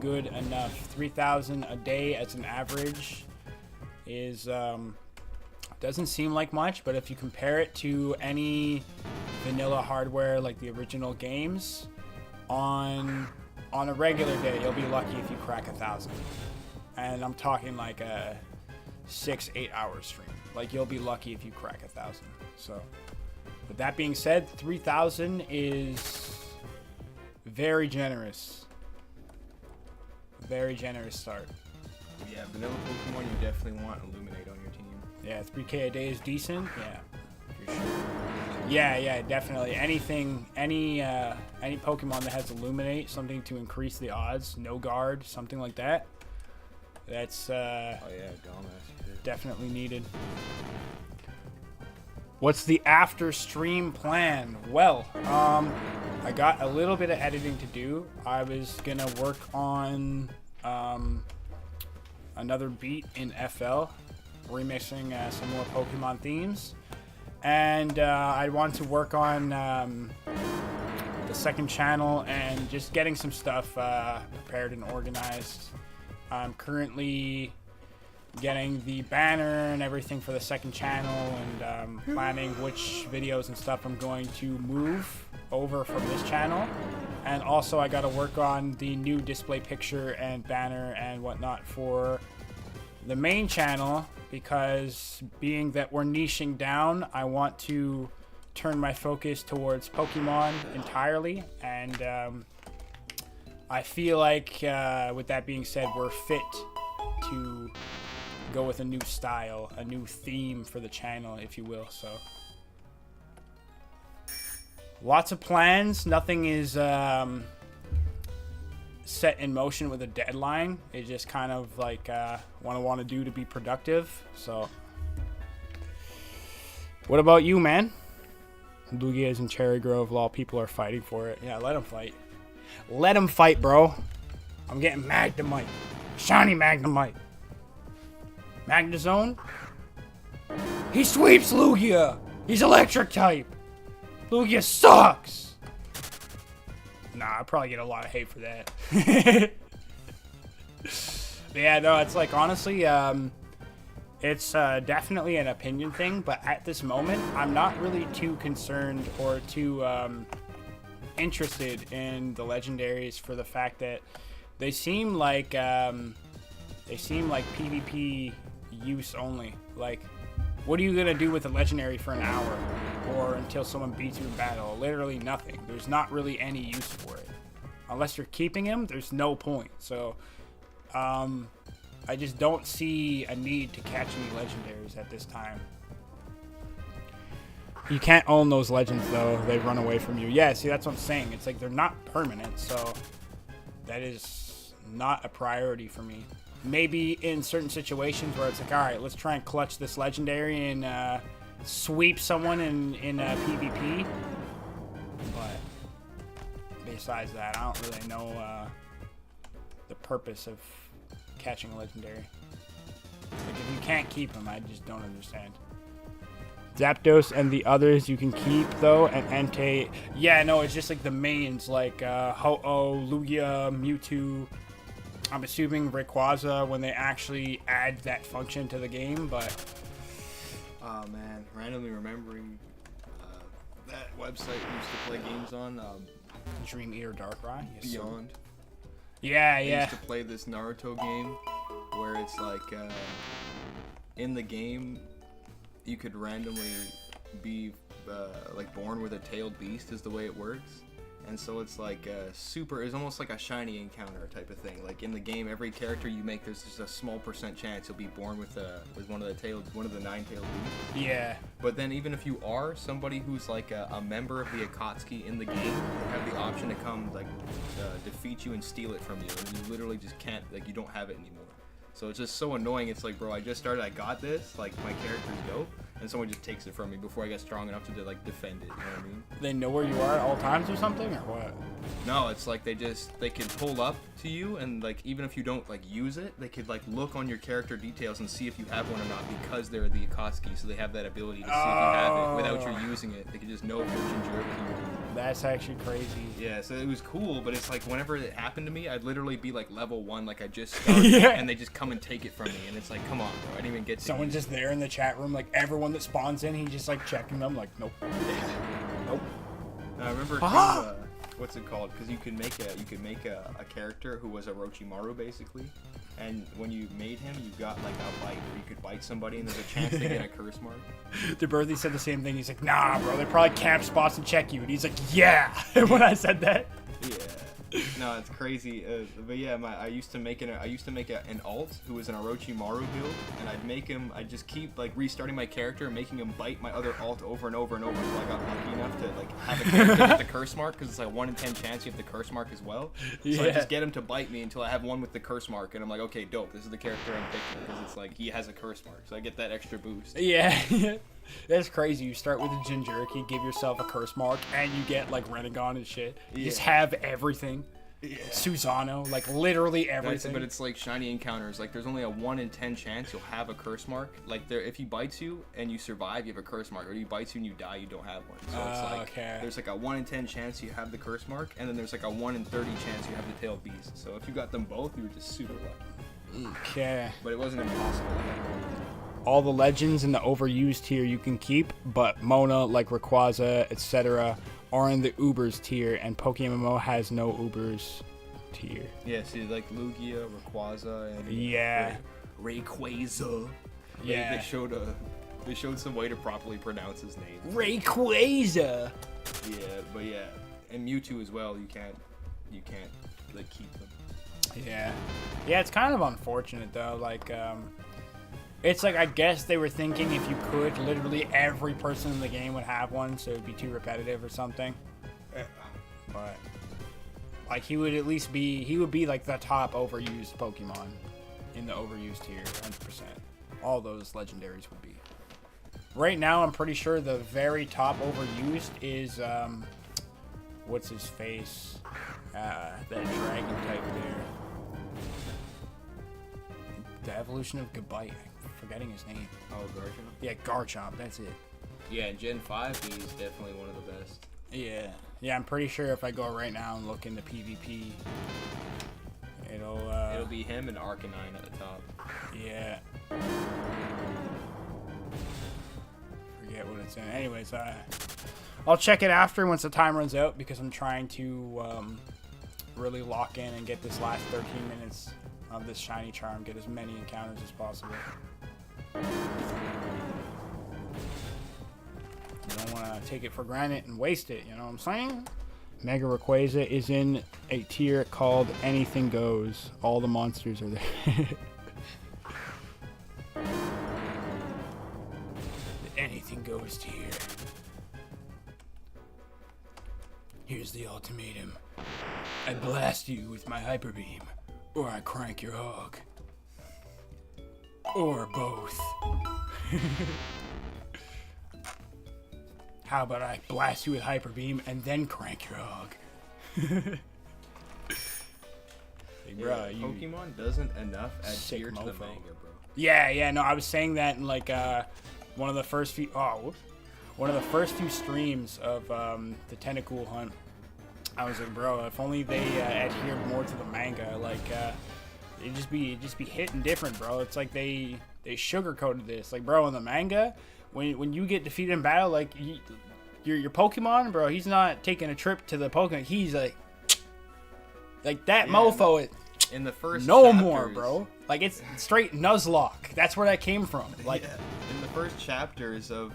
Good enough. 3,000 a day as an average is doesn't seem like much, but if you compare it to any vanilla hardware like the original games, on a regular day you'll be lucky if you crack 1,000. And I'm talking like a 6-8 hour stream. Like you'll be lucky if you crack 1,000. So with that being said, 3,000 is very generous. Very generous start. yeah, vanilla Pokemon, you definitely want Illuminate on your team. Yeah, 3K a day is decent. Yeah, for sure. Yeah, definitely. Any Pokemon that has Illuminate, something to increase the odds, no guard, something like that. That's Oh yeah, Dumbass. definitely needed. What's the after stream plan? Well, I got a little bit of editing to do. I was gonna work on another beat in FL, remixing some more Pokemon themes. And I want to work on the second channel and just getting some stuff prepared and organized. I'm currently getting the banner and everything for the second channel, and planning which videos and stuff I'm going to move over from this channel. And also I got to work on the new display picture and banner and whatnot for the main channel, because being that we're niching down, I want to turn my focus towards Pokemon entirely. And I feel like with that being said, we're fit to go with a new style, a new theme for the channel, if you will. So lots of plans. Nothing is set in motion with a deadline. It's just kind of like what I want to do to be productive. So what about you, man? Lugia's in Cherry Grove. A lot of people are fighting for it. Yeah, let them fight. Let them fight, bro. I'm getting Magnemite. Shiny Magnemite. Magnezone? He sweeps Lugia! He's electric type! Lugia sucks! Nah, I'd probably get a lot of hate for that. But yeah, no, it's like, honestly, it's definitely an opinion thing, but at this moment, I'm not really too concerned or too interested in the legendaries, for the fact that they seem like PvP use only. Like, what are you gonna do with a legendary for an hour or until someone beats you in battle? Literally nothing. There's not really any use for it. Unless you're keeping him, there's no point. So I just don't see a need to catch any legendaries at this time. You can't own those legends though. They run away from you. Yeah, see, that's what I'm saying. It's like they're not permanent, so that is not a priority for me. Maybe in certain situations where it's like, all right, let's try and clutch this legendary and sweep someone in PvP. But besides that, I don't really know the purpose of catching a legendary. Like, if you can't keep them, I just don't understand. Zapdos and the others you can keep though, and Entei. Yeah, no, it's just like the mains, like Ho-Oh, Lugia, Mewtwo. I'm assuming Rayquaza when they actually add that function to the game, but... Oh man, randomly remembering that website we used to play games on. Dream Eater Darkrai? Yes, Beyond. Sir. Yeah, I yeah. used to play this Naruto game where it's like, in the game, you could randomly be like born with a tailed beast is the way it works. And so it's like it's almost like a shiny encounter type of thing. Like in the game, every character you make, there's just a small % chance you'll be born with one of the 9-tailed beasts. Yeah. But then even if you are somebody who's like a member of the Akatsuki in the game, they have the option to come like defeat you and steal it from you, and you literally just can't, like, you don't have it anymore. So it's just so annoying. It's like, bro, I just started, I got this, like, my character's dope, and someone just takes it from me before I get strong enough to like defend it, you know what I mean? They know where you are at all times or something, or what? No, it's like they can pull up to you, and like even if you don't like use it, they could like look on your character details and see if you have one or not, because they're the Akatsuki, so they have that ability to see if you have it without you using it. They can just know if you're Jinchuriki. That's actually crazy. Yeah, so it was cool, but it's like whenever it happened to me, I'd literally be like level 1, like I just started, Yeah. And they just come and take it from me, and it's like, come on, bro, I didn't even get to Someone's use just there in the chat room, like everyone that spawns in, he's just like checking them, like, nope. Nope. I remember Haha! what's it called? Because you could make a character who was Orochimaru basically, and when you made him, you got like a bite where you could bite somebody and there's a chance they get a curse mark. DeBerthy said the same thing. He's like, nah, bro, they probably camp spots and check you. And he's like, yeah, when I said that. Yeah. No, it's crazy. But yeah, I used to make an alt who was an Orochimaru build, and I'd just keep like restarting my character and making him bite my other alt over and over and over until I got lucky enough to like have a character get the curse mark, because it's like 1 in 10 chance you have the curse mark as well. So I just get him to bite me until I have one with the curse mark, and I'm like, okay, dope, this is the character I'm picking, because it's like he has a curse mark, so I get that extra boost. Yeah. That's crazy. You start with a Jinchuriki, give yourself a curse mark, and you get like Renegon and shit. You just have everything. Susano, like literally That's, everything. but it's like shiny encounters. Like there's only a 1 in 10 chance you'll have a curse mark. Like there, if he bites you and you survive, you have a curse mark. Or he bites you and you die, you don't have one. So it's like there's like a 1 in 10 chance you have the curse mark, and then there's like a 1 in 30 chance you have the tail beast. So if you got them both, you were just super lucky. Okay. But it wasn't impossible to have both. All the legends in the overused tier you can keep, but Mona, like Rayquaza, etc., are in the Ubers tier, and PokeMMO has no Ubers tier. Yeah, see, like Lugia, Rayquaza, and Rayquaza. Yeah. They showed some way to properly pronounce his name. Rayquaza. Yeah, but yeah, and Mewtwo as well. You can't like keep them. Yeah. Yeah, it's kind of unfortunate though. Like, it's like, I guess they were thinking if you could, literally every person in the game would have one, so it'd be too repetitive or something. But, like, he would be like the top overused Pokemon in the overused tier, 100%. All those legendaries would be. Right now, I'm pretty sure the very top overused is, what's his face? That dragon type there. The evolution of Gabite. I'm forgetting his name. Oh, Garchomp? Yeah, Garchomp. That's it. Yeah, in Gen 5, he's definitely one of the best. Yeah. Yeah, I'm pretty sure if I go right now and look into PvP, it'll be him and Arcanine at the top. Yeah. Forget what it's in. Anyways, I'll check it after once the time runs out, because I'm trying to really lock in and get this last 13 minutes of this shiny charm, get as many encounters as possible. You don't want to take it for granted and waste it, you know what I'm saying? Mega Rayquaza is in a tier called Anything Goes. All the monsters are there. The Anything Goes tier. Here's the ultimatum. I blast you with my Hyper Beam, or I crank your hog. Or both. How about I blast you with Hyper Beam and then crank your hog? Hey, bro, Pokemon doesn't enough adhere to the mofo. manga, bro. Yeah, no, I was saying that in like one of the first few streams of the Tentacool hunt. I was like, bro, if only they adhered more to the manga, like it'd just be hitting different, bro. It's like they sugarcoated this. Like, bro, in the manga, when you get defeated in battle, like your Pokemon, bro, he's not taking a trip to the Pokemon. He's like that mofo. In the first no chapters, more, bro. Like, it's straight Nuzlocke. That's where that came from. Like, yeah. In the first chapters of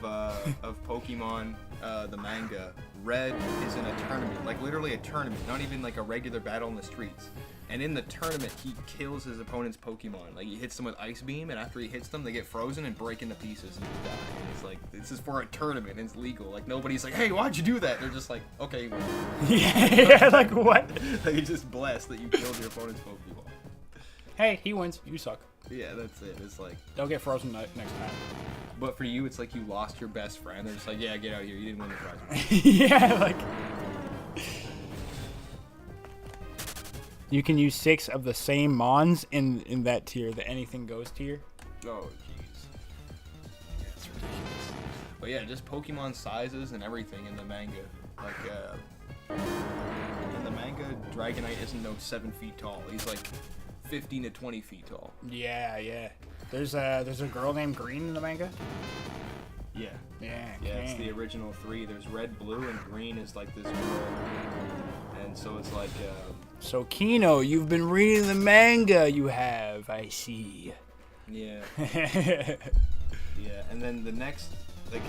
Pokemon, the manga, Red is in a tournament, like literally a tournament, not even like a regular battle in the streets. And in the tournament, he kills his opponent's Pokemon. Like, he hits them with Ice Beam, and after he hits them, they get frozen and break into pieces and just die. And it's like, this is for a tournament, and it's legal. Like, nobody's like, hey, why'd you do that? They're just like, okay. yeah, like what? Like, you're just blessed that you killed your opponent's Pokemon. Hey, he wins. You suck. Yeah, that's it. It's like, don't get frozen next time. But for you, it's like you lost your best friend. They're just like, yeah, get out of here. You didn't win the prize. Yeah, like... You can use 6 of the same Mons in that tier, the Anything Goes tier. Oh, jeez. That's ridiculous. But yeah, just Pokemon sizes and everything in the manga. Like, in the manga, Dragonite isn't no 7 feet tall. He's like 15 to 20 feet tall. Yeah. There's a girl named Green in the manga? Yeah. Yeah, it's the original 3. There's red, blue, and green is like this girl. And so it's like, So, Kino, you've been reading the manga, you have, I see. Yeah. Yeah, and then the next, like,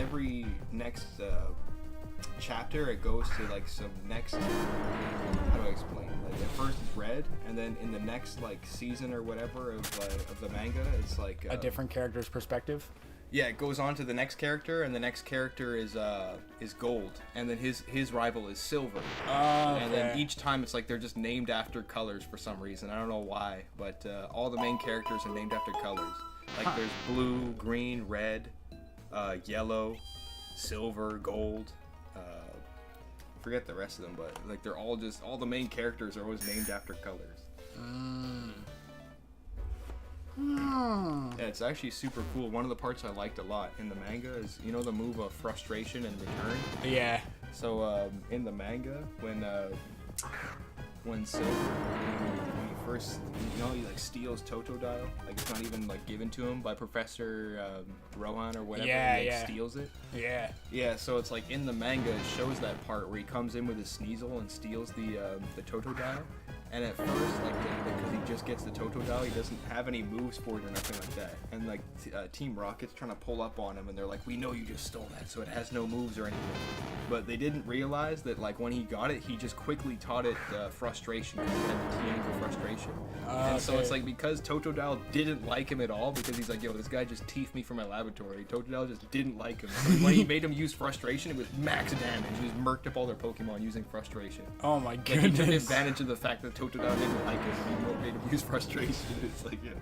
every next chapter, it goes to, like, some next, how do I explain? Like, at first it's red, and then in the next, like, season or whatever of the manga, it's, like... a different character's perspective? Yeah, it goes on to the next character, and the next character is gold, and then his rival is silver. Oh, okay. And then each time it's like they're just named after colors for some reason. I don't know why, but all the main characters are named after colors. Like there's blue, green, red, yellow, silver, gold. forget the rest of them, but like they're all the main characters are always named after colors. Yeah, it's actually super cool. One of the parts I liked a lot in the manga is, you know, the move of frustration and return. Yeah. So in the manga, when Silver, when he first, you know, he like steals Totodile, like it's not even like given to him by Professor Rohan or whatever. Yeah, he, like, yeah. steals it. Yeah. Yeah, so it's like in the manga, it shows that part where he comes in with his Sneasel and steals the Totodile. And at first, like, because he just gets the Totodile, he doesn't have any moves for it or nothing like that. And like Team Rocket's trying to pull up on him, and they're like, "We know you just stole that, so it has no moves or anything." But they didn't realize that, like, when he got it, he just quickly taught it frustration, because he had the TN for frustration. And so it's like, because Totodile didn't like him at all, because he's like, "Yo, this guy just teethed me from my laboratory." Totodile just didn't like him. So when he made him use frustration, it was max damage. He just murked up all their Pokemon using frustration. Oh my Like, goodness. he took advantage of the fact that Totodile didn't like him, and he made him use frustration. It's like, yeah,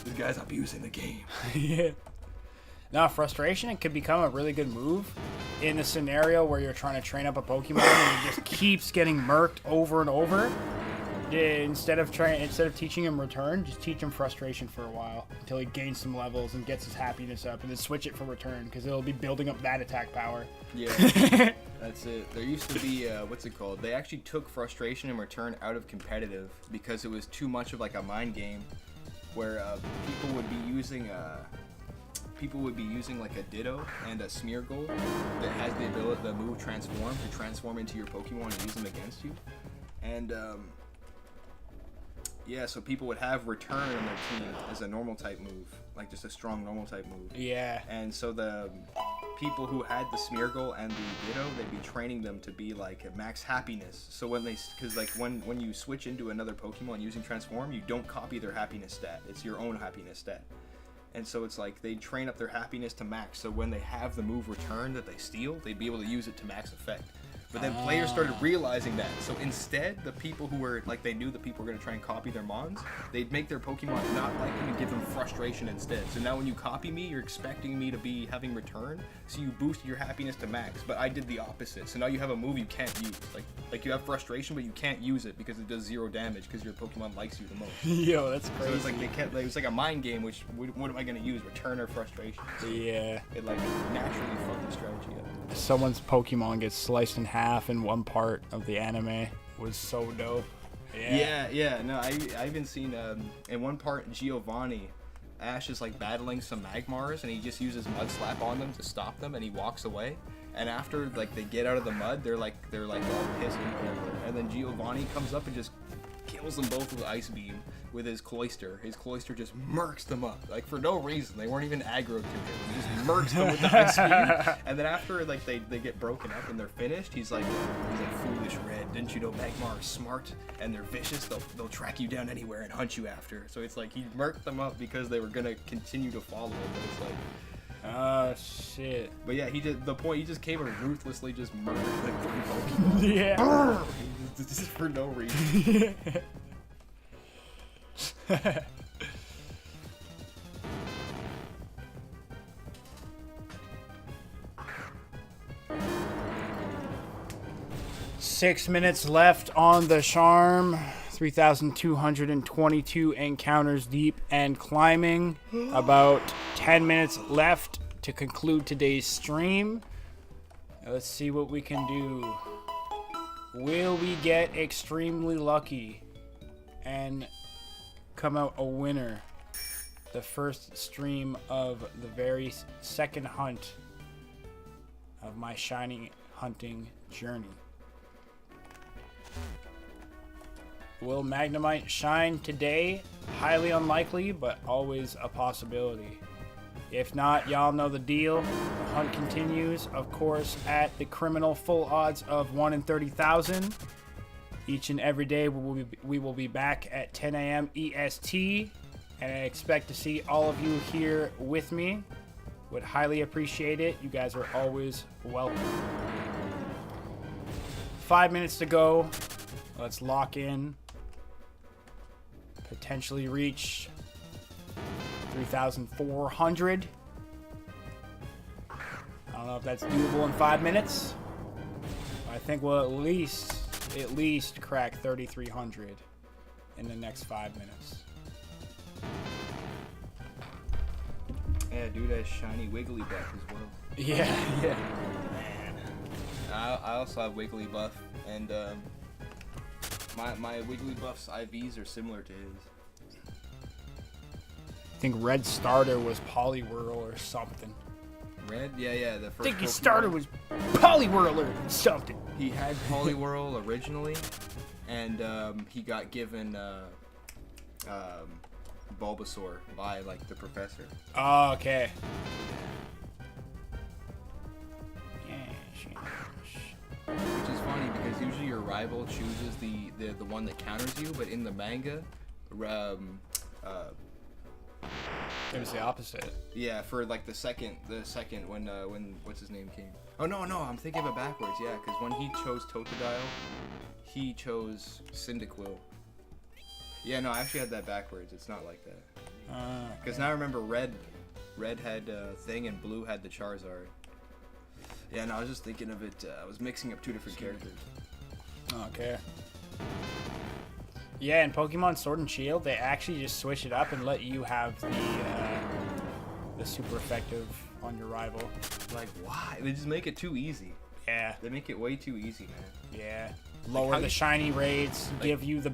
this guy's abusing the game. Yeah. Now, frustration, it could become a really good move in a scenario where you're trying to train up a Pokemon and it just keeps getting murked over and over. Instead of teaching him return, just teach him frustration for a while until he gains some levels and gets his happiness up, and then switch it for return, because it'll be building up that attack power. Yeah, that's it. There used to be, what's it called? They actually took frustration and return out of competitive because it was too much of like a mind game, where people would be using like a Ditto and a Smeargle that has the ability, the move transform, to transform into your Pokemon and use them against you. And yeah, so people would have return on their team as a normal type move, like just a strong normal type move. Yeah. And so the people who had the Smeargle and the Ditto, they'd be training them to be like at max happiness. So because like when you switch into another Pokemon using transform, you don't copy their happiness stat. It's your own happiness stat. And so it's like they train up their happiness to max, so when they have the move return that they steal, they'd be able to use it to max effect. But then players started realizing that. So instead, the people who were, like, they knew the people were going to try and copy their mons, they'd make their Pokemon not like them and give them frustration instead. So now when you copy me, you're expecting me to be having return, so you boost your happiness to max. But I did the opposite. So now you have a move you can't use. Like you have frustration, but you can't use it because it does 0 damage because your Pokemon likes you the most. Yo, that's crazy. So it's like it was like a mind game, which, what am I going to use? Return or frustration? So yeah. it, like, naturally fucked the strategy up. Someone's Pokemon gets sliced in half in one part of the anime was so dope. Yeah. No, I even seen in one part Giovanni, Ash is like battling some Magmars, and he just uses Mud Slap on them to stop them, and he walks away. And after like they get out of the mud, they're like all pissed and whatever. And then Giovanni comes up and just kills them both with Ice Beam with his Cloyster. His Cloyster just murks them up, like for no reason. They weren't even aggro to him. He just murks them with the Ice Beam. And then after like they get broken up and they're finished, he's like foolish Red. Didn't you know Magmar are smart and they're vicious? They'll track you down anywhere and hunt you after. So it's like he murked them up because they were gonna continue to follow him. But it's like, oh shit. but yeah, he just came and ruthlessly just murdered like 3 Pokemon. Yeah. Just for no reason. 6 minutes left on the Charm. 3,222 encounters deep and climbing. About 10 minutes left to conclude today's stream. Let's see what we can do. Will we get extremely lucky and come out a winner? The first stream of the very second hunt of my shiny hunting journey. Will Magnemite shine today? Highly unlikely, but always a possibility. If not, y'all know the deal. The hunt continues, of course, at the criminal full odds of 1 in 30,000. Each and every day we will be back at 10 a.m. EST, and I expect to see all of you here with me. Would highly appreciate it. You guys are always welcome. 5 minutes to go. Let's lock in. Potentially reach 3,400. I don't know if that's doable in 5 minutes. I think we'll at least crack 3,300 in the next 5 minutes. Yeah, dude has shiny Wiggly buff as well. Yeah, yeah. I also have Wiggly buff, and my Wiggly buff's IVs are similar to his. I think Red starter was Poliwhirl or something. Red? Yeah, the first I think his Pokemon. starter was Poliwhirl or something. He had Poliwhirl originally, and he got given Bulbasaur by like the professor. Oh, okay. Which is funny because usually your rival chooses the one that counters you, but in the manga, It was the opposite. yeah, for like the second when what's his name came. Oh no, I'm thinking of it backwards. Yeah, because when he chose Totodile, he chose Cyndaquil. Yeah, no, I actually had that backwards. It's not like that. Because now I remember Red had Thing and Blue had the Charizard. Yeah, no, I was just thinking of it. I was mixing up two different characters. Okay. Yeah, in Pokemon Sword and Shield, they actually just switch it up and let you have the super effective on your rival. Like, why? They just make it too easy. Yeah. They make it way too easy, man. Yeah. Lower the shiny rates, give you the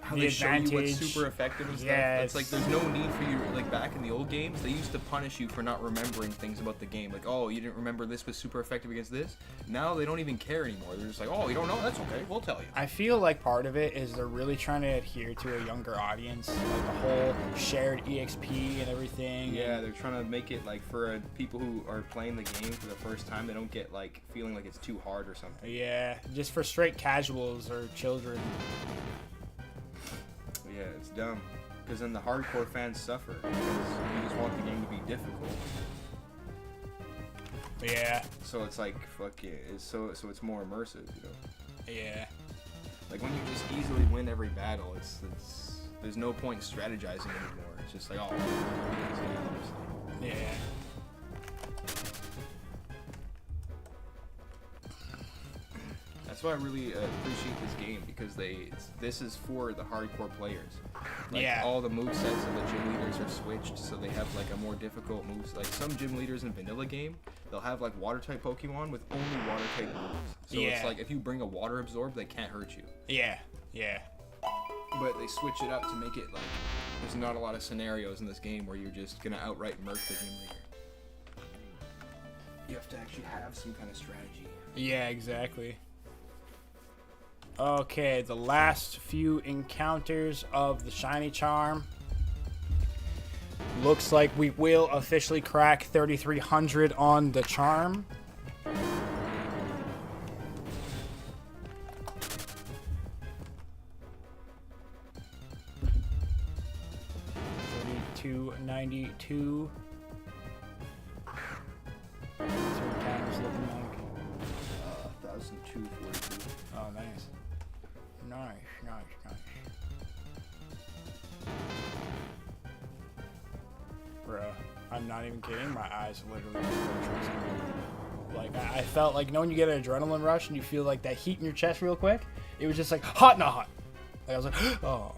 How they show you advantage. what's super effective and stuff. Yeah, It's like there's no need for you. Like back in the old games, they used to punish you for not remembering things about the game. Like, oh, you didn't remember this was super effective against this. Now they don't even care anymore. They're just like, oh, you don't know? That's okay. We'll tell you. I feel like part of it is they're really trying to adhere to a younger audience, like the whole shared EXP and everything. Yeah, they're trying to make it like for people who are playing the game for the first time, they don't get like feeling like it's too hard or something. Yeah, just for straight casuals or children. Yeah, it's dumb. Because then the hardcore fans suffer because you just want the game to be difficult. Yeah. So it's like fuck it. So it's more immersive, you know. Yeah. Like when you just easily win every battle, it's there's no point in strategizing anymore. It's just like Yeah. That's why I really appreciate this game because this is for the hardcore players. Like, Yeah. all the movesets of the gym leaders are switched, so they have like a more difficult moves. Like some gym leaders in vanilla game, they'll have like water type Pokemon with only water type moves. So Yeah. it's like if you bring a water absorb, they can't hurt you. Yeah. Yeah. But they switch it up to make it like there's not a lot of scenarios in this game where you're just gonna outright murk the gym leader. You have to actually have some kind of strategy. Yeah, exactly. Okay, the last few encounters of the Shiny Charm. Looks like we will officially crack 3,300 on the Charm. $32.92. That's what Canada's looking like. 1,242. Oh, nice. Nice. Bruh, I'm not even kidding. My eyes literally just like I felt like, you know, when you get an adrenaline rush and you feel like that heat in your chest real quick? It was just like hot, not hot. Like I was like, oh.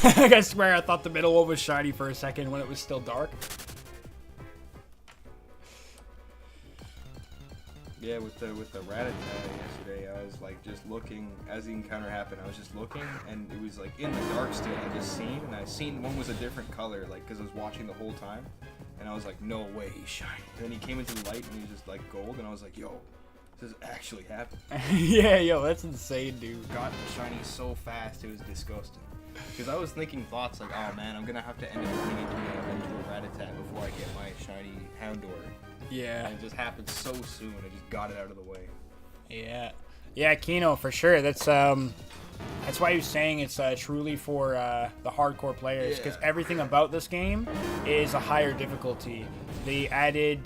Like, I swear I thought the middle one was shiny for a second when it was still dark. Yeah, with the Rattata yesterday, I was like just looking as the encounter happened. I was just looking, and it was like in the dark still. I just seen one was a different color, like because I was watching the whole time, and I was like, no way, he's shiny. And then he came into the light, and he was just like gold, and I was like, yo, this is actually happening. Yeah, yo, that's insane, dude. Got shiny so fast, it was disgusting. Because I was thinking thoughts like, oh man, I'm gonna have to end up running into a Rattata before I get my shiny Houndour. Yeah. And it just happened so soon. I just got it out of the way. Yeah, Kino, for sure. That's why he was saying it's truly for the hardcore players, because everything about this game is a higher difficulty. They added,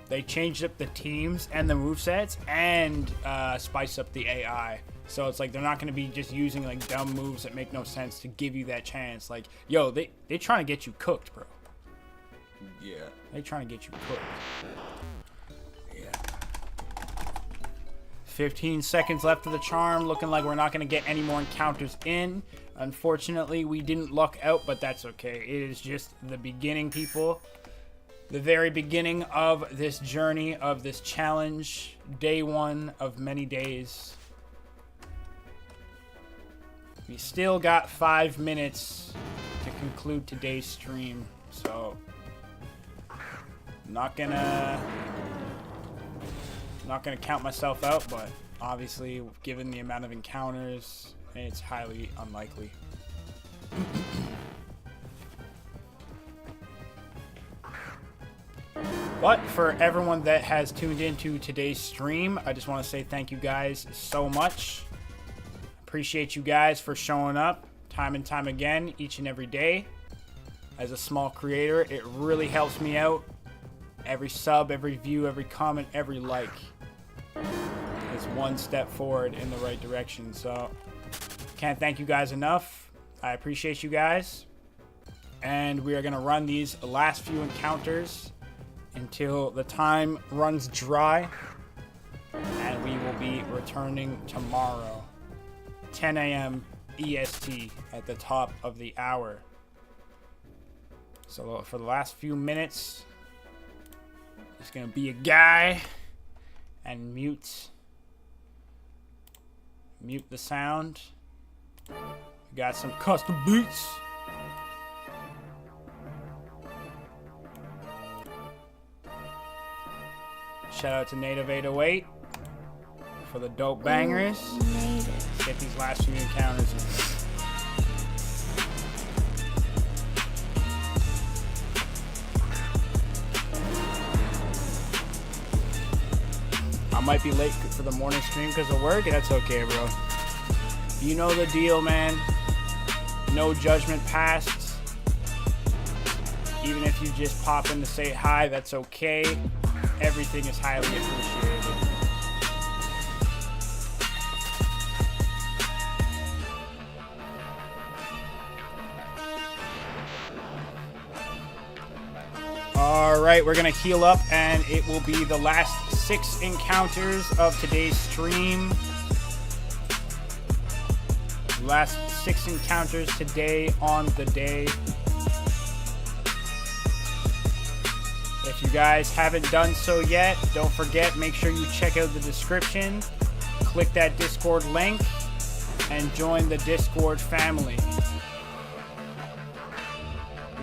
they changed up the teams and the movesets and spiced up the AI. So it's like they're not going to be just using like dumb moves that make no sense to give you that chance. Like, yo, they trying to get you cooked, bro. Yeah. They trying to get you cooked. Yeah. 15 seconds left of the charm. Looking like we're not going to get any more encounters in. Unfortunately, we didn't luck out, but that's okay. It is just the beginning, people. The very beginning of this journey, of this challenge. Day 1 of many days. We still got 5 minutes to conclude today's stream. So, not gonna count myself out, but obviously, given the amount of encounters, it's highly unlikely. But for everyone that has tuned into today's stream, I just want to say thank you guys so much. Appreciate you guys for showing up time and time again, each and every day. As a small creator, it really helps me out. Every sub, every view, every comment, every like is one step forward in the right direction. So, can't thank you guys enough. I appreciate you guys. And we are going to run these last few encounters until the time runs dry. And we will be returning tomorrow, 10 a.m. EST at the top of the hour. So for the last few minutes, it's going to be a guy and mute the sound. We got some custom beats. Shout out to Native 808 for the dope bangers. Let's get these last few encounters in. I might be late for the morning stream because of work. That's okay, bro. You know the deal, man. No judgment passed. Even if you just pop in to say hi, that's okay. Everything is highly appreciated. Alright, we're going to heal up, and it will be the last 6 encounters of today's stream. Last 6 encounters today on the day. If you guys haven't done so yet, don't forget, make sure you check out the description. Click that Discord link and join the Discord family.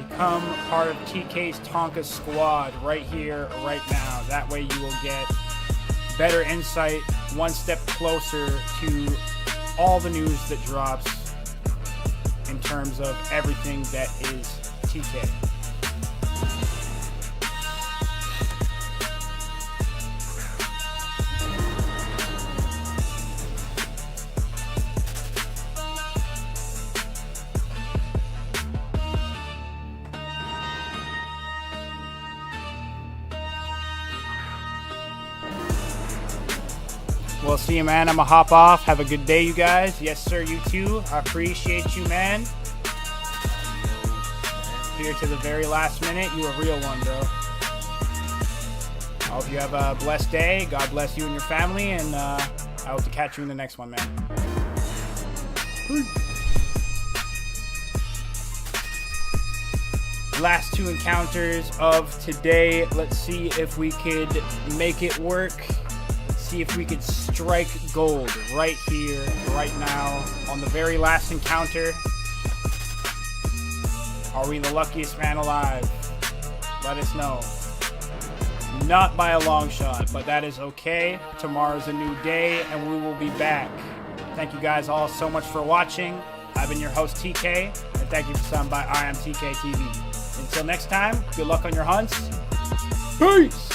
Become part of TK's Tonka squad right here, right now. That way you will get better insight, one step closer to all the news that drops in terms of everything that is TK. We'll see you, man. I'm gonna hop off. Have a good day, you guys. Yes, sir, you too. I appreciate you, man. Here to the very last minute. You a real one, bro. I hope you have a blessed day. God bless you and your family, and I hope to catch you in the next one, man. Last 2 encounters of today. Let's see if we could make it work. See if we could strike gold right here, right now, on the very last encounter. Are we the luckiest man alive? Let us know. Not by a long shot, but that is okay. Tomorrow's a new day, and we will be back. Thank you guys all so much for watching. I've been your host, TK, and thank you for stopping by I Am TK TV. Until next time, good luck on your hunts. Peace!